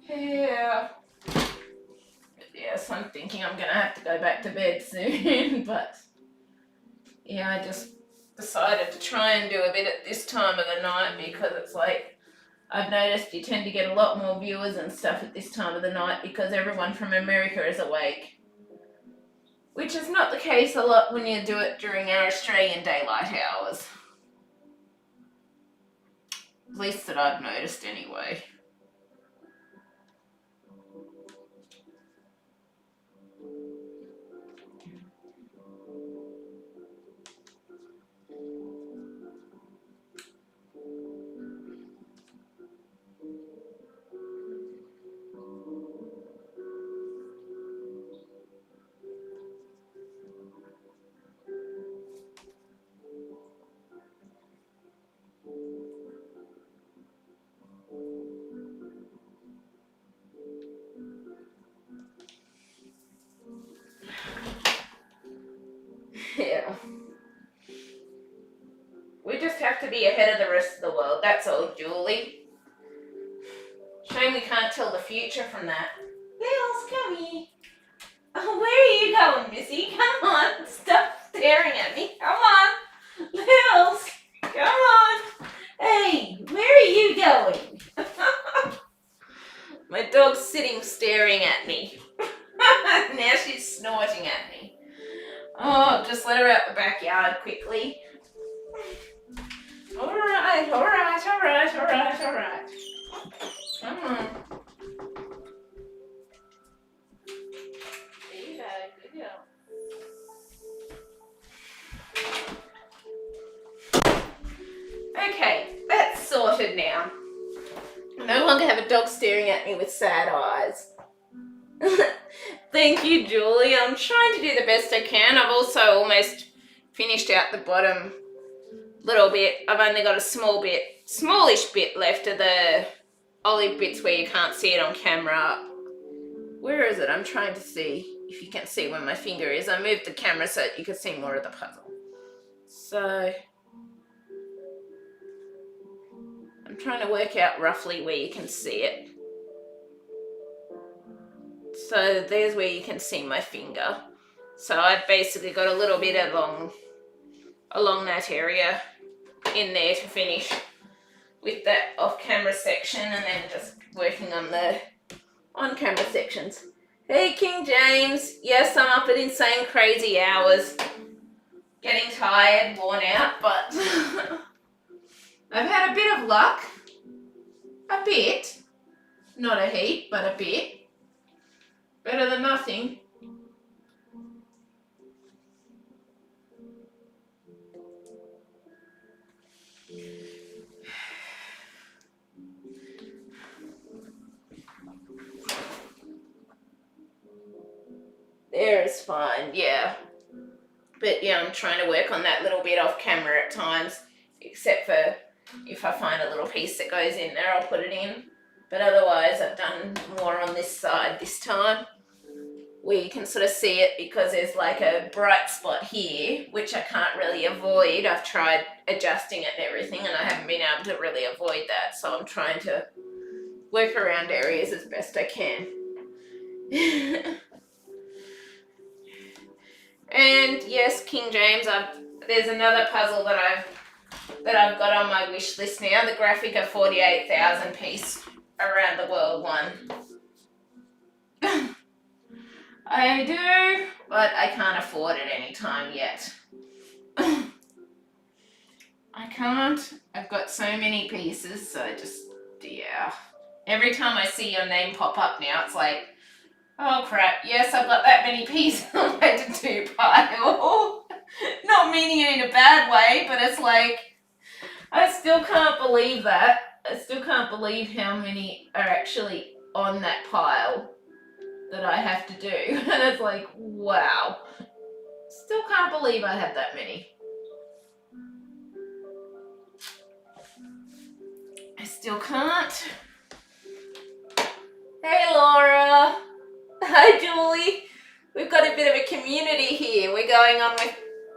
S1: Yeah. Yes, I'm thinking I'm gonna have to go back to bed soon, but yeah, I just decided to try and do a bit at this time of the night because it's like, I've noticed you tend to get a lot more viewers and stuff at this time of the night because everyone from America is awake. Which is not the case a lot when you do it during our Australian daylight hours. At least that I've noticed anyway. Yeah. We just have to be ahead of the rest of the world, that's all, Julie. Shame we can't tell the future from that. Lils, come here. Oh, where are you going, Missy? Come on, stop staring at me. Come on. Lils, come on. Hey, where are you going? My dog's sitting staring at me. Now she's snorting at me. Oh, just let her out the backyard quickly. Alright. Come on. There you go, good girl. Okay, that's sorted now. I no longer have a dog staring at me with sad eyes. Thank you, Julie. I'm trying to do the best I can. I've also almost finished out the bottom little bit. I've only got a smallish bit left of the olive bits where you can't see it on camera. Where is it? I'm trying to see if you can see where my finger is. I moved the camera so that you could see more of the puzzle. So I'm trying to work out roughly where you can see it. So there's where you can see my finger. So I've basically got a little bit along that area in there to finish with that off-camera section, and then just working on the on-camera sections. Hey King James, yes, I'm up at insane crazy hours, getting tired, worn out, but I've had a bit of luck, a bit, not a heap, but a bit, better than nothing. There is fine, yeah. But yeah, I'm trying to work on that little bit off camera at times, except for if I find a little piece that goes in there, I'll put it in. But otherwise, I've done more on this side this time, where you can sort of see it because there's like a bright spot here, which I can't really avoid. I've tried adjusting it and everything, and I haven't been able to really avoid that. So I'm trying to work around areas as best I can. And yes, King James, there's another puzzle that I've got on my wish list now, the Graphica 48,000 piece around the world one. I do, but I can't afford it anytime yet. I can't. I've got so many pieces, so yeah. Every time I see your name pop up now, it's like, oh crap, yes, I've got that many pieces on my to-do pile. Not meaning it in a bad way, but it's like, I still can't believe that. I still can't believe how many are actually on that pile that I have to do. And it's like, wow. Still can't believe I have that many. I still can't. Hey Laura. Hi Julie. We've got a bit of a community here. We're going on with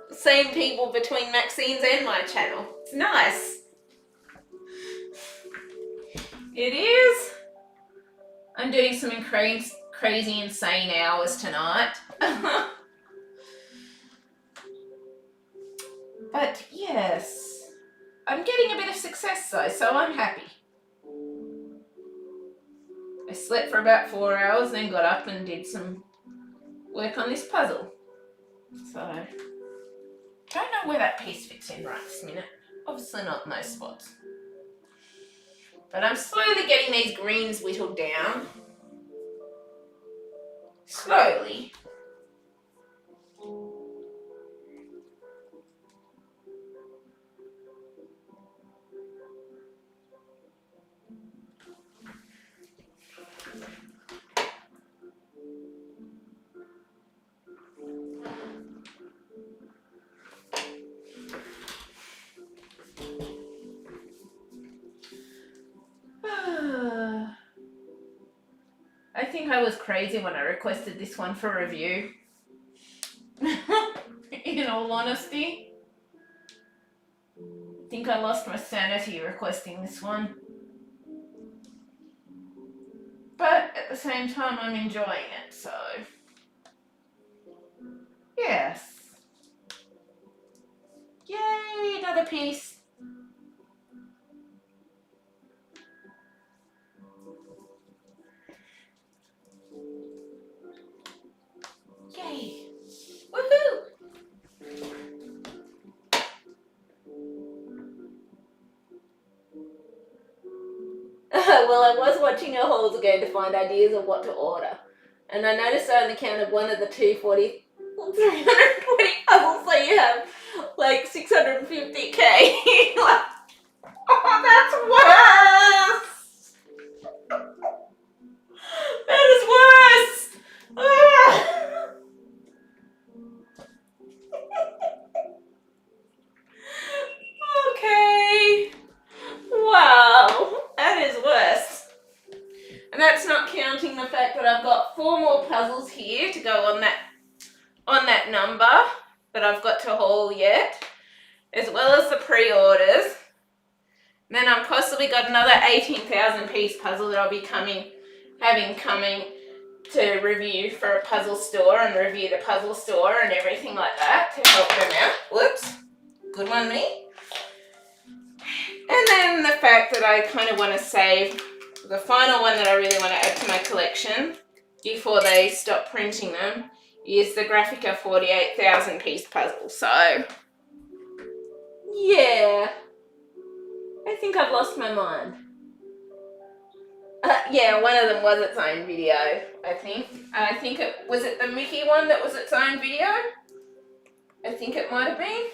S1: the same people between Maxine's and my channel. It's nice. It is. I'm doing some crazy insane hours tonight. But yes, I'm getting a bit of success though, so I'm happy. I slept for about 4 hours, then got up and did some work on this puzzle. So, don't know where that piece fits in right this minute. Obviously not in those spots. But I'm slowly getting these greens whittled down. Slowly. I think I was crazy when I requested this one for review. In all honesty. I think I lost my sanity requesting this one. But at the same time, I'm enjoying it, so. Yes. Yay, another piece. Yay. Woohoo! Well, I was watching your hauls again to find ideas of what to order. And I noticed I only counted one of the 320 puzzles, so you have like 650k. Oh, that's worse! That is worse! Ah! Okay. Wow, that is worse. on that number that I've got to haul yet, as well as the pre-orders. Then I've possibly got another 18,000 piece puzzle that I'll be coming to review for a puzzle store and review the puzzle store and everything like that to help them out. Whoops, good one me. And then the fact that I kind of want to save the final one that I really want to add to my collection before they stop printing them is the Graphica 48,000 piece puzzle. So yeah, I think I've lost my mind. Yeah, one of them was its own video, I think. I think it was the Mickey one that was its own video? I think it might have been.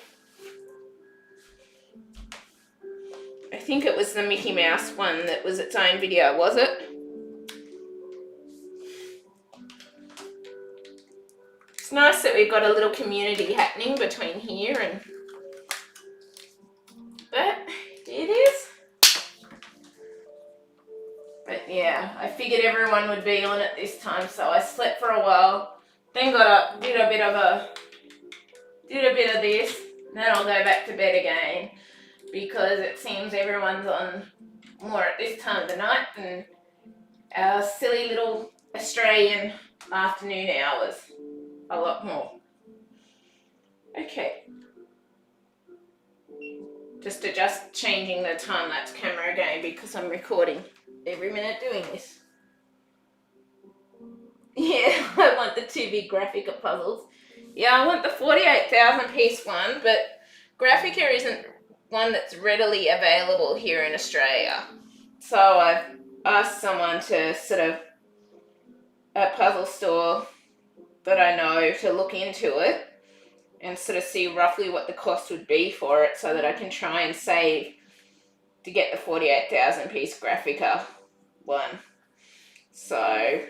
S1: I think it was the Mickey Mouse one that was its own video, was it? It's nice that we've got a little community happening between here and... But it is. But yeah, I figured everyone would be on it this time, so I slept for a while, then got up, did a bit of this, then I'll go back to bed again, because it seems everyone's on more at this time of the night than our silly little Australian afternoon hours. A lot more. Okay. Just changing the time-lapse camera again because I'm recording every minute doing this. Yeah, I want the two big Graphica puzzles. Yeah, I want the 48,000 piece one, but Graphica isn't one that's readily available here in Australia. So I've asked someone to a puzzle store that I know to look into it and see roughly what the cost would be for it so that I can try and save to get the 48,000 piece Graphica one. So,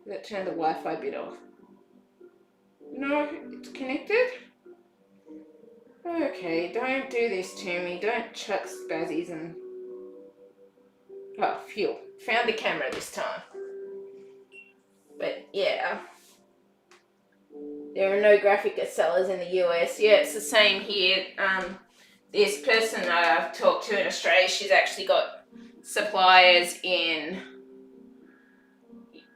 S1: let's turn the Wi-Fi bit off. No, it's connected? Okay, don't do this to me. Don't chuck spazzies and... Oh, phew. Found the camera this time. But yeah. There are no Graphica sellers in the US. Yeah, it's the same here. This person I've talked to in Australia, she's actually got suppliers in...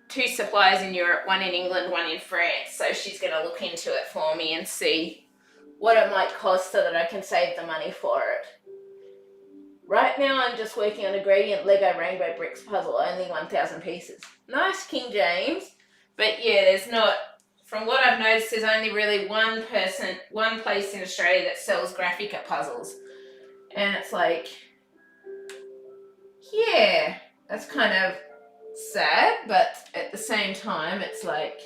S1: 2 suppliers in Europe, one in England, one in France. So she's going to look into it for me and see what it might cost so that I can save the money for it. Right now I'm just working on a gradient Lego rainbow bricks puzzle, only 1,000 pieces. Nice, King James. But yeah, there's not, from what I've noticed, there's only really one place in Australia that sells Graphica puzzles. And it's like, yeah, that's kind of sad, but at the same time it's like,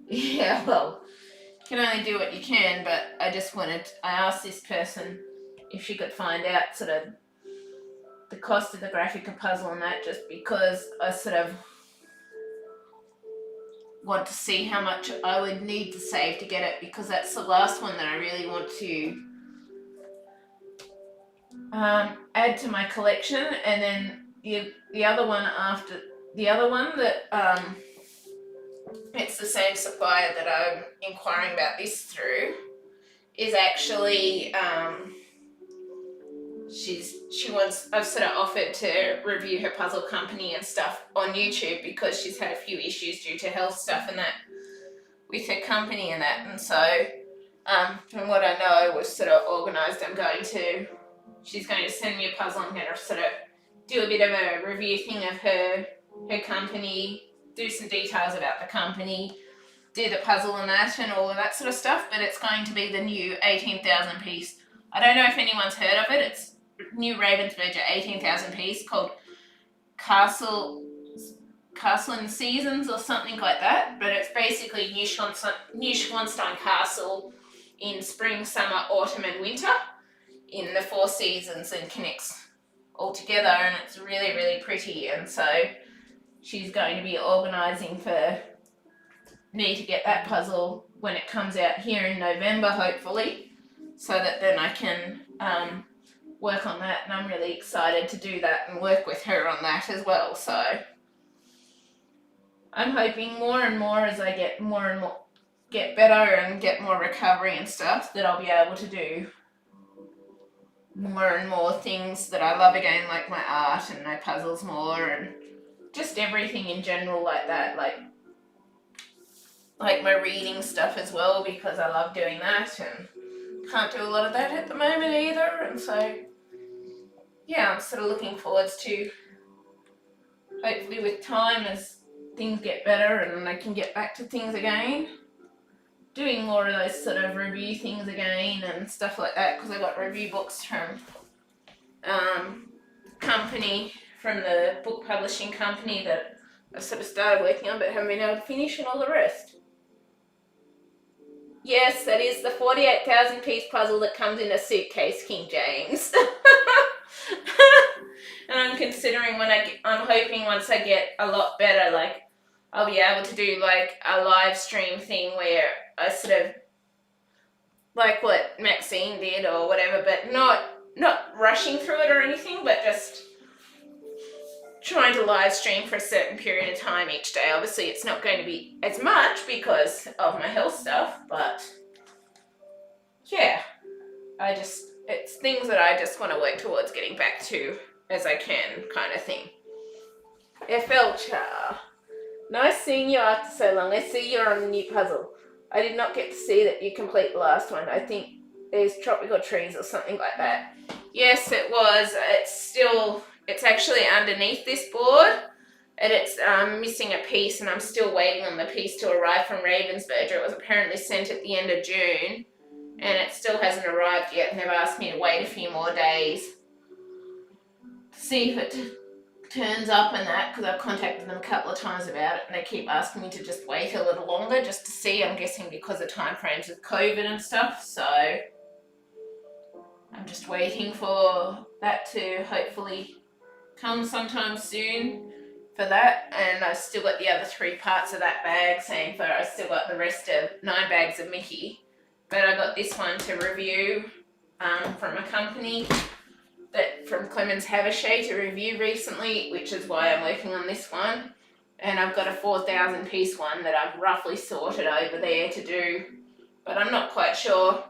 S1: yeah, well, you can only do what you can. But I asked this person if she could find out the cost of the Graphica puzzle and that, just because I want to see how much I would need to save to get it, because that's the last one that I really want to add to my collection. And then the other one that it's the same supplier that I'm inquiring about this through is actually I've offered to review her puzzle company and stuff on YouTube, because she's had a few issues due to health stuff and that with her company and that. And so from what I know, we've organised, she's going to send me a puzzle. I'm going to do a bit of a review thing of her company, do some details about the company, do the puzzle and that and all of that sort of stuff. But it's going to be the new 18,000 piece. I don't know if anyone's heard of it. It's new Ravensburger 18,000 piece called Castle and Seasons or something like that. But it's basically Neuschwanstein Castle in spring, summer, autumn and winter in the 4 seasons, and connects all together, and it's really, really pretty. And so she's going to be organising for me to get that puzzle when it comes out here in November, hopefully, so that then I can work on that. And I'm really excited to do that and work with her on that as well. So I'm hoping more and more as I get more and more, get better and get more recovery and stuff, that I'll be able to do more and more things that I love again, like my art and my puzzles more, and just everything in general like that, like my reading stuff as well, because I love doing that and can't do a lot of that at the moment either. And so yeah, I'm sort of looking forwards to, hopefully with time, as things get better and I can get back to things again, doing more of those sort of review things again and stuff like that, because I got review books from company, from the book publishing company that I sort of started working on but haven't been able to finish, and all the rest. Yes, that is the 48,000 piece puzzle that comes in a suitcase, King James. And I'm considering I'm hoping once I get a lot better, like I'll be able to do like a live stream thing where I sort of, like what Maxine did or whatever, but not rushing through it or anything, but just trying to live stream for a certain period of time each day. Obviously it's not going to be as much because of my health stuff, but yeah, it's things that I just want to work towards getting back to as I can, kind of thing. FL nice seeing you after so long. I see you're on a new puzzle. I did not get to see that you complete the last one. I think there's tropical trees or something like that. Yes, it was. It's actually underneath this board, and it's missing a piece, and I'm still waiting on the piece to arrive from Ravensburger. It was apparently sent at the end of June, and it still hasn't arrived yet, and they've asked me to wait a few more days to see if it turns up and that, because I've contacted them a couple of times about it, and they keep asking me to just wait a little longer just to see. I'm guessing because of time frames with COVID and stuff, so I'm just waiting for that to hopefully come sometime soon for that. And I've still got the other 3 parts of that bag, saying I still got the rest of 9 bags of Mickey, but I got this one to review from a company from Clemens Habicht to review recently, which is why I'm working on this one. And I've got a 4,000 piece one that I've roughly sorted over there to do, but I'm not quite sure.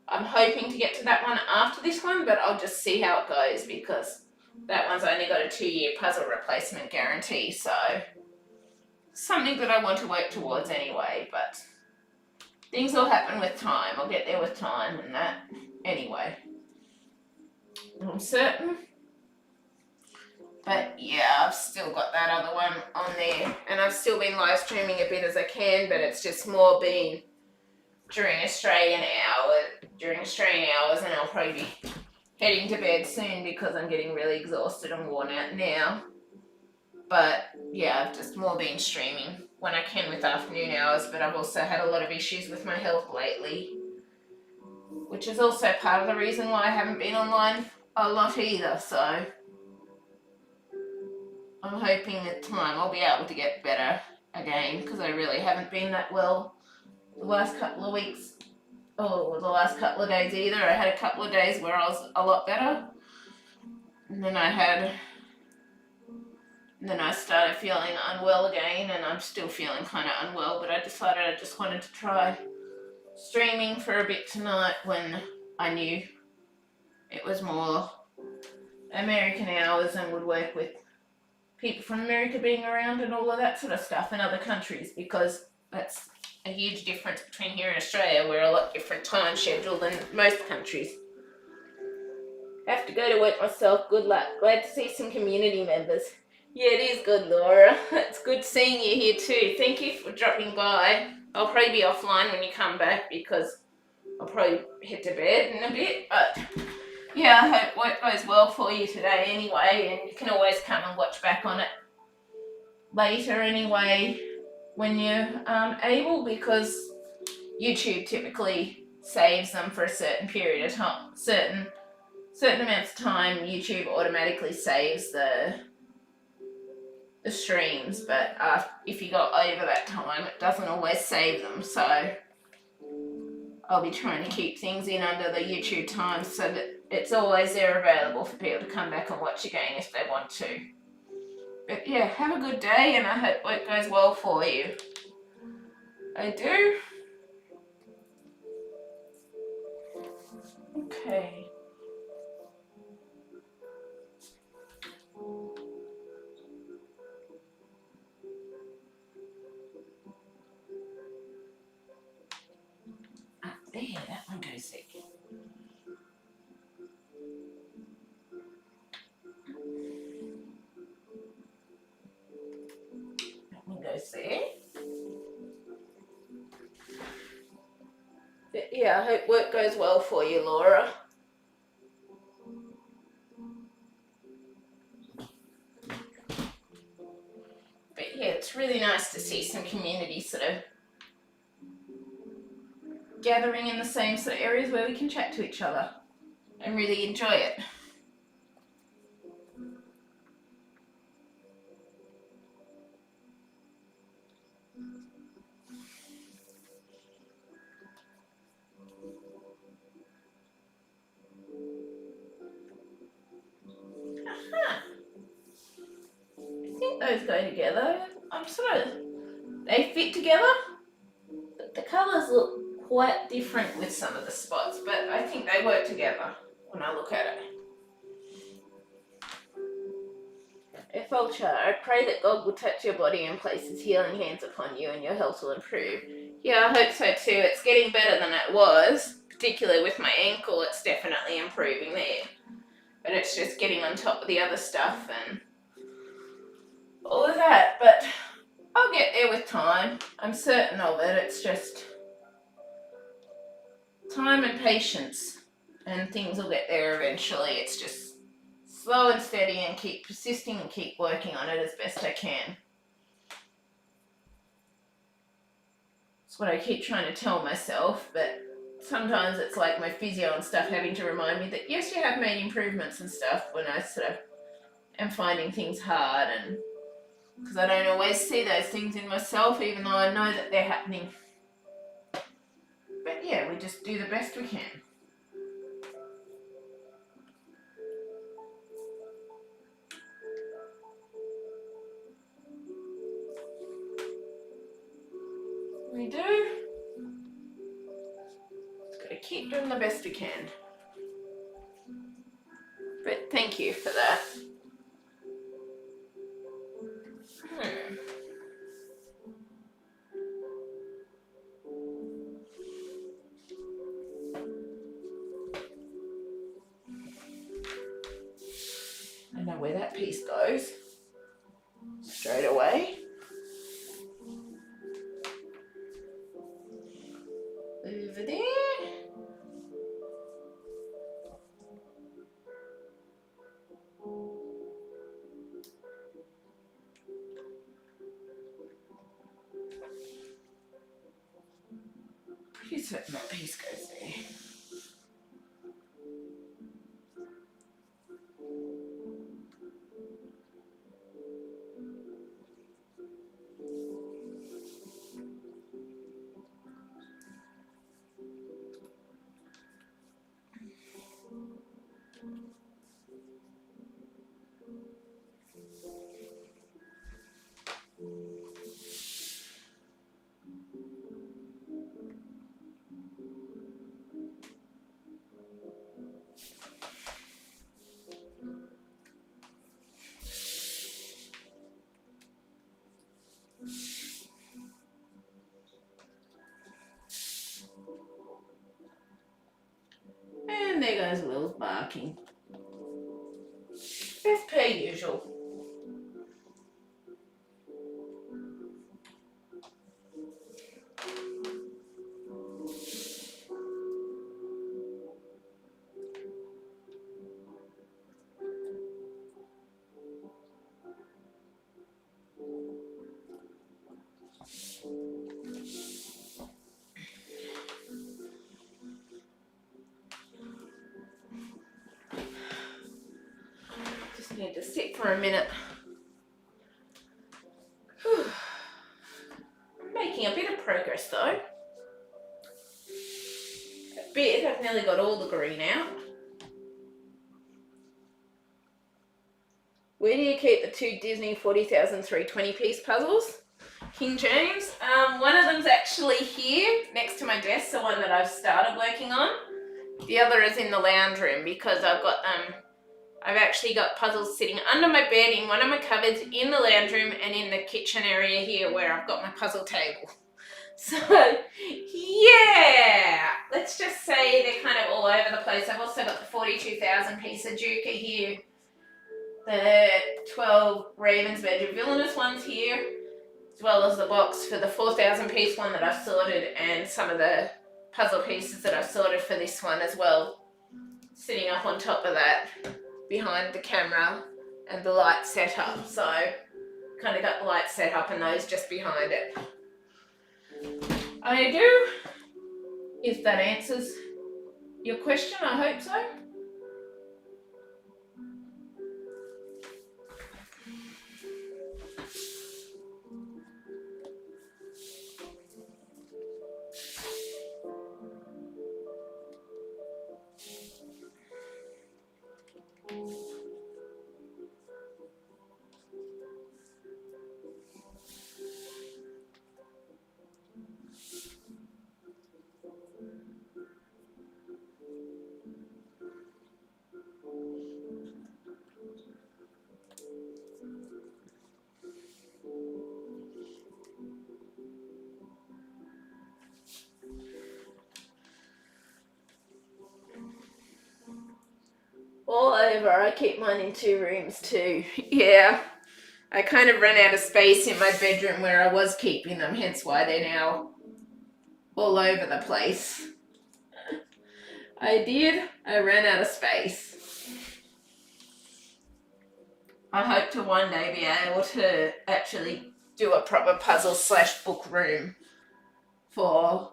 S1: I'm hoping to get to that one after this one, but I'll just see how it goes, because that one's only got a 2-year puzzle replacement guarantee, so something that I want to work towards anyway, but things will happen with time. I'll get there with time and that anyway, I'm certain. But yeah, I've still got that other one on there, and I've still been live streaming a bit as I can, but it's just more been during Australian hours, and I'll probably be heading to bed soon because I'm getting really exhausted and worn out now. But yeah, I've just more been streaming when I can with afternoon hours, but I've also had a lot of issues with my health lately, which is also part of the reason why I haven't been online a lot either, so I'm hoping that time I'll be able to get better again, because I really haven't been that well the last couple of weeks, or the last couple of days either. I had a couple of days where I was a lot better, and then I started feeling unwell again, and I'm still feeling kind of unwell, but I decided I just wanted to try streaming for a bit tonight when I knew it was more American hours and would work with people from America being around and all of that sort of stuff, in other countries, because that's a huge difference between here and Australia. We're a lot different time schedule than most countries. Have to go to work myself. Good luck. Glad to see some community members. Yeah, it is good, Laura. It's good seeing you here too. Thank you for dropping by. I'll probably be offline when you come back, because I'll probably head to bed in a bit, but yeah, I hope work goes well for you today anyway, and you can always come and watch back on it later anyway when you're able, because YouTube typically saves them for a certain period of time, certain amounts of time. YouTube automatically saves the streams, but if you go over that time, it doesn't always save them, so I'll be trying to keep things in under the YouTube time so that it's always there available for people to come back and watch again if they want to. But yeah, have a good day and I hope work goes well for you. I do. Okay. Up there, that one goes there. That one goes there. But yeah, I hope work goes well for you, Laura. But yeah, it's really nice to see some community sort of gathering in the same sort of areas where we can chat to each other and really enjoy it. Huh. I think those go together. I'm sort of, they fit together, but the colours look quite different with some of the spots, but I think they work together when I look at it. Fulcher, I pray that God will touch your body and place his healing hands upon you and your health will improve. Yeah, I hope so too. It's getting better than it was, particularly with my ankle. It's definitely improving there. But it's just getting on top of the other stuff and all of that. But I'll get there with time. I'm certain of it. It's just time and patience, and things will get there eventually. It's just slow and steady and keep persisting and keep working on it as best I can. That's what I keep trying to tell myself, but sometimes it's like my physio and stuff having to remind me that yes, you have made improvements and stuff when I sort of am finding things hard, and because I don't always see those things in myself even though I know that they're happening. But yeah, we just do the best we can. We do. Just gotta keep doing the best we can. But thank you for that. I know where that piece goes. Straight away. Over there. Pretty certain that piece goes there. And there goes Will's barking. As per usual. Just need to sit for a minute. Whew. I'm making a bit of progress though. A bit, I've nearly got all the green out. Where do you keep the 2 Disney 40,000 320-piece puzzles? King James. One of them's actually here next to my desk, the one that I've started working on. The other is in the lounge room because I've actually got puzzles sitting under my bed, in one of my cupboards, in the lounge room, and in the kitchen area here where I've got my puzzle table. So, yeah, let's just say they're kind of all over the place. I've also got the 42,000 piece of Duca here, the 12 Ravensburger Villainous ones here, as well as the box for the 4,000 piece one that I've sorted, and some of the puzzle pieces that I've sorted for this one as well, sitting up on top of that behind the camera and the light setup. So kind of got the light set up and those just behind it. I do, if that answers your question, I hope so. All over. I keep mine in 2 rooms too. Yeah, I kind of ran out of space in my bedroom where I was keeping them, hence why they're now all over the place. I ran out of space. I hope to one day be able to actually do a proper puzzle / book room for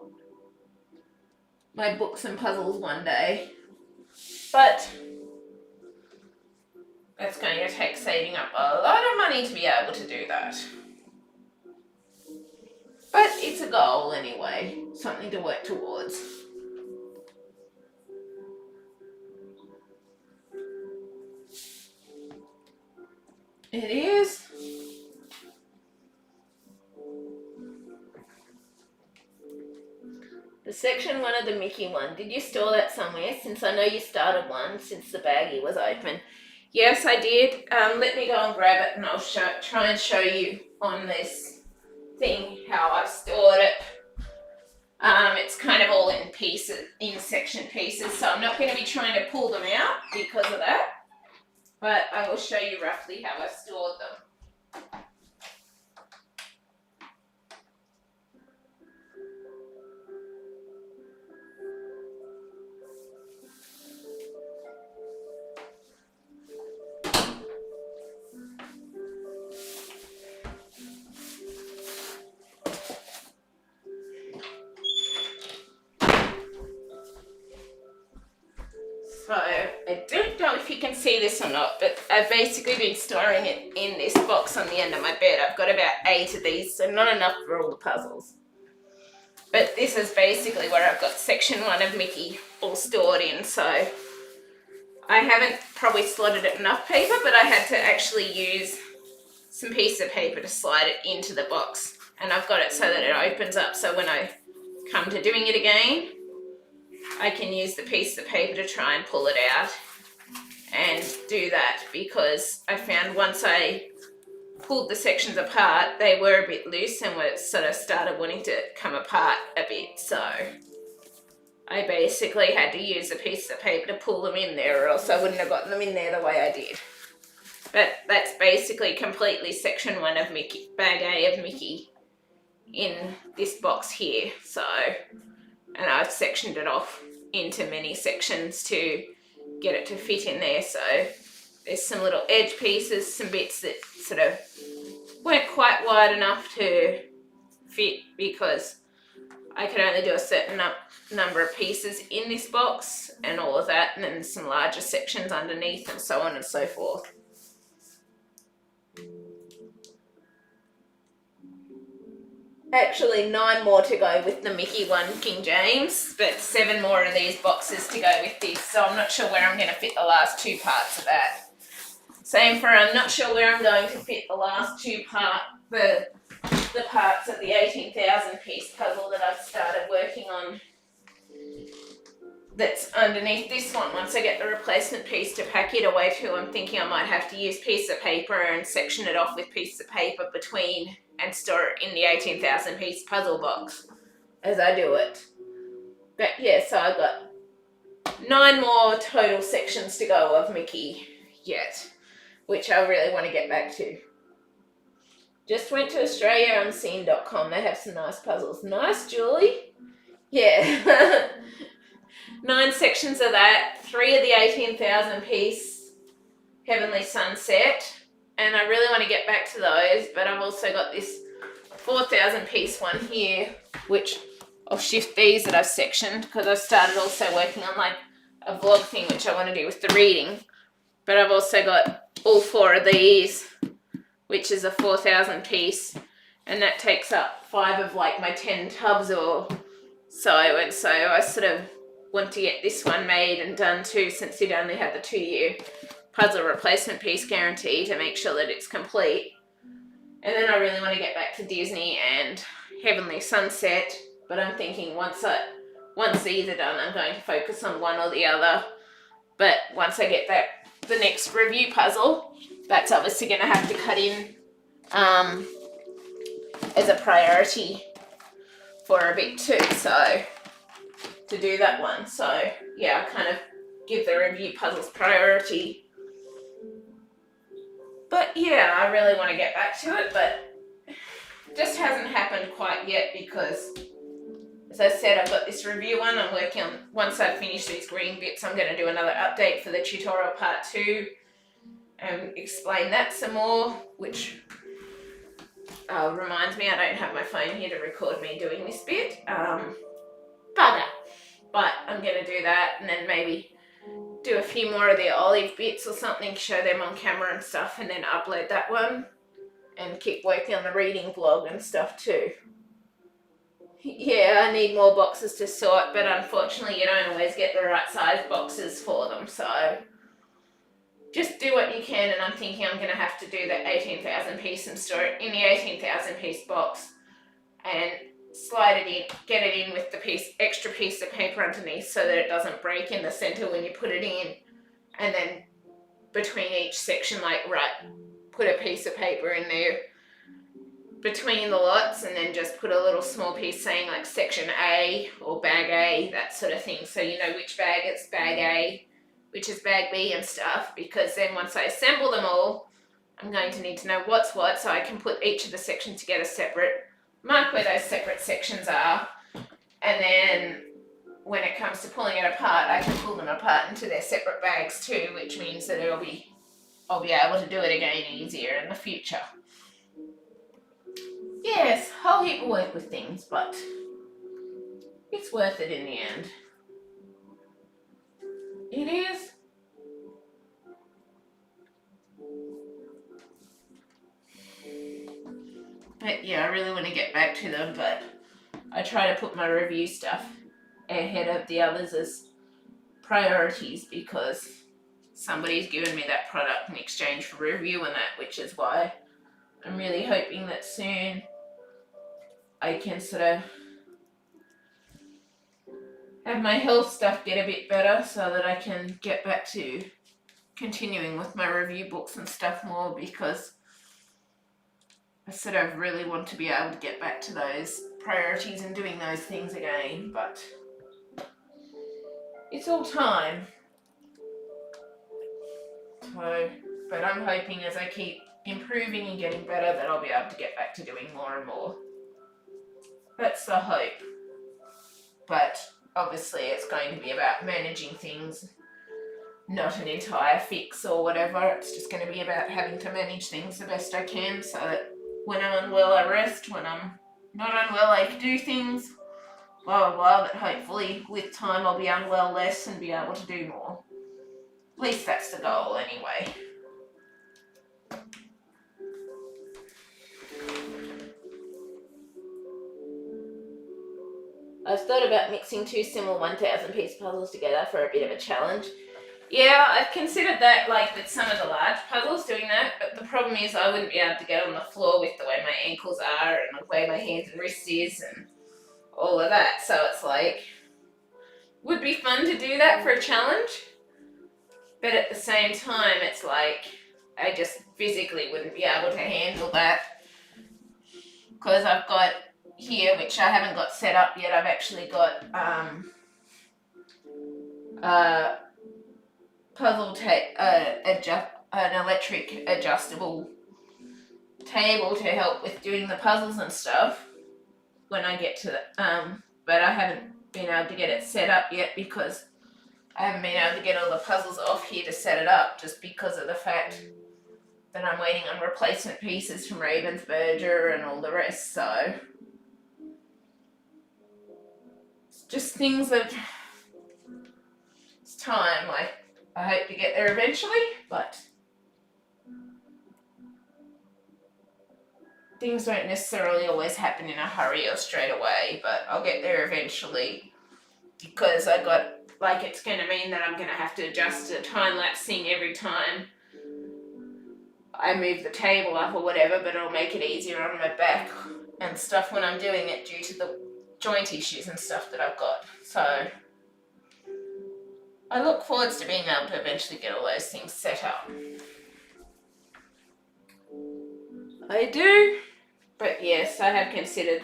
S1: my books and puzzles one day. But it's going to take saving up a lot of money to be able to do that. But it's a goal anyway, something to work towards. It is. The section 1 of the Mickey one, did you store that somewhere? Since I know you started one since the baggie was open. Yes, I did. Let me go and grab it and I'll try and show you on this thing how I've stored it. It's kind of all in pieces, in section pieces, so I'm not going to be trying to pull them out because of that, but I will show you roughly how I've stored them. So I don't know if you can see this or not, but I've basically been storing it in this box on the end of my bed. I've got about 8 of these, so not enough for all the puzzles. But this is basically where I've got section 1 of Mickey all stored in. So I haven't probably slotted it enough paper, but I had to actually use some piece of paper to slide it into the box. And I've got it so that it opens up, so when I come to doing it again, I can use the piece of paper to try and pull it out and do that, because I found once I pulled the sections apart, they were a bit loose and were sort of started wanting to come apart a bit. So I basically had to use a piece of paper to pull them in there, or else I wouldn't have gotten them in there the way I did. But that's basically completely section 1 of Mickey, bag A of Mickey in this box here. So, and I've sectioned it off into many sections to get it to fit in there. So there's some little edge pieces, some bits that sort of weren't quite wide enough to fit because I could only do a certain number of pieces in this box and all of that, and then some larger sections underneath and so on and so forth. Actually 9 more to go with the Mickey one, King James, but 7 more of these boxes to go with this, so I'm not sure where I'm going to fit the last 2 parts of that. Same for, I'm not sure where I'm going to fit the last two the parts of the 18,000 piece puzzle that I've started working on. That's underneath this one. Once I get the replacement piece to pack it away to, I'm thinking I might have to use piece of paper and section it off with pieces of paper between and store it in the 18,000 piece puzzle box as I do it. But yeah, so I've got 9 more total sections to go of Mickey yet, which I really want to get back to. Just went to AustraliaUnseen.com. They have some nice puzzles. Nice, Julie? Yeah. 9 sections of that, 3 of the 18,000 piece Heavenly Sunset, and I really want to get back to those, but I've also got this 4,000 piece one here, which I'll shift these that I've sectioned because I've started also working on like a vlog thing which I want to do with the reading, but I've also got all 4 of these, which is a 4,000 piece, and that takes up 5 of like my 10 tubs or so, and so I sort of want to get this one made and done too, since it only had the 2-year puzzle replacement piece guarantee to make sure that it's complete. And then I really want to get back to Disney and Heavenly Sunset, but I'm thinking once these are done, I'm going to focus on one or the other. But once I get the next review puzzle, that's obviously going to have to cut in as a priority for a bit too, so to do that one. So yeah, I kind of give the review puzzles priority. But yeah, I really want to get back to it, but it just hasn't happened quite yet because, as I said, I've got this review one I'm working on. Once I finish these green bits, I'm going to do another update for the tutorial part 2 and explain that some more, which reminds me I don't have my phone here to record me doing this bit. Bugger. But I'm going to do that and then maybe do a few more of the olive bits or something, show them on camera and stuff, and then upload that one and keep working on the reading vlog and stuff too. Yeah, I need more boxes to sort, but unfortunately you don't always get the right size boxes for them, so just do what you can, and I'm thinking I'm going to have to do the 18,000 piece and store it in the 18,000 piece box and slide it in, get it in with the extra piece of paper underneath so that it doesn't break in the center when you put it in, and then between each section, put a piece of paper in there between the lots, and then just put a little small piece saying like section A or bag A, that sort of thing, so you know which bag it's bag A, which is bag B and stuff, because then once I assemble them all, I'm going to need to know what's what, so I can put each of the sections together separate, mark where those separate sections are, and then when it comes to pulling it apart, I can pull them apart into their separate bags too, which means that I'll be able to do it again easier in the future. Yes, whole heap of work with things, but it's worth it in the end. It is. But yeah, I really want to get back to them, but I try to put my review stuff ahead of the others as priorities because somebody's given me that product in exchange for review and that, which is why I'm really hoping that soon I can sort of have my health stuff get a bit better so that I can get back to continuing with my review books and stuff more, because I sort of really want to be able to get back to those priorities and doing those things again, but it's all time. So, but I'm hoping as I keep improving and getting better that I'll be able to get back to doing more and more. That's the hope. But obviously it's going to be about managing things, not an entire fix or whatever. It's just going to be about having to manage things the best I can so that when I'm unwell I rest, when I'm not unwell I do things, blah blah blah, but hopefully with time I'll be unwell less and be able to do more. At least that's the goal anyway. I've thought about mixing 2 similar 1,000 piece puzzles together for a bit of a challenge. Yeah, I've considered that, like with some of the large puzzles, doing that, but the problem is I wouldn't be able to get on the floor with the way my ankles are and the way my hands and wrists is and all of that. So it's like, would be fun to do that for a challenge, but at the same time, it's like I just physically wouldn't be able to handle that because I've got here, which I haven't got set up yet. I've actually got puzzle tape, an electric adjustable table to help with doing the puzzles and stuff when I get to the, but I haven't been able to get it set up yet because I haven't been able to get all the puzzles off here to set it up, just because of the fact that I'm waiting on replacement pieces from Ravensburger and all the rest. So it's just things that it's time. Like, I hope to get there eventually, but things don't necessarily always happen in a hurry or straight away, but I'll get there eventually because I got, like, it's going to mean that I'm going to have to adjust the time-lapse thing every time I move the table up or whatever, but it'll make it easier on my back and stuff when I'm doing it due to the joint issues and stuff that I've got. So I look forward to being able to eventually get all those things set up. I do, but yes, I have considered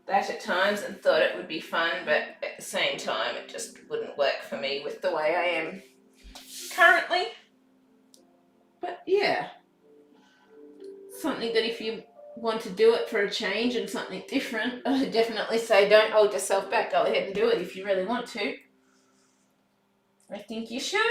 S1: that at times and thought it would be fun, but at the same time it just wouldn't work for me with the way I am currently. But yeah, something that if you want to do it for a change and something different, I would definitely say don't hold yourself back. Go ahead and do it if you really want to. I think you should.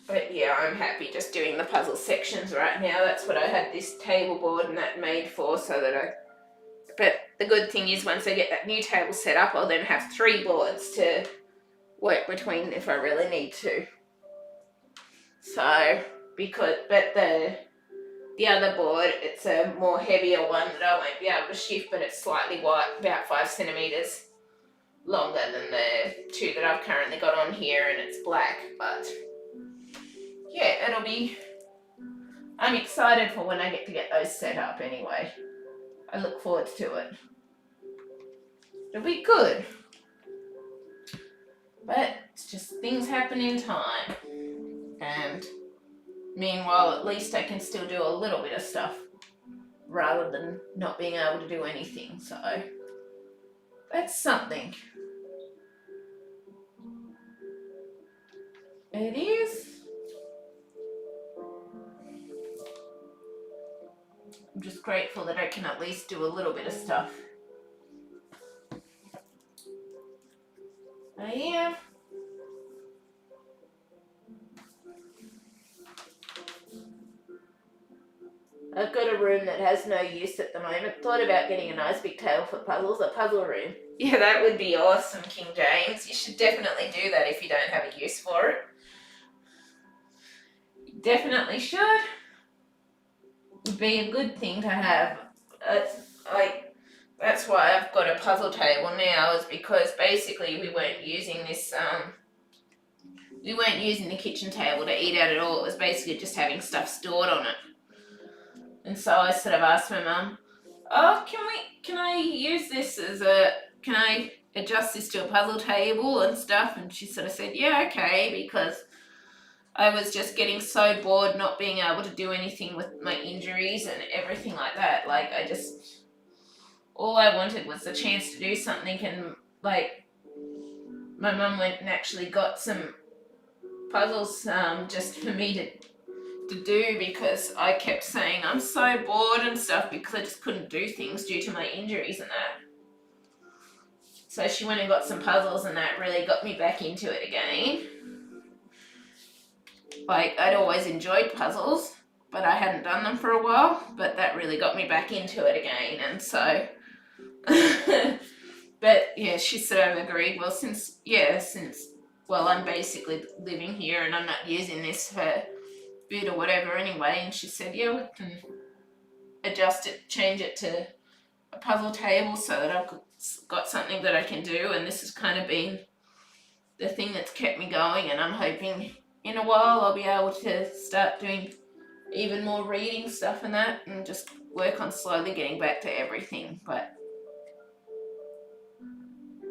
S1: But yeah, I'm happy just doing the puzzle sections right now. That's what I had this table board and that made for, so that but the good thing is once I get that new table set up, I'll then have 3 boards to work between if I really need to. So, but the other board, it's a more heavier one that I won't be able to shift, but it's slightly wide, about 5 centimeters longer than the 2 that I've currently got on here, and it's black. But yeah, I'm excited for when I get to get those set up anyway. I look forward to it. It'll be good. But it's just things happen in time. And meanwhile, at least I can still do a little bit of stuff rather than not being able to do anything. So that's something. It is. I'm just grateful that I can at least do a little bit of stuff. I am. I've got a room that has no use at the moment. Thought about getting a nice big table for puzzles, a puzzle room. Yeah, that would be awesome, King James. You should definitely do that if you don't have a use for it. You definitely should. It'd be a good thing to have. That's why I've got a puzzle table now, is because basically we weren't using this, we weren't using the kitchen table to eat at all. It was basically just having stuff stored on it. And so I sort of asked my mum, oh, can I use this can I adjust this to a puzzle table and stuff? And she sort of said, yeah, okay, because I was just getting so bored not being able to do anything with my injuries and everything like that. Like, all I wanted was the chance to do something, and like, my mum went and actually got some puzzles just for me to do, because I kept saying I'm so bored and stuff because I just couldn't do things due to my injuries and that. So she went and got some puzzles, and that really got me back into it again. Like, I'd always enjoyed puzzles, but I hadn't done them for a while, but that really got me back into it again. And so but yeah, she sort of agreed, well, since I'm basically living here and I'm not using this for food or whatever anyway, and she said, yeah, we can adjust it, change it to a puzzle table so that got something that I can do, and this has kind of been the thing that's kept me going, and I'm hoping in a while I'll be able to start doing even more reading stuff and that, and just work on slowly getting back to everything. But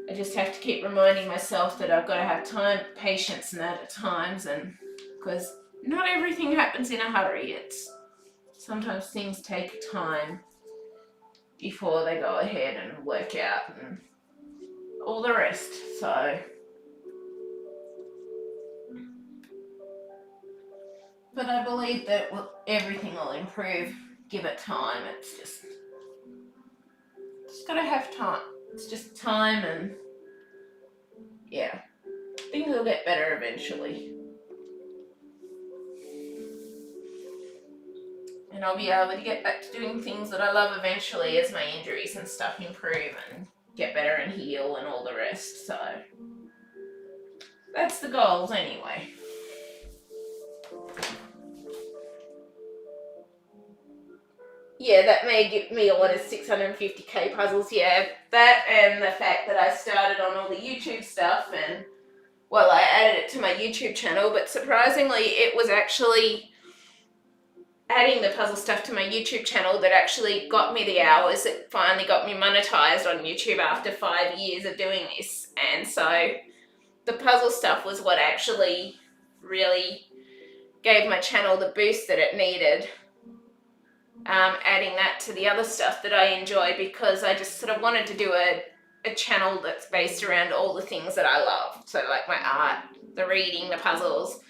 S1: I just have to keep reminding myself that I've got to have time, patience and that at times, and because not everything happens in a hurry. It's sometimes things take time before they go ahead and work out and all the rest. So, but I believe that everything will improve. Give it time. It's just got to have time. It's just time, and yeah, things will get better eventually. And I'll be able to get back to doing things that I love eventually as my injuries and stuff improve and get better and heal and all the rest. So that's the goals anyway. Yeah, that made me order 650k puzzles. Yeah, that and the fact that I started on all the YouTube stuff, and well, I added it to my YouTube channel, but surprisingly it was actually adding the puzzle stuff to my YouTube channel that actually got me the hours. It finally got me monetized on YouTube after 5 years of doing this. And so the puzzle stuff was what actually really gave my channel the boost that it needed. Adding that to the other stuff that I enjoy, because I just sort of wanted to do a channel that's based around all the things that I love. So like my art, the reading, the puzzles,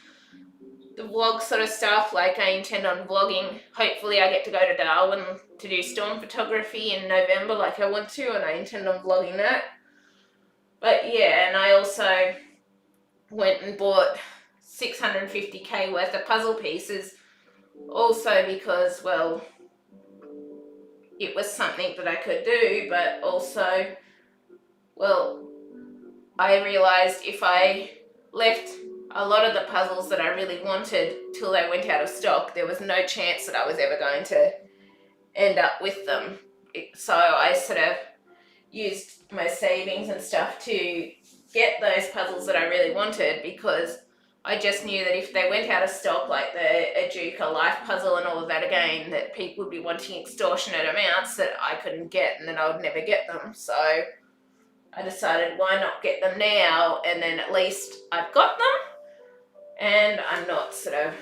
S1: the vlog sort of stuff. Like I intend on vlogging. Hopefully I get to go to Darwin to do storm photography in November like I want to, and I intend on vlogging that. But yeah, and I also went and bought 650k worth of puzzle pieces also because, well, it was something that I could do, but also, well, I realized if I left a lot of the puzzles that I really wanted till they went out of stock, there was no chance that I was ever going to end up with them. So I sort of used my savings and stuff to get those puzzles that I really wanted, because I just knew that if they went out of stock, like the Ajuka life puzzle and all of that again, that people would be wanting extortionate amounts that I couldn't get, and then I would never get them. So I decided, why not get them now, and then at least I've got them, and I'm not sort of,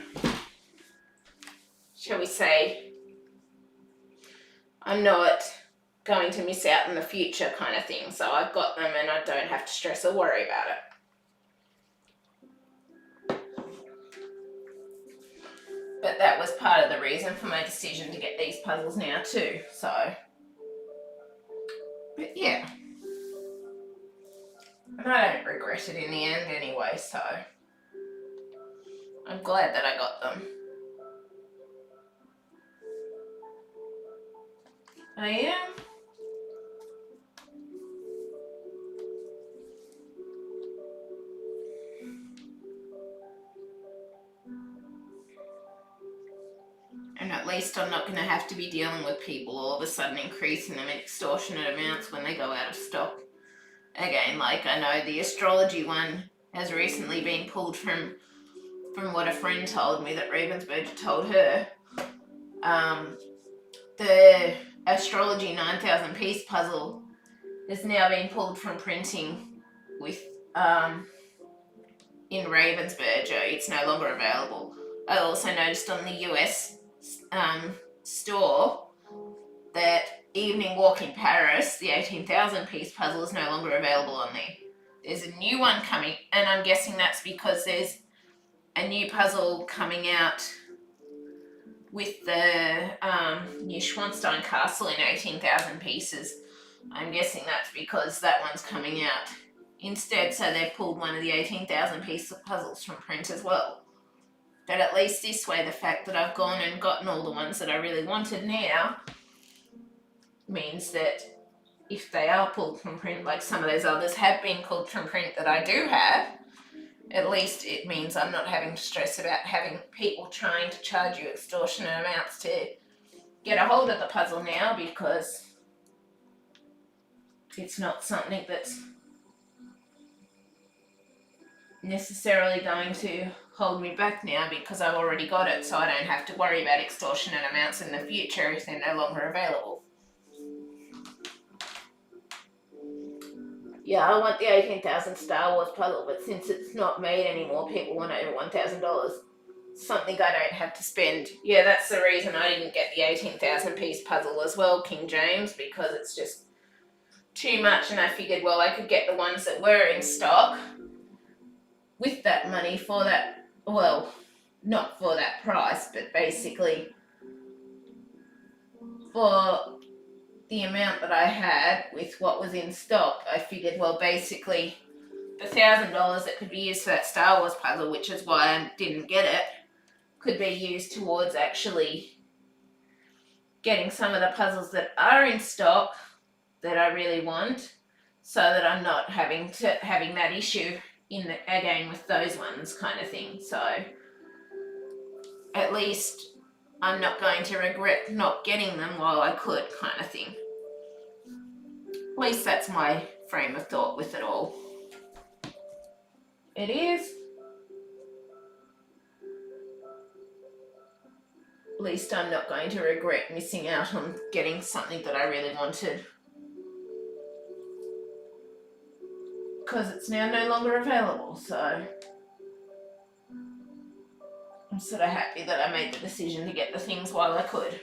S1: shall we say, I'm not going to miss out in the future kind of thing. So I've got them and I don't have to stress or worry about it. But that was part of the reason for my decision to get these puzzles now too. So, but yeah. And I don't regret it in the end anyway, so I'm glad that I got them. I am. And at least I'm not going to have to be dealing with people all of a sudden increasing them in extortionate amounts when they go out of stock. Again, like I know the astrology one has recently been pulled from what a friend told me that Ravensburger told her. The astrology 9,000 piece puzzle has now been pulled from printing with in Ravensburger. It's no longer available. I also noticed on the US store that Evening Walk in Paris, the 18,000 piece puzzle, is no longer available on there. There's a new one coming, and I'm guessing that's because there's a new puzzle coming out with the new Schwanstein Castle in 18,000 pieces. I'm guessing that's because that one's coming out instead, so they've pulled one of the 18,000 piece of puzzles from print as well. But at least this way, the fact that I've gone and gotten all the ones that I really wanted now means that if they are pulled from print, like some of those others have been pulled from print that I do have, at least it means I'm not having to stress about having people trying to charge you extortionate amounts to get a hold of the puzzle now, because it's not something that's necessarily going to hold me back now because I've already got it, so I don't have to worry about extortionate amounts in the future if they're no longer available. Yeah, I want the 18,000 Star Wars puzzle, but since it's not made anymore, people want over $1,000. Something I don't have to spend. Yeah, that's the reason I didn't get the 18,000 piece puzzle as well, King James, because it's just too much, and I figured, well, I could get the ones that were in stock with that money for that, well, not for that price, but basically for the amount that I had with what was in stock. I figured, well, basically the $1,000 that could be used for that Star Wars puzzle, which is why I didn't get it, could be used towards actually getting some of the puzzles that are in stock that I really want, so that I'm not having that issue again with those ones, kind of thing. So at least I'm not going to regret not getting them while I could, kind of thing. At least that's my frame of thought with it all. It is. At least I'm not going to regret missing out on getting something that I really wanted, because it's now no longer available. So I'm sort of happy that I made the decision to get the things while I could.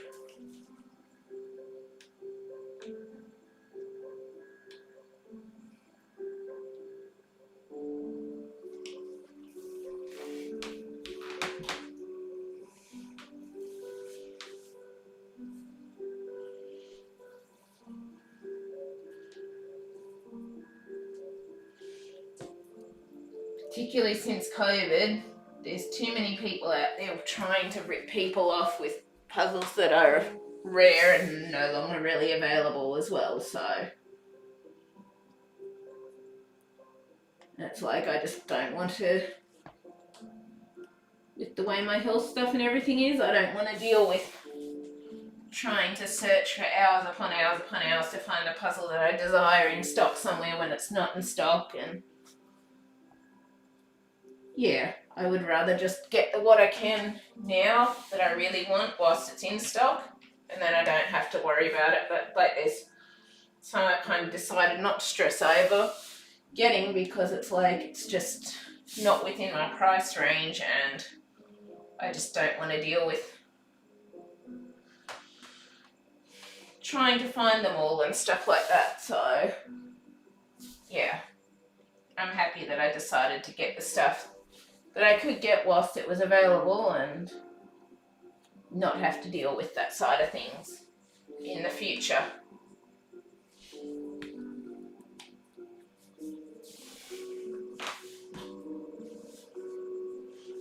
S1: Particularly since COVID, there's too many people out there trying to rip people off with puzzles that are rare and no longer really available as well, so that's like, I just don't want to, with the way my health stuff and everything is, I don't want to deal with trying to search for hours upon hours upon hours to find a puzzle that I desire in stock somewhere when it's not in stock. And yeah, I would rather just get what I can now that I really want whilst it's in stock, and then I don't have to worry about it. But like this, so I kind of decided not to stress over getting, because it's like, it's just not within my price range, and I just don't want to deal with trying to find them all and stuff like that. So yeah, I'm happy that I decided to get the stuff that I could get whilst it was available and not have to deal with that side of things in the future.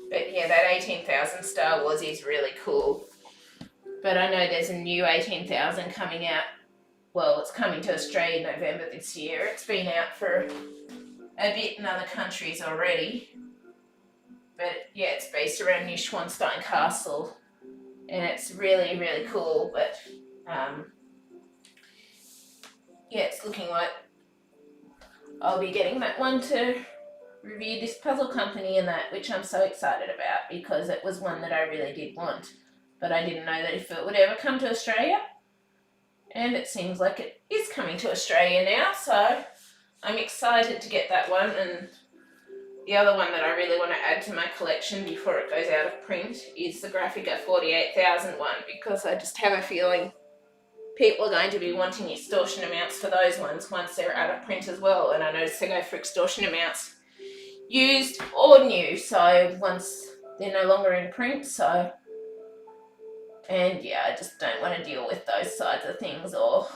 S1: But yeah, that 18,000 Star Wars is really cool. But I know there's a new 18,000 coming out. Well, it's coming to Australia in November this year. It's been out for a bit in other countries already. But yeah, it's based around Neuschwanstein Castle, and it's really, really cool. But yeah, it's looking like I'll be getting that one to review this puzzle company and that, which I'm so excited about, because it was one that I really did want, but I didn't know that if it would ever come to Australia, and it seems like it is coming to Australia now, so I'm excited to get that one. And the other one that I really want to add to my collection before it goes out of print is the Graphica 48,000 one, because I just have a feeling people are going to be wanting extortion amounts for those ones once they're out of print as well. And I notice they go for extortion amounts used or new, so once they're no longer in print. So, and yeah, I just don't want to deal with those sides of things, or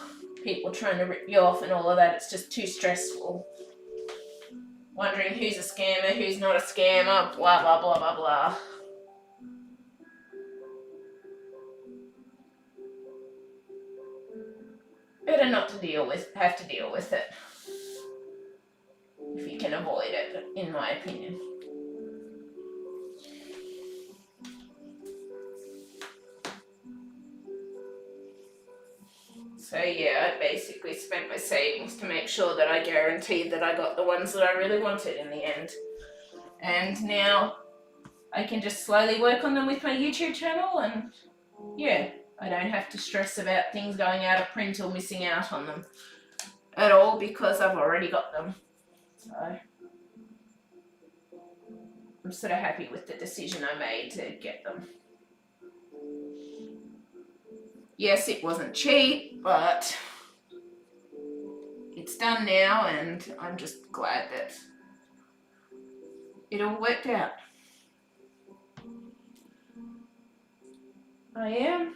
S1: people trying to rip you off and all of that. It's just too stressful. Wondering who's a scammer, who's not a scammer, blah, blah, blah, blah, blah. Better not to have to deal with it, if you can avoid it, in my opinion. So yeah, I basically spent my savings to make sure that I guaranteed that I got the ones that I really wanted in the end. And now I can just slowly work on them with my YouTube channel, and yeah, I don't have to stress about things going out of print or missing out on them at all because I've already got them. So I'm sort of happy with the decision I made to get them. Yes, it wasn't cheap, but it's done now, and I'm just glad that it all worked out. I am.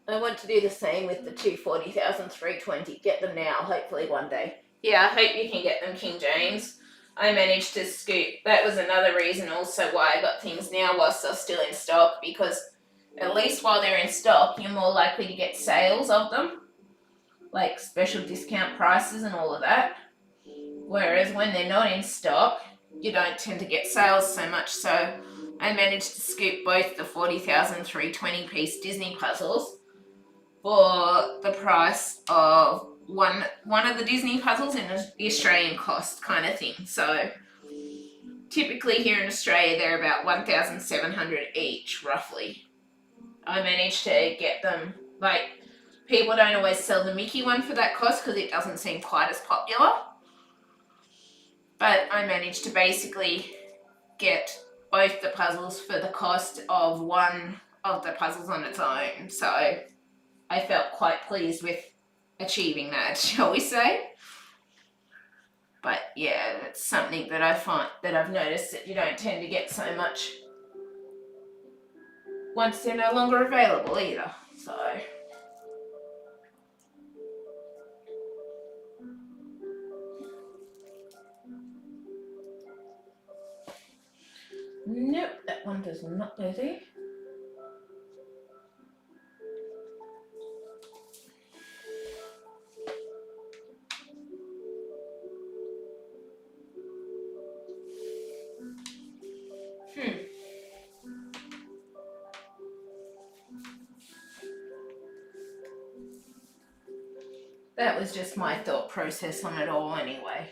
S1: I want to do the same with the 240,320. Get them now, hopefully one day. Yeah, I hope you can get them, King James. I managed to scoop. That was another reason also why I got things now whilst they're still in stock, because at least while they're in stock, you're more likely to get sales of them, like special discount prices and all of that. Whereas when they're not in stock, you don't tend to get sales so much. So I managed to scoop both the 40,320 piece Disney puzzles for the price of one of the Disney puzzles in the Australian cost kind of thing. So typically here in Australia they're about 1,700 each roughly. I managed to get them, like, people don't always sell the Mickey one for that cost because it doesn't seem quite as popular, but I managed to basically get both the puzzles for the cost of one of the puzzles on its own. So I felt quite pleased with achieving that, shall we say. But yeah, it's something that I find that I've noticed that you don't tend to get so much once they're no longer available either. So nope, that one does not go there. That was just my thought process on it all anyway.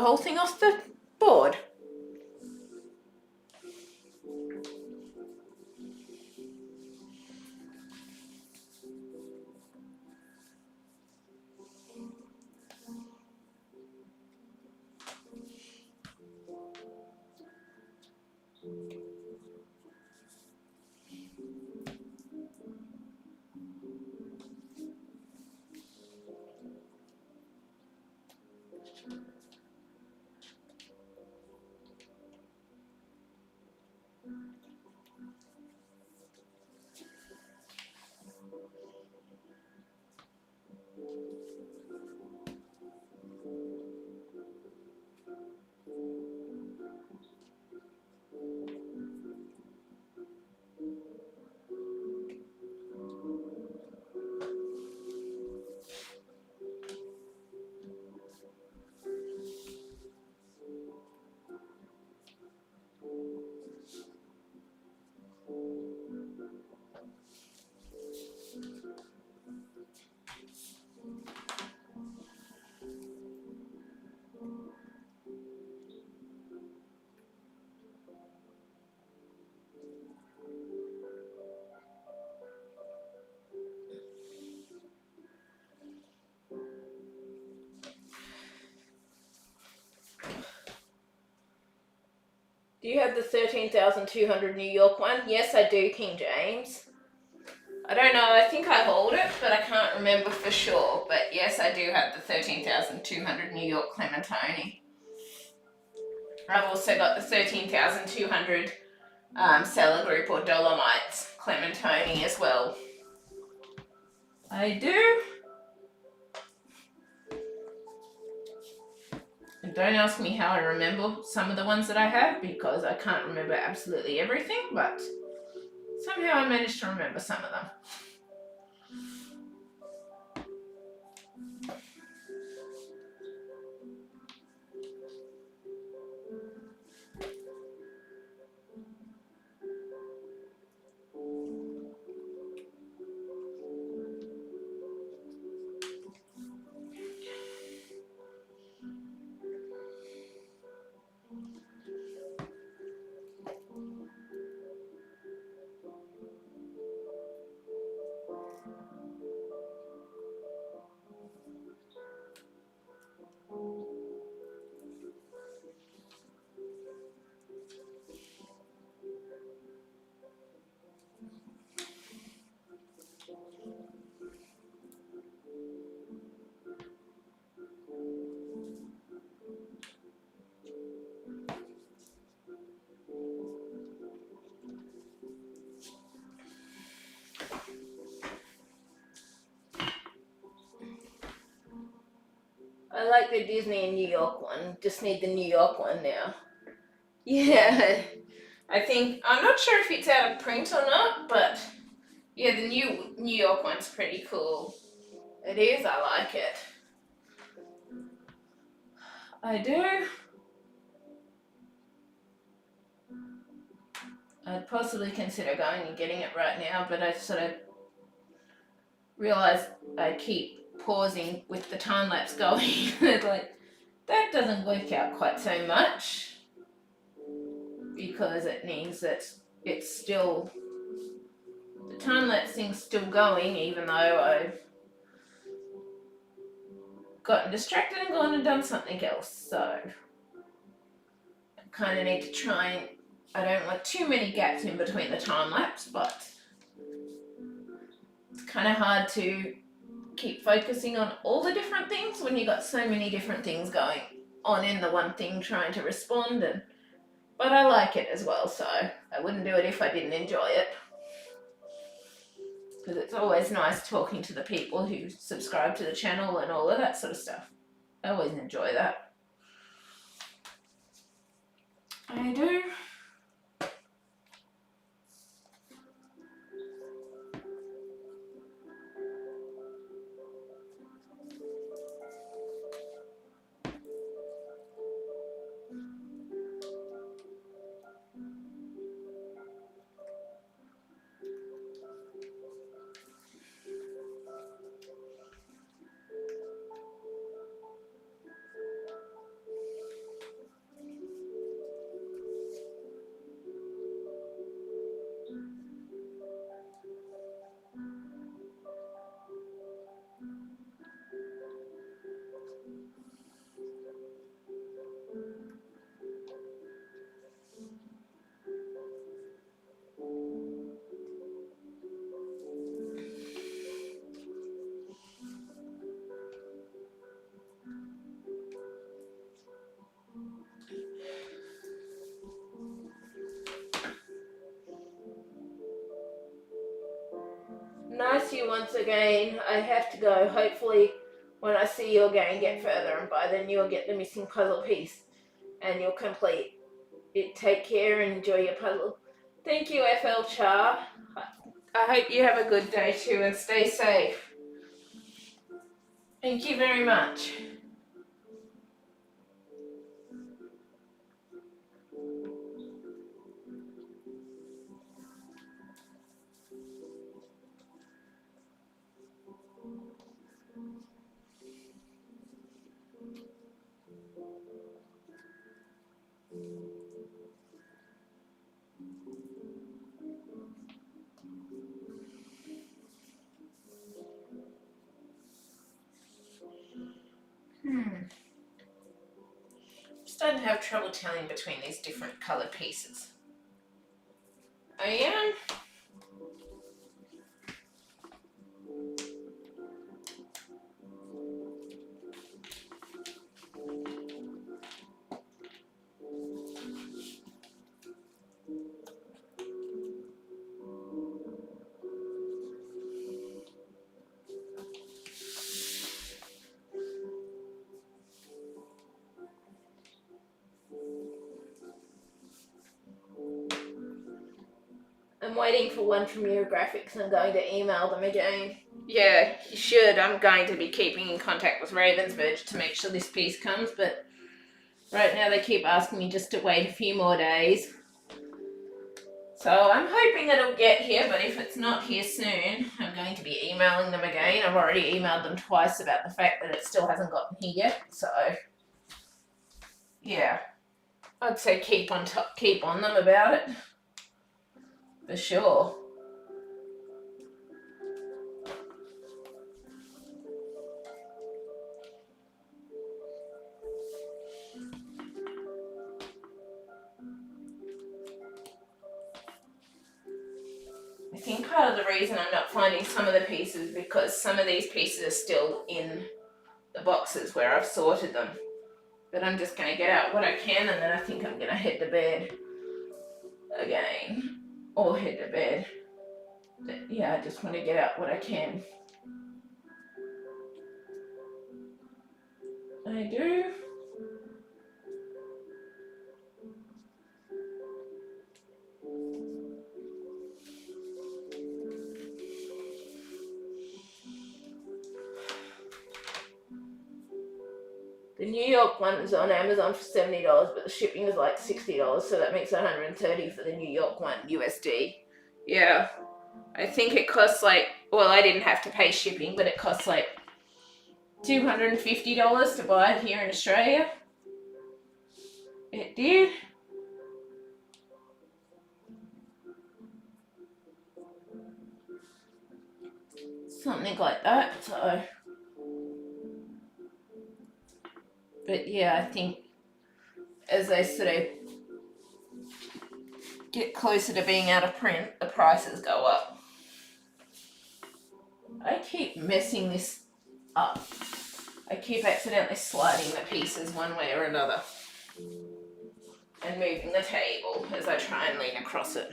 S1: whole thing off the board. Do you have the 13,200 New York one? Yes, I do, King James. I don't know, I think I hold it, but I can't remember for sure. But yes, I do have the 13,200 New York Clementoni. I've also got the 13,200 Cellar Group or Dolomites Clementoni as well. I do. And don't ask me how I remember some of the ones that I have, because I can't remember absolutely everything, but somehow I managed to remember some of them. I like the Disney and New York one. Just need the New York one now. Yeah. I think, I'm not sure if it's out of print or not, but yeah, the New York one's pretty cool. It is, I like it. I do. I'd possibly consider going and getting it right now, but I sort of realised I keep pausing with the time lapse going. It's like, that doesn't work out quite so much, because it means that it's still, the time lapse thing's still going, even though I've gotten distracted and gone and done something else. So I kind of need to try and, I don't want too many gaps in between the time lapse, but it's kind of hard to keep focusing on all the different things when you've got so many different things going on in the one thing trying to respond. But I like it as well, so I wouldn't do it if I didn't enjoy it, because it's always nice talking to the people who subscribe to the channel and all of that sort of stuff. I always enjoy that. I do. miss you once again. I have to go. Hopefully, when I see you again, get further, and by then you'll get the missing puzzle piece and you'll complete it. Take care and enjoy your puzzle. Thank you, FL Char. I hope you have a good day too and stay safe. Thank you very much. I'm starting to have trouble telling between these different coloured pieces. Oh yeah? I'm waiting for one from Eurographics. I'm going to email them again. Yeah, you should. I'm going to be keeping in contact with Ravensburg to make sure this piece comes, but right now they keep asking me just to wait a few more days. So I'm hoping it'll get here, but if it's not here soon, I'm going to be emailing them again. I've already emailed them twice about the fact that it still hasn't gotten here yet, so yeah. I'd say keep on them about it. For sure. I think part of the reason I'm not finding some of the pieces is because some of these pieces are still in the boxes where I've sorted them. But I'm just going to get out what I can, and then I think I'm going to head to bed again. Or head to bed. But yeah, I just want to get out what I can. I do. The New York one is on Amazon for $70, but the shipping is like $60, so that makes $130 for the New York one, USD. Yeah, I think it costs like, well, I didn't have to pay shipping, but it costs like $250 to buy it here in Australia. It did. Something like that, so. But yeah, I think as they sort of get closer to being out of print, the prices go up. I keep messing this up. I keep accidentally sliding the pieces one way or another and moving the table as I try and lean across it.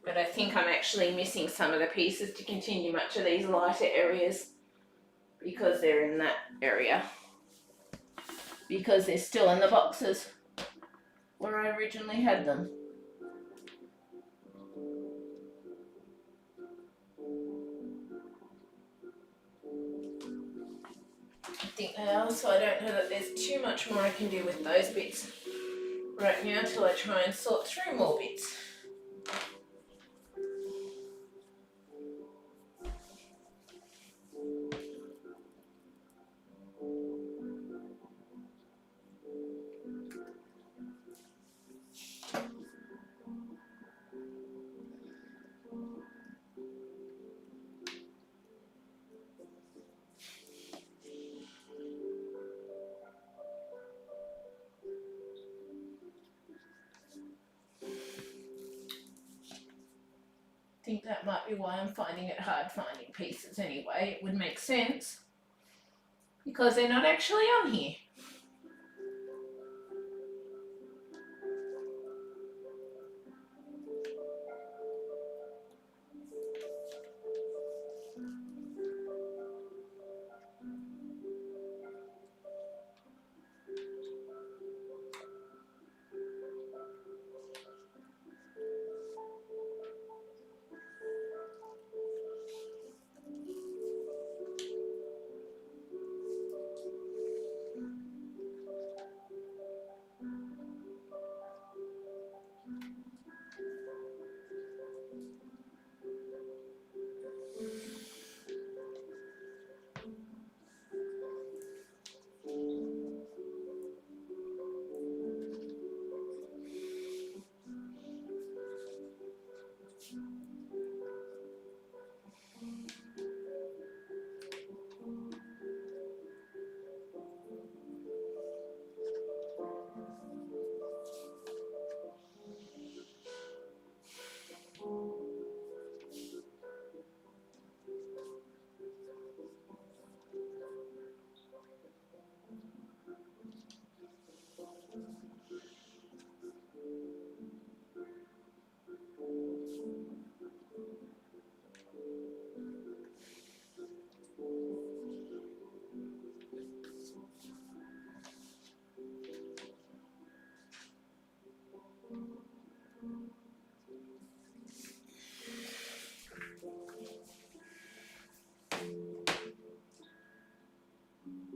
S1: But I think I'm actually missing some of the pieces to continue much of these lighter areas because they're in that area. Because they're still in the boxes where I originally had them. I think they are, so I don't know that there's too much more I can do with those bits right now until I try and sort through more bits. I think that might be why I'm finding it hard finding pieces anyway. It would make sense because they're not actually on here.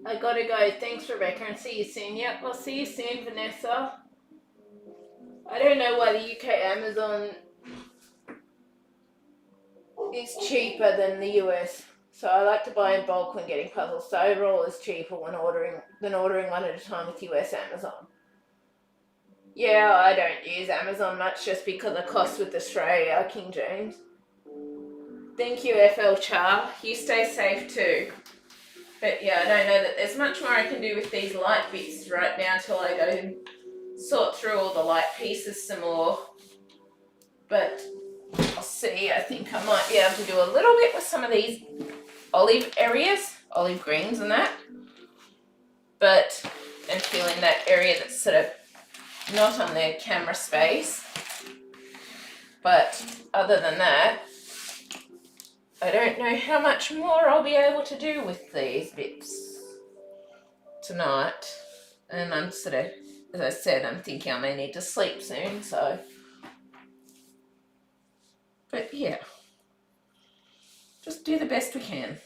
S1: I gotta go. Thanks, Rebecca, and see you soon. Yep, I'll see you soon, Vanessa. I don't know why the UK Amazon is cheaper than the US. So I like to buy in bulk when getting puzzles. So overall it's cheaper when ordering one at a time with US Amazon. Yeah, I don't use Amazon much just because of cost with Australia, King James. Thank you, FL Char. You stay safe too. But yeah, I don't know that there's much more I can do with these light bits right now until I go and sort through all the light pieces some more. But I'll see. I think I might be able to do a little bit with some of these olive areas, olive greens and that. But and fill in that area that's sort of not on the camera space. But other than that, I don't know how much more I'll be able to do with these bits tonight. And I'm sort of, as I said, I'm thinking I may need to sleep soon, so. But yeah, just do the best we can.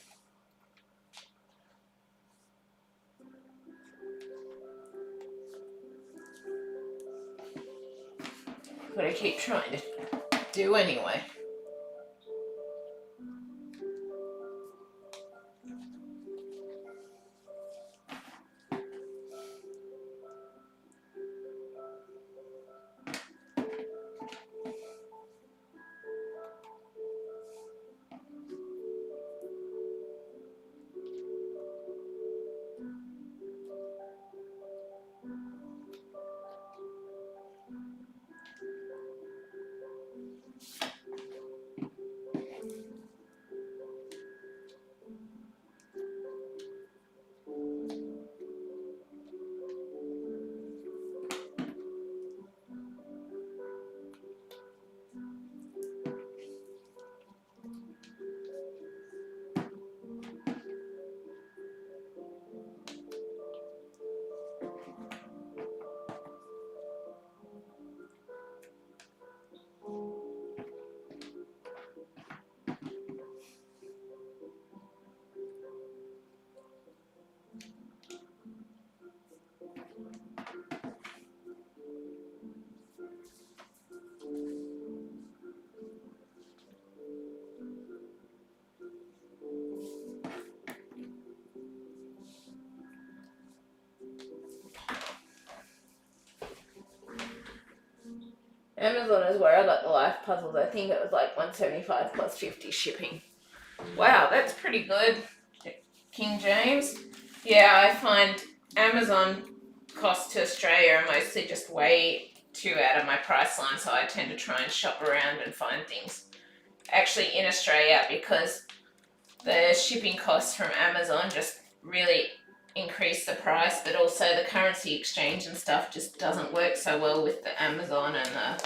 S1: What I keep trying to do anyway. Amazon is where I got the life puzzles. I think it was like $175 plus 50 shipping. Wow, that's pretty good, King James. Yeah, I find Amazon costs to Australia are mostly just way too out of my price line, so I tend to try and shop around and find things actually in Australia because the shipping costs from Amazon just really increase the price, but also the currency exchange and stuff just doesn't work so well with the Amazon and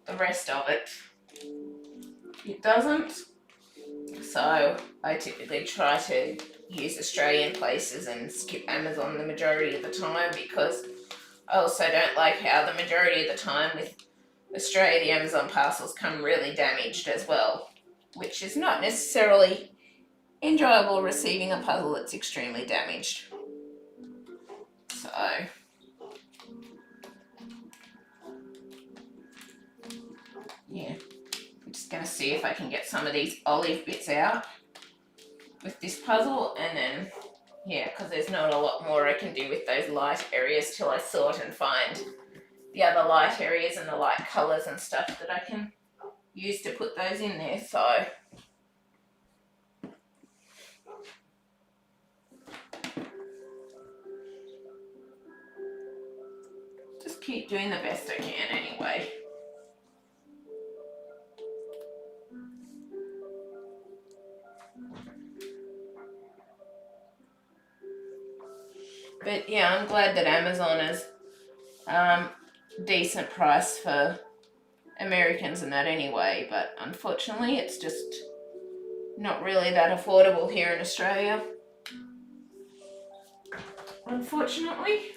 S1: the rest of it. It doesn't. So I typically try to use Australian places and skip Amazon the majority of the time because I also don't like how the majority of the time with Australia the Amazon parcels come really damaged as well, which is not necessarily enjoyable receiving a puzzle that's extremely damaged. So yeah, I'm just going to see if I can get some of these olive bits out with this puzzle, and then yeah, because there's not a lot more I can do with those light areas till I sort and find the other light areas and the light colours and stuff that I can use to put those in there. So just keep doing the best I can anyway. But yeah, I'm glad that Amazon is decent price for Americans and that anyway, but unfortunately it's just not really that affordable here in Australia. Unfortunately.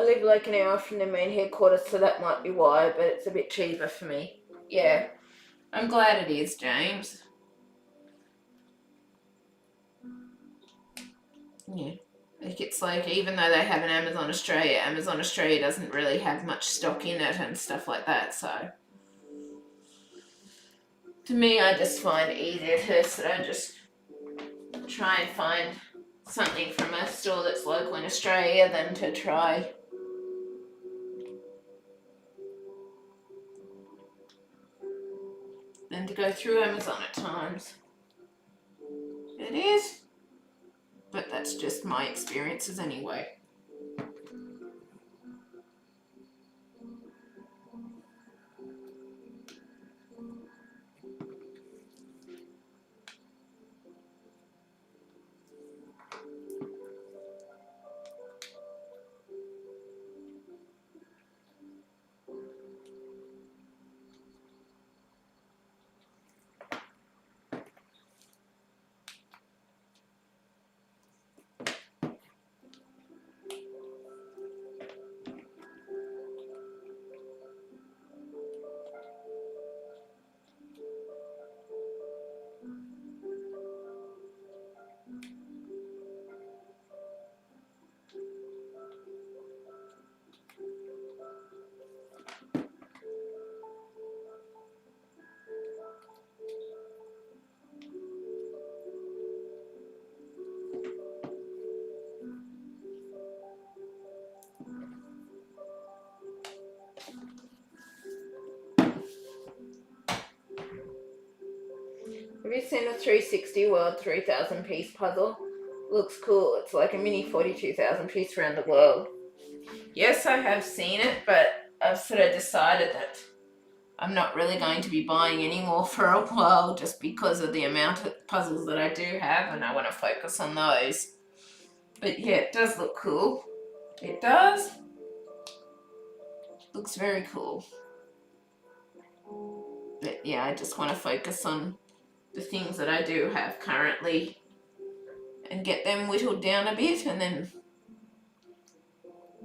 S1: live like an hour from the main headquarters, so that might be why, but it's a bit cheaper for me. Yeah, I'm glad it is, James. Yeah. It's like, even though they have an Amazon Australia doesn't really have much stock in it and stuff like that, so to me, I just find it easier to sort of just try and find something from a store that's local in Australia than to try go through Amazon at times. It is, but that's just my experiences anyway. Have you seen the 360 World 3,000 piece puzzle? Looks cool. It's like a mini 42,000 piece around the world. Yes, I have seen it, but I've sort of decided that I'm not really going to be buying any more for a while, just because of the amount of puzzles that I do have, and I want to focus on those. But yeah, it does look cool. It does. Looks very cool. But yeah, I just want to focus on the things that I do have currently and get them whittled down a bit, and then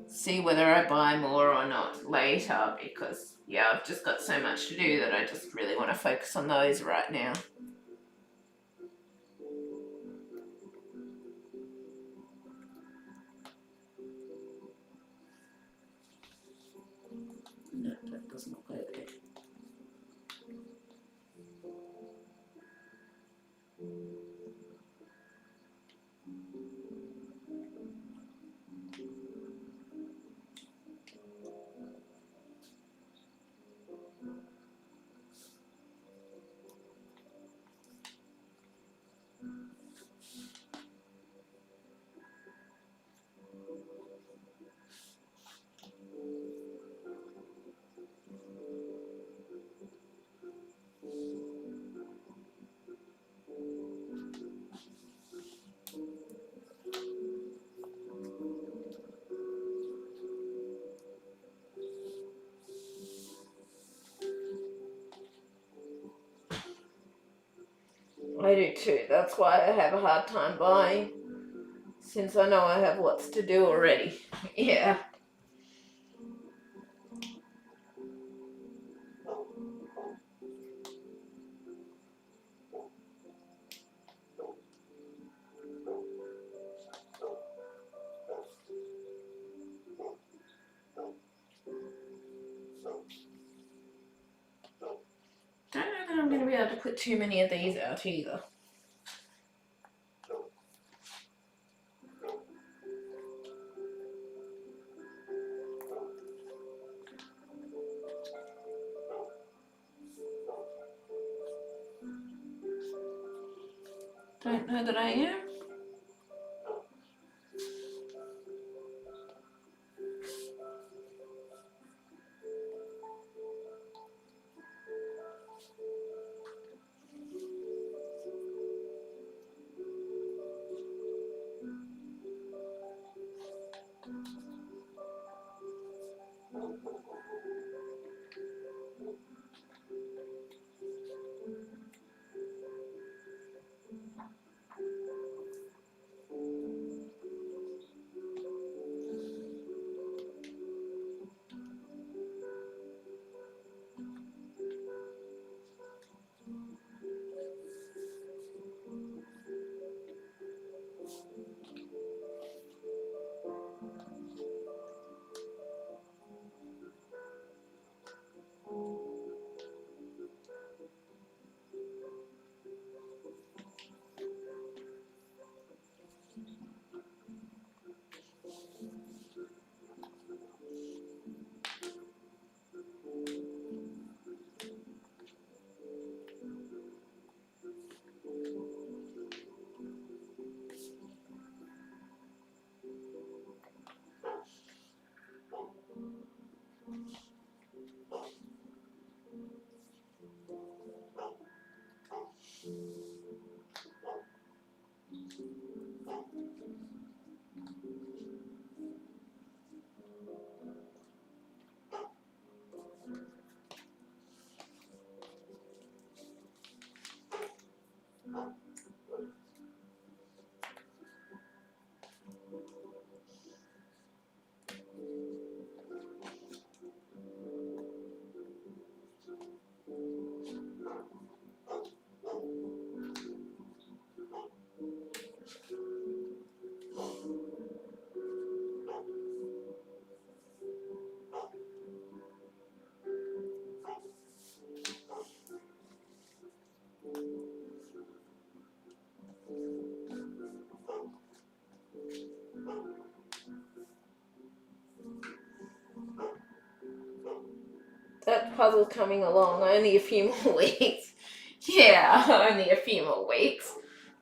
S1: see whether I buy more or not later, because yeah, I've just got so much to do that I just really want to focus on those right now. No, that doesn't look like it. I do too. That's why I have a hard time buying, since I know I have lots to do already. Yeah. Don't know that I'm going to be able to put too many of these out either. Don't know that I am. That puzzle coming along, only a few more weeks. Yeah, only a few more weeks.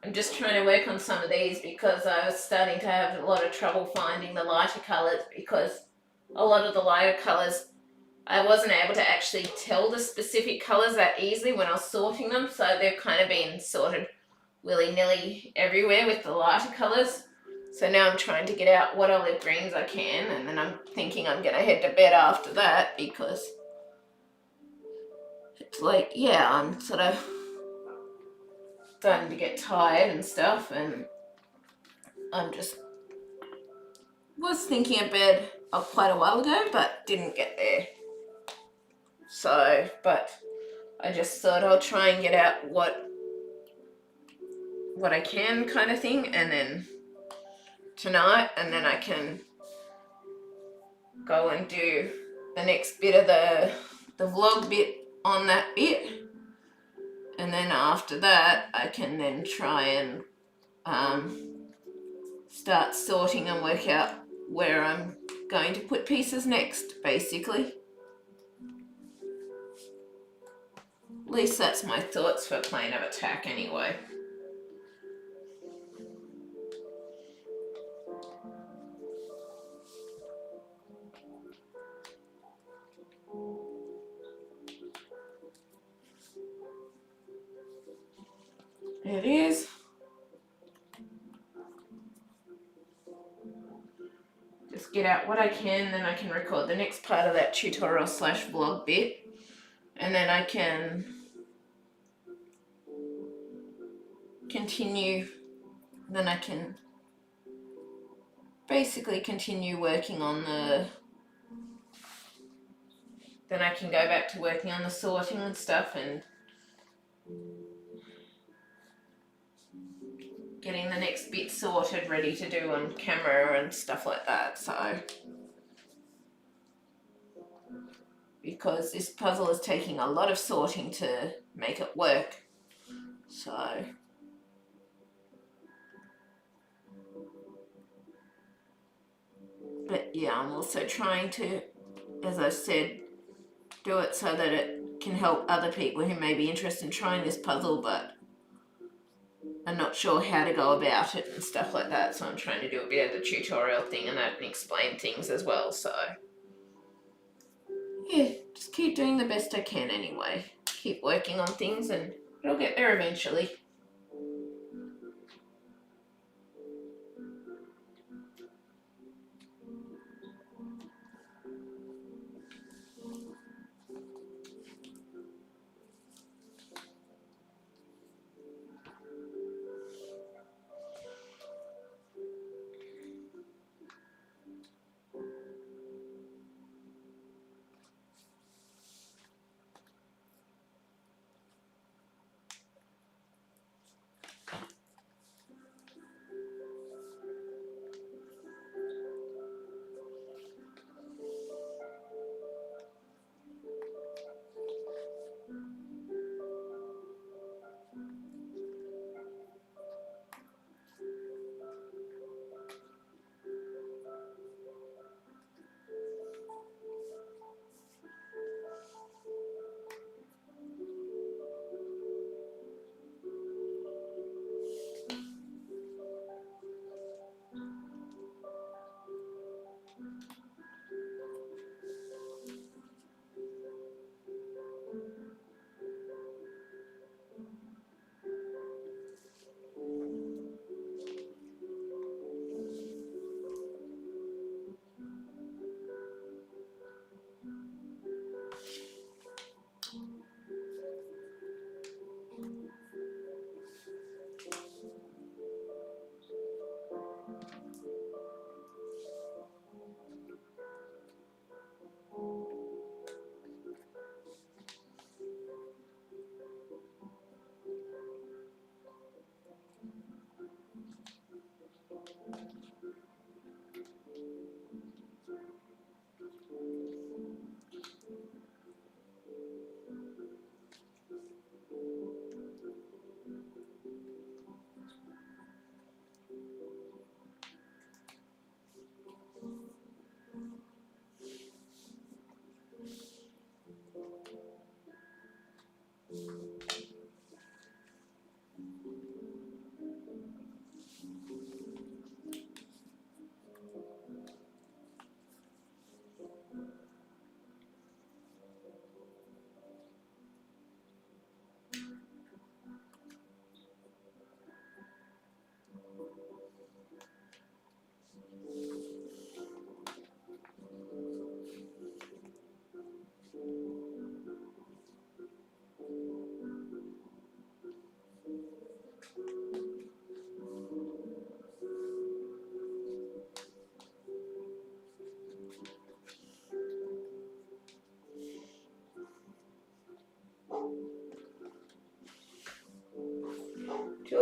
S1: I'm just trying to work on some of these because I was starting to have a lot of trouble finding the lighter colours, because a lot of the lighter colours I wasn't able to actually tell the specific colours that easily when I was sorting them, so they've kind of been sorted willy-nilly everywhere with the lighter colours. So now I'm trying to get out what olive greens I can, and then I'm thinking I'm going to head to bed after that, because it's like, yeah, I'm sort of starting to get tired and stuff, and I'm just was thinking of bed quite a while ago, but didn't get there. So, but I just thought I'll try and get out what I can, kind of thing, and then tonight, and then I can go and do the next bit of the vlog bit on that bit, and then after that I can then try and start sorting and work out where I'm going to put pieces next, basically. At least that's my thoughts for Plane of Attack anyway. It is. Just get out what I can, then I can record the next part of that tutorial / vlog bit, and then I can continue, then I can basically continue working on then I can go back to working on the sorting and stuff, and getting the next bit sorted, ready to do on camera and stuff like that. So, because this puzzle is taking a lot of sorting to make it work. So, but yeah, I'm also trying to, as I said, do it so that it can help other people who may be interested in trying this puzzle, but I'm not sure how to go about it and stuff like that. So I'm trying to do a bit of the tutorial thing and that, and explain things as well. So yeah, just keep doing the best I can anyway. Keep working on things and it'll get there eventually.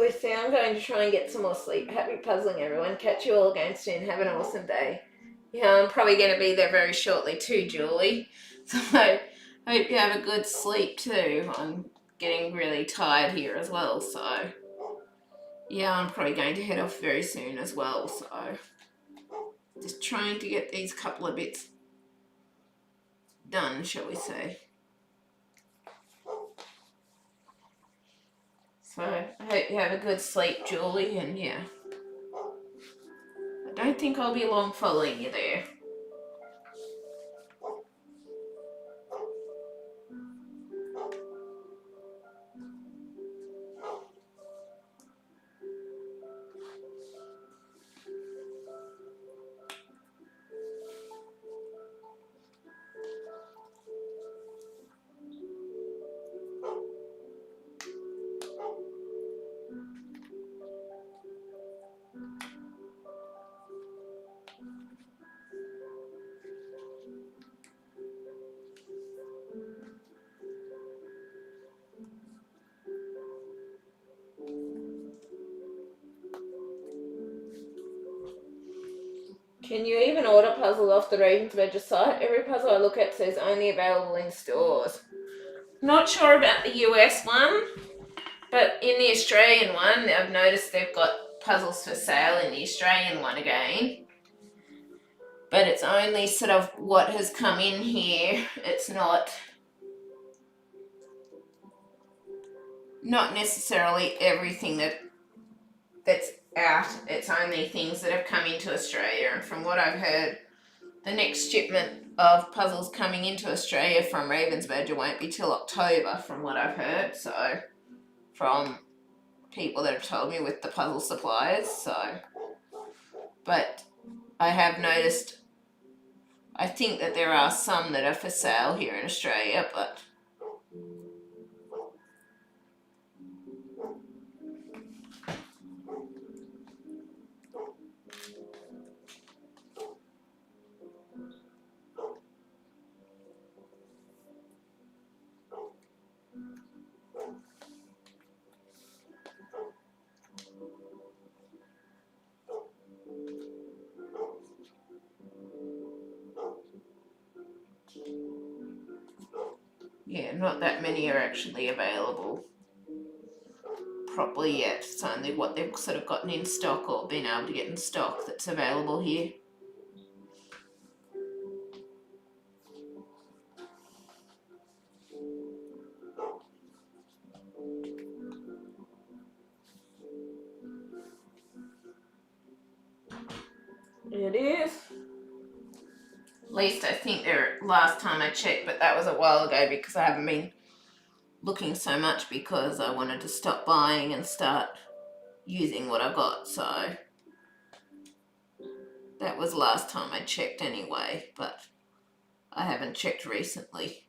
S1: obviously I'm going to try and get some more sleep. Happy puzzling, everyone. Catch you all again soon. Have an awesome day. Yeah, I'm probably going to be there very shortly too, Julie. So I hope you have a good sleep too. I'm getting really tired here as well, so yeah, I'm probably going to head off very soon as well, so just trying to get these couple of bits done, shall we say. So I hope you have a good sleep, Julie, and yeah, I don't think I'll be long following you there. Can you even order puzzles off the Ravensburger site? Every puzzle I look at says only available in stores. Not sure about the US one, but in the Australian one, I've noticed they've got puzzles for sale in the Australian one again. But it's only sort of what has come in here. It's not necessarily everything that's out. It's only things that have come into Australia, and from what I've heard, the next shipment of puzzles coming into Australia from Ravensburger won't be till October, from what I've heard, so from people that have told me with the puzzle suppliers, so but I have noticed, I think that there are some that are for sale here in Australia, but yeah, not that many are actually available properly yet. It's only what they've sort of gotten in stock or been able to get in stock that's available here. It is. At least I think there last time I checked, but that was a while ago because I haven't been looking so much because I wanted to stop buying and start using what I got, so that was last time I checked anyway, but I haven't checked recently.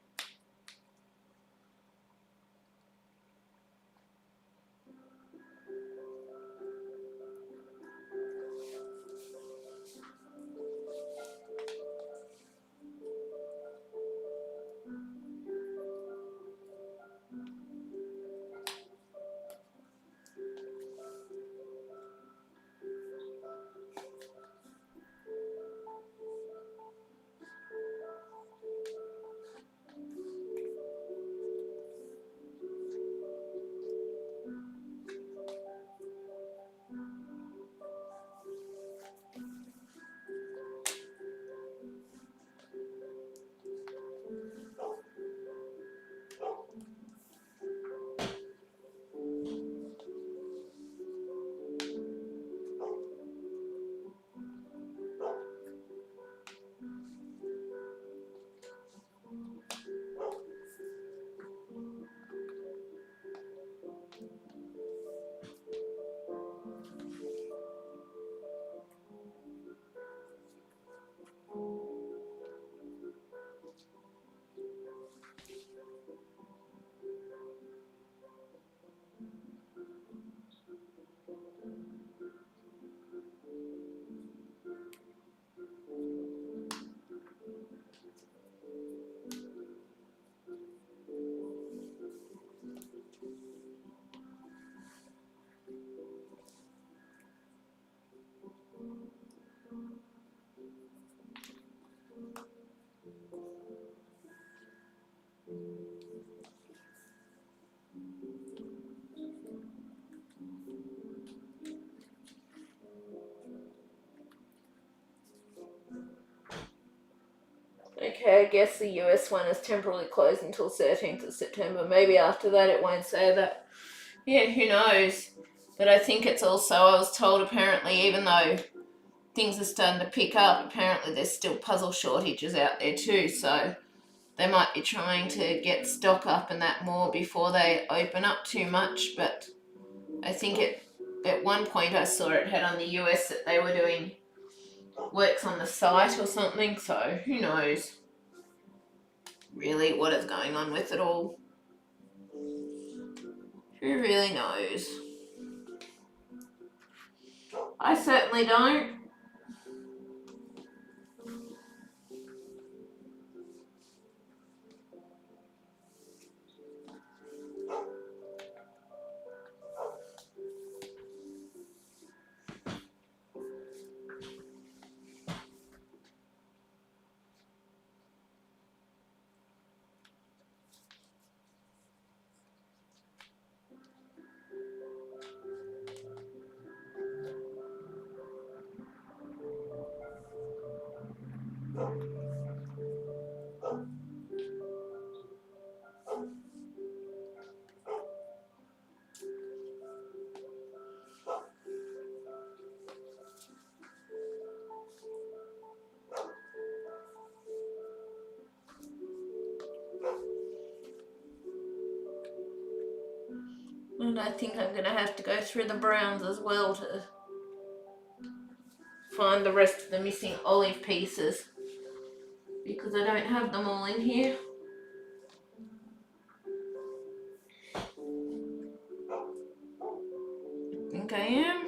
S1: okay, I guess the US one is temporarily closed until 13th of September. Maybe after that it won't say that. Yeah, who knows? But I think it's also, I was told apparently, even though things are starting to pick up, apparently there's still puzzle shortages out there too, so they might be trying to get stock up and that more before they open up too much. But I think at one point I saw it had on the US that they were doing works on the site or something, so who knows really what is going on with it all. Who really knows? I certainly don't. And I think I'm going to have to go through the browns as well to find the rest of the missing olive pieces, because I don't have them all in here. I think I am.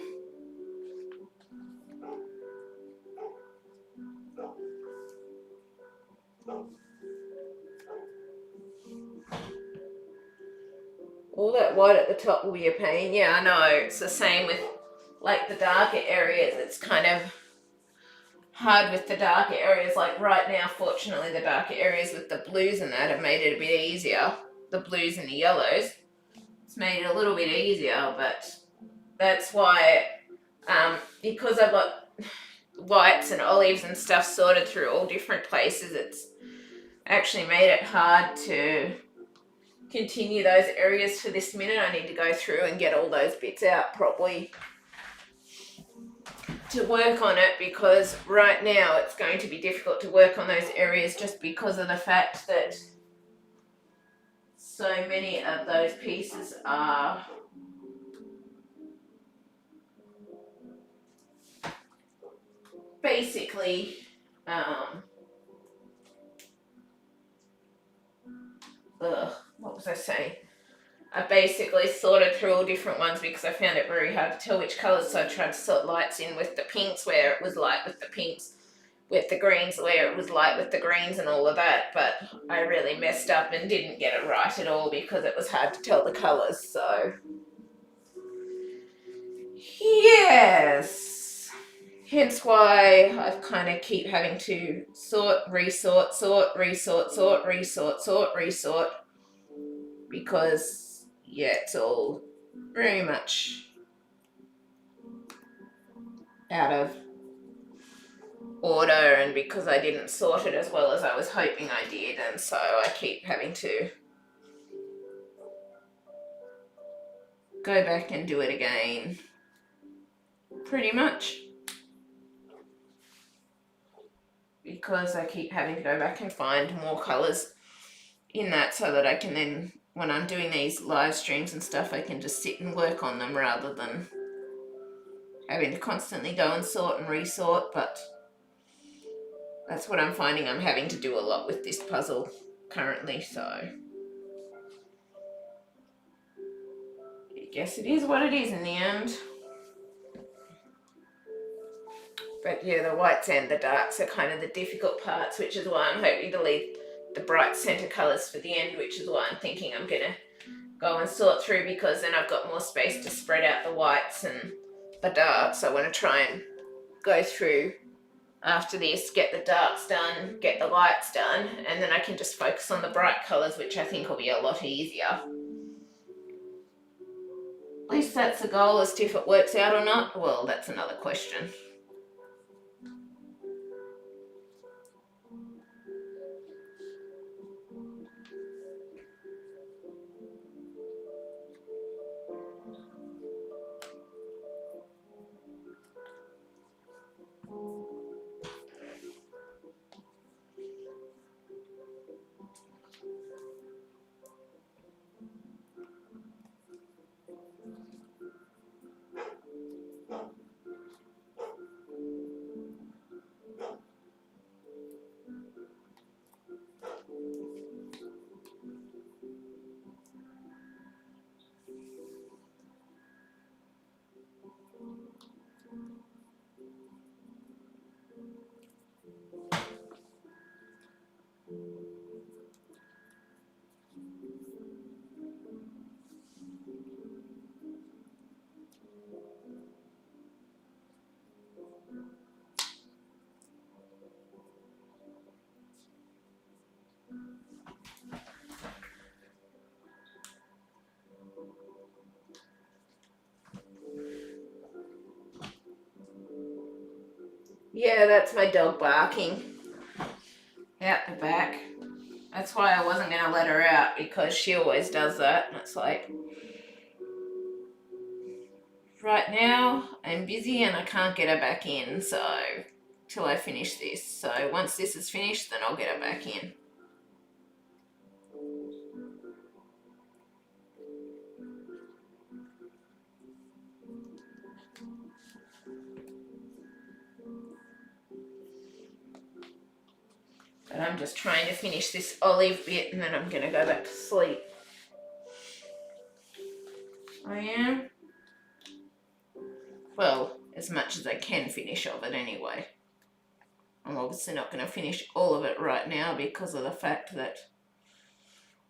S1: All that white at the top will be a pain. Yeah, I know. It's the same with like the darker areas. It's kind of hard with the darker areas. Like right now, fortunately, the darker areas with the blues and that have made it a bit easier. The blues and the yellows. It's made it a little bit easier, but that's why, because I've got whites and olives and stuff sorted through all different places, it's actually made it hard to continue those areas for this minute. I need to go through and get all those bits out properly to work on it, because right now it's going to be difficult to work on those areas just because of the fact that so many of those pieces are basically what was I saying? I basically sorted through all different ones because I found it very hard to tell which colours, so I tried to sort lights in with the pinks where it was light with the pinks, with the greens where it was light with the greens and all of that, but I really messed up and didn't get it right at all because it was hard to tell the colours, so yes. Hence why I kind of keep having to sort, resort, because, yeah, it's all very much out of order, and because I didn't sort it as well as I was hoping I did, and so I keep having to go back and do it again, pretty much. Because I keep having to go back and find more colours in that, so that I can then, when I'm doing these live streams and stuff, I can just sit and work on them rather than having to constantly go and sort and resort. But that's what I'm finding I'm having to do a lot with this puzzle currently, so I guess it is what it is in the end. But yeah, the whites and the darks are kind of the difficult parts, which is why I'm hoping to leave the bright centre colours for the end, which is why I'm thinking I'm going to go and sort through, because then I've got more space to spread out the whites and the darks. I want to try and go through after this, get the darks done, get the lights done, and then I can just focus on the bright colours, which I think will be a lot easier. At least that's the goal. As to if it works out or not, well, that's another question. Yeah, that's my dog barking out the back. That's why I wasn't going to let her out, because she always does that. And it's like, right now I'm busy and I can't get her back in, so till I finish this. So once this is finished, then I'll get her back in. But I'm just trying to finish this olive bit and then I'm going to go back to sleep. I am. Well, as much as I can finish of it anyway. I'm obviously not going to finish all of it right now because of the fact that,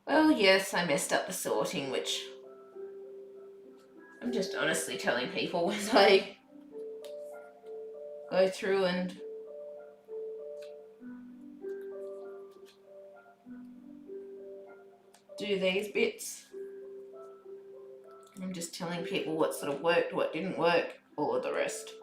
S1: well, yes, I messed up the sorting, which I'm just honestly telling people as I go through and do these bits. I'm just telling people what sort of worked, what didn't work, all of the rest.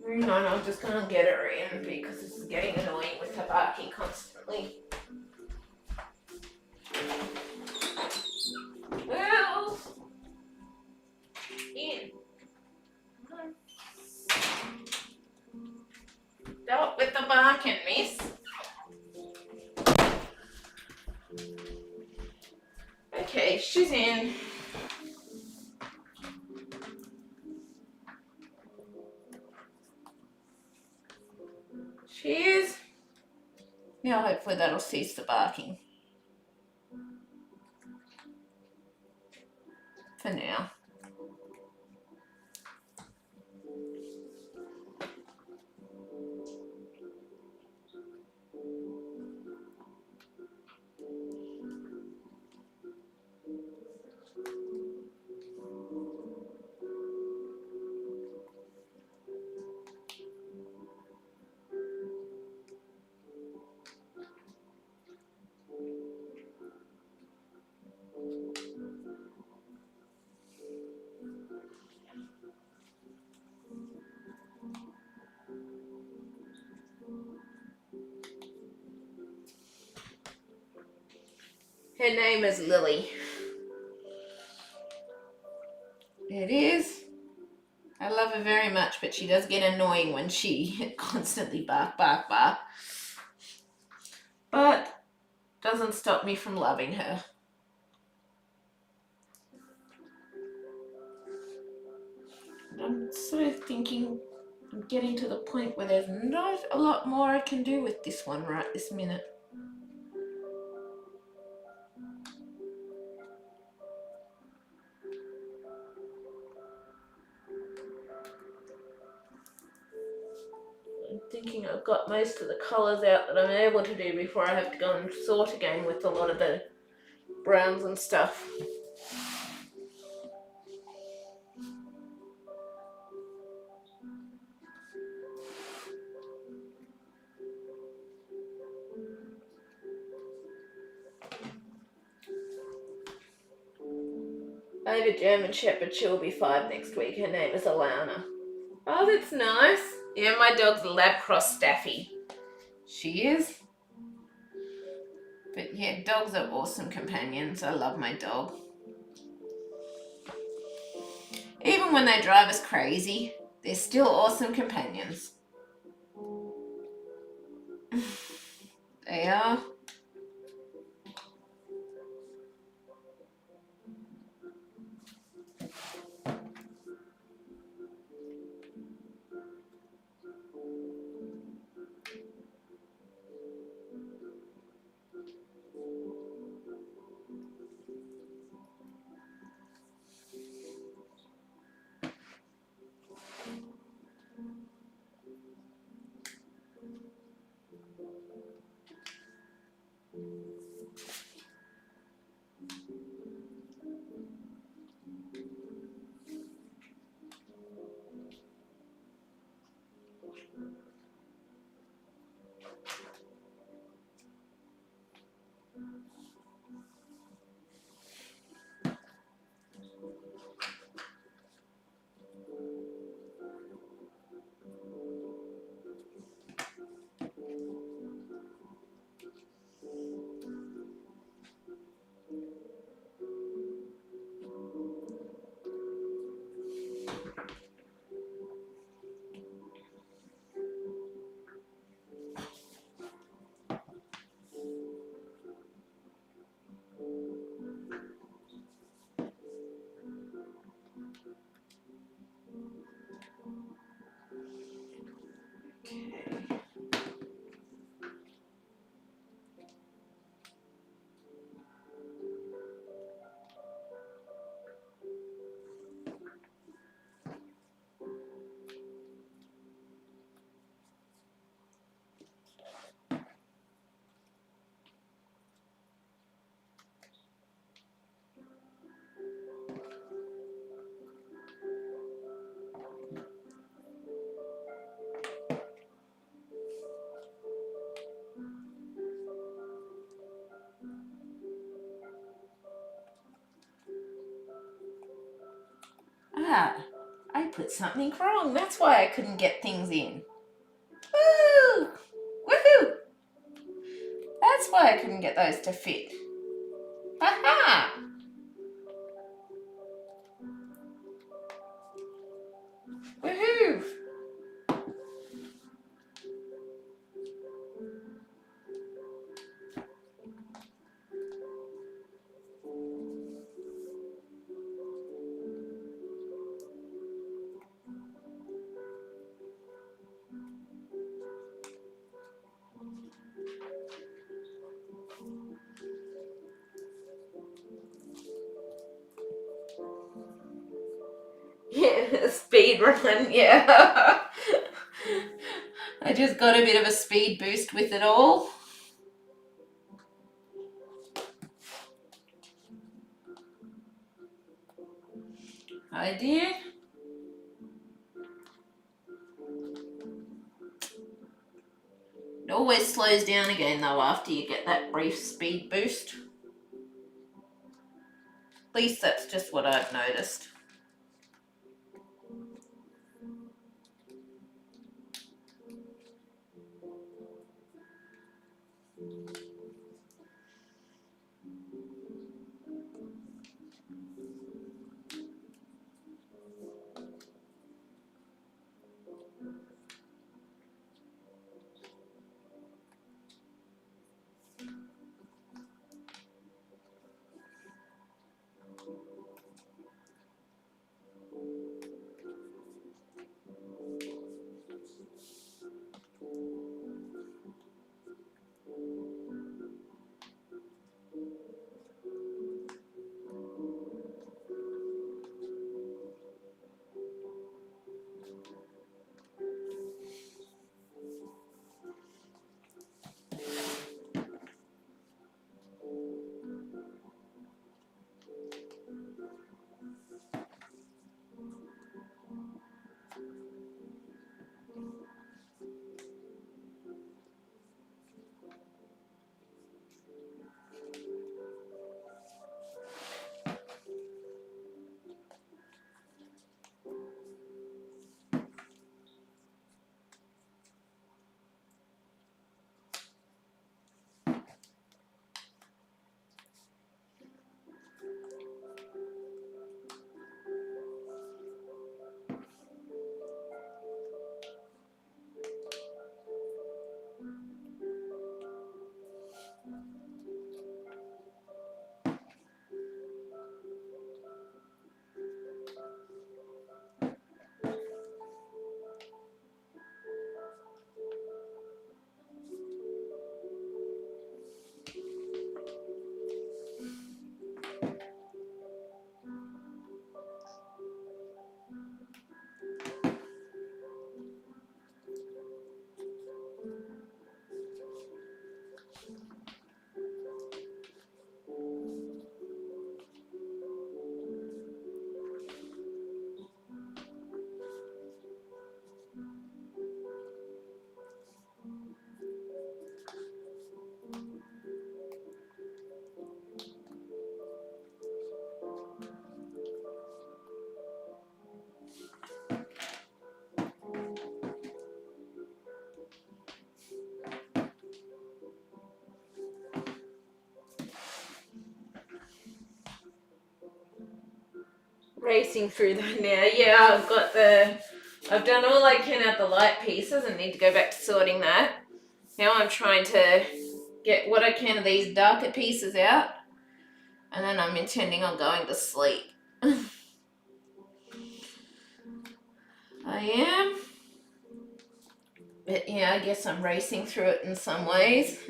S1: Hang on, I'm just gonna get her in because this is getting annoying with her barking constantly. Well, in. Come on. Stop with the barking, miss. Okay, she's in. She is. Now hopefully that'll cease the barking. For now. Her name is Lily. It is. I love her very much, but she does get annoying when she constantly bark. But doesn't stop me from loving her. I'm sort of thinking I'm getting to the point where there's not a lot more I can do with this one right this minute. I'm thinking I've got most of the colours out that I'm able to do before I have to go and sort again with a lot of the browns and stuff. I have a German Shepherd. She'll be 5 next week. Her name is Alana. Oh, that's nice. Yeah, my dog's a lab cross Staffy. She is. But yeah, dogs are awesome companions. I love my dog. Even when they drive us crazy, they're still awesome companions. They are. Ah, I put something wrong. That's why I couldn't get things in. Woo! Woohoo! That's why I couldn't get those to fit. Aha! Woohoo! Yeah, speed run, yeah. I just got a bit of a speed boost with it all. I did. It always slows down again though after you get that brief speed boost. At least that's just what I've noticed. racing through that now. Yeah, I've done all I can at the light pieces and need to go back to sorting that. Now I'm trying to get what I can of these darker pieces out, and then I'm intending on going to sleep. I am. But yeah, I guess I'm racing through it in some ways.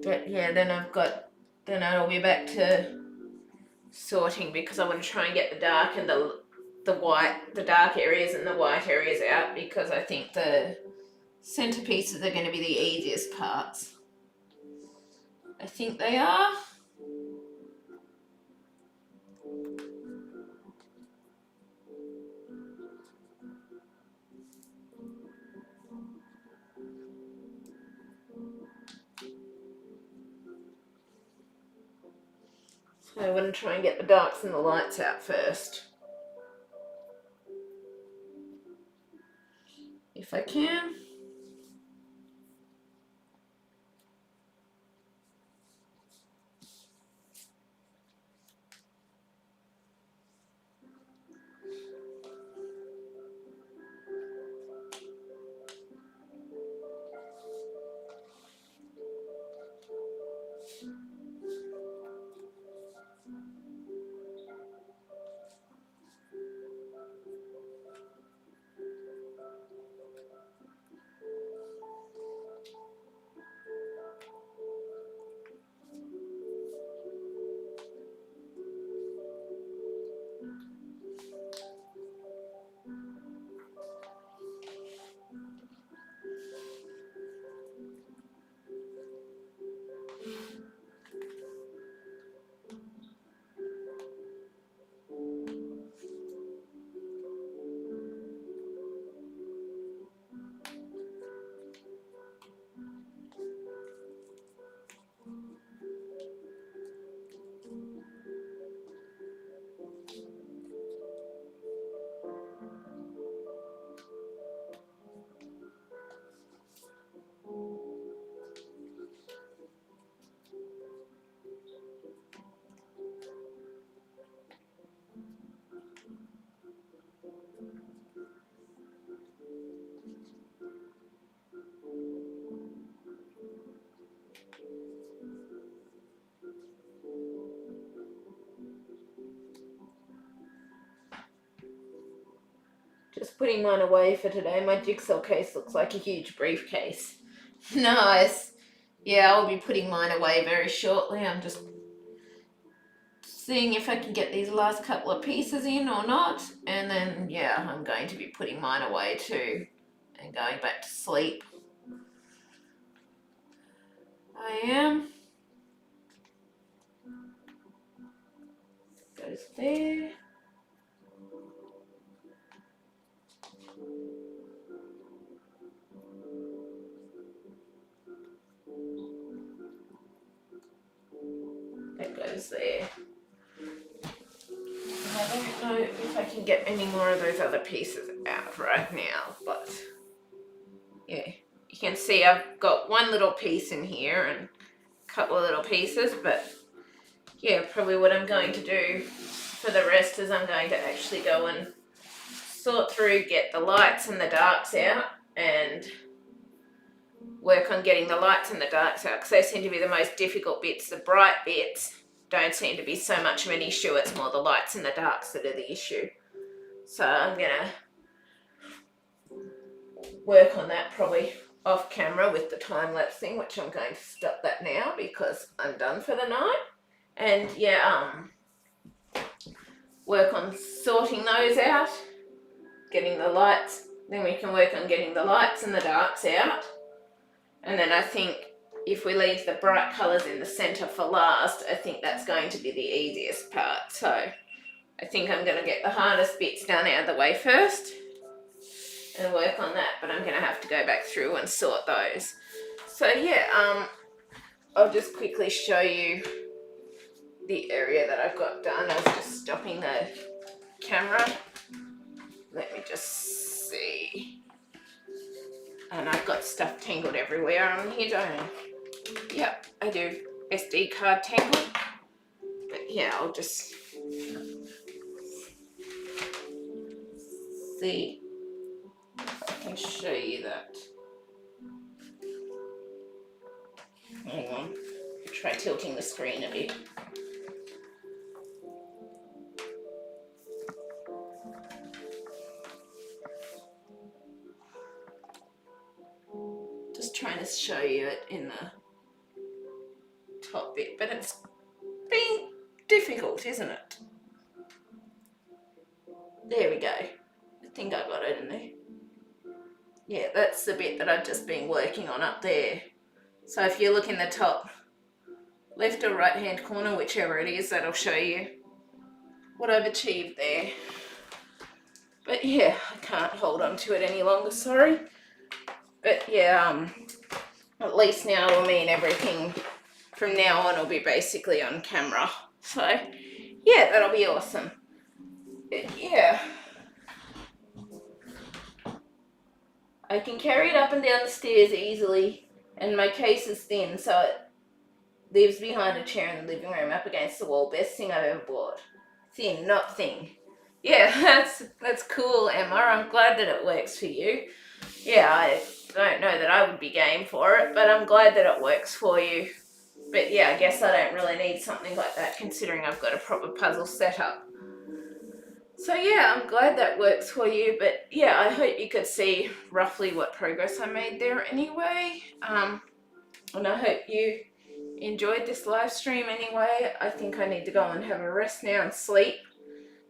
S1: But yeah, then I'll be back to sorting because I want to try and get the dark and the white, the dark areas and the white areas out, because I think the centerpieces are going to be the easiest parts. I think they are. So I want to try and get the darks and the lights out first, if I can. Just putting mine away for today. My jigsaw case looks like a huge briefcase. Nice. Yeah, I'll be putting mine away very shortly. I'm just seeing if I can get these last couple of pieces in or not. And then, yeah, I'm going to be putting mine away too and going back to sleep. I am. Goes there. That goes there. I don't know if I can get any more of those other pieces out right now, but yeah, you can see I've got one little piece in here and a couple of little pieces, but yeah, probably what I'm going to do for the rest is I'm going to actually go and sort through, get the lights and the darks out, and work on getting the lights and the darks out, because they seem to be the most difficult bits. The bright bits don't seem to be so much of an issue, it's more the lights and the darks that are the issue. So I'm gonna work on that probably off camera with the time-lapse thing, which I'm going to stop that now because I'm done for the night. And yeah, work on sorting those out, getting the lights, then we can work on getting the lights and the darks out. And then I think if we leave the bright colours in the centre for last, I think that's going to be the easiest part. So I think I'm going to get the hardest bits done out of the way first. and work on that, but I'm going to have to go back through and sort those. So yeah, I'll just quickly show you the area that I've got done. I was just stopping the camera. Let me just see. And I've got stuff tangled everywhere on here, don't I? Yep, I do. SD card tangled. But yeah, I'll just see if I can show you that. Hang on. I'll try tilting the screen a bit. Just trying to show you it in the top bit, but it's been difficult, isn't it? There we go. I think I got it in there. Yeah, that's the bit that I've just been working on up there. So if you look in the top left or right hand corner, whichever it is, that'll show you what I've achieved there. But yeah, I can't hold on to it any longer, sorry. But yeah, at least now it'll mean everything from now on will be basically on camera. So yeah, that'll be awesome. But yeah, I can carry it up and down the stairs easily, and my case is thin, so it lives behind a chair in the living room up against the wall. Best thing I've ever bought. Thin, not thing. Yeah, that's cool, Emma. I'm glad that it works for you. Yeah, I don't know that I would be game for it, but I'm glad that it works for you. But yeah, I guess I don't really need something like that considering I've got a proper puzzle set up. So yeah, I'm glad that works for you, but yeah, I hope you could see roughly what progress I made there anyway. And I hope you enjoyed this live stream anyway. I think I need to go and have a rest now and sleep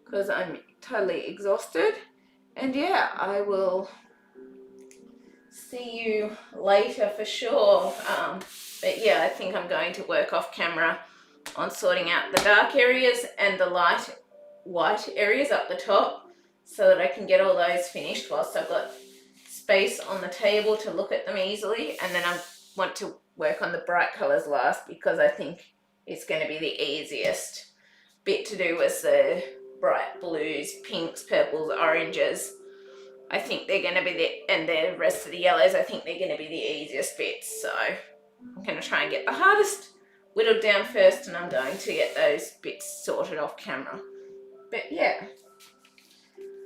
S1: because I'm totally exhausted. And yeah, I will see you later for sure. But yeah, I think I'm going to work off camera on sorting out the dark areas and the light white areas up the top so that I can get all those finished whilst I've got space on the table to look at them easily. And then I want to work on the bright colours last because I think it's going to be the easiest bit to do with the bright blues, pinks, purples, oranges. I think they're going to be and the rest of the yellows, I think they're going to be the easiest bits. So I'm going to try and get the hardest whittled down first, and I'm going to get those bits sorted off camera. But yeah,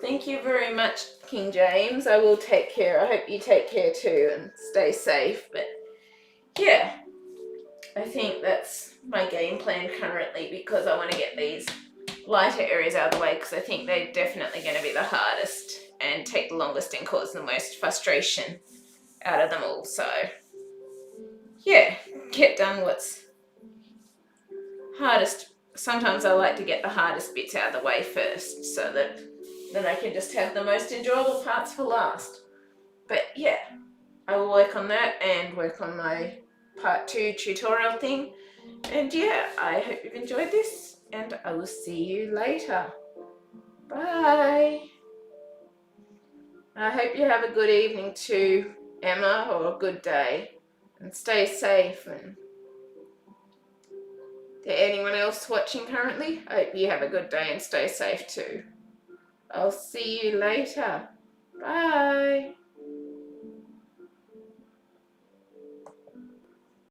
S1: thank you very much, King James. I will take care. I hope you take care too and stay safe. But yeah, I think that's my game plan currently because I want to get these lighter areas out of the way because I think they're definitely going to be the hardest and take the longest and cause the most frustration out of them all. So yeah, get done what's hardest. Sometimes I like to get the hardest bits out of the way first so that then I can just have the most enjoyable parts for last. But yeah, I will work on that and work on my part 2 tutorial thing. And yeah, I hope you've enjoyed this and I will see you later. Bye. I hope you have a good evening too, Emma, or a good day. And stay safe. And to anyone else watching currently, I hope you have a good day and stay safe too. I'll see you later. Bye.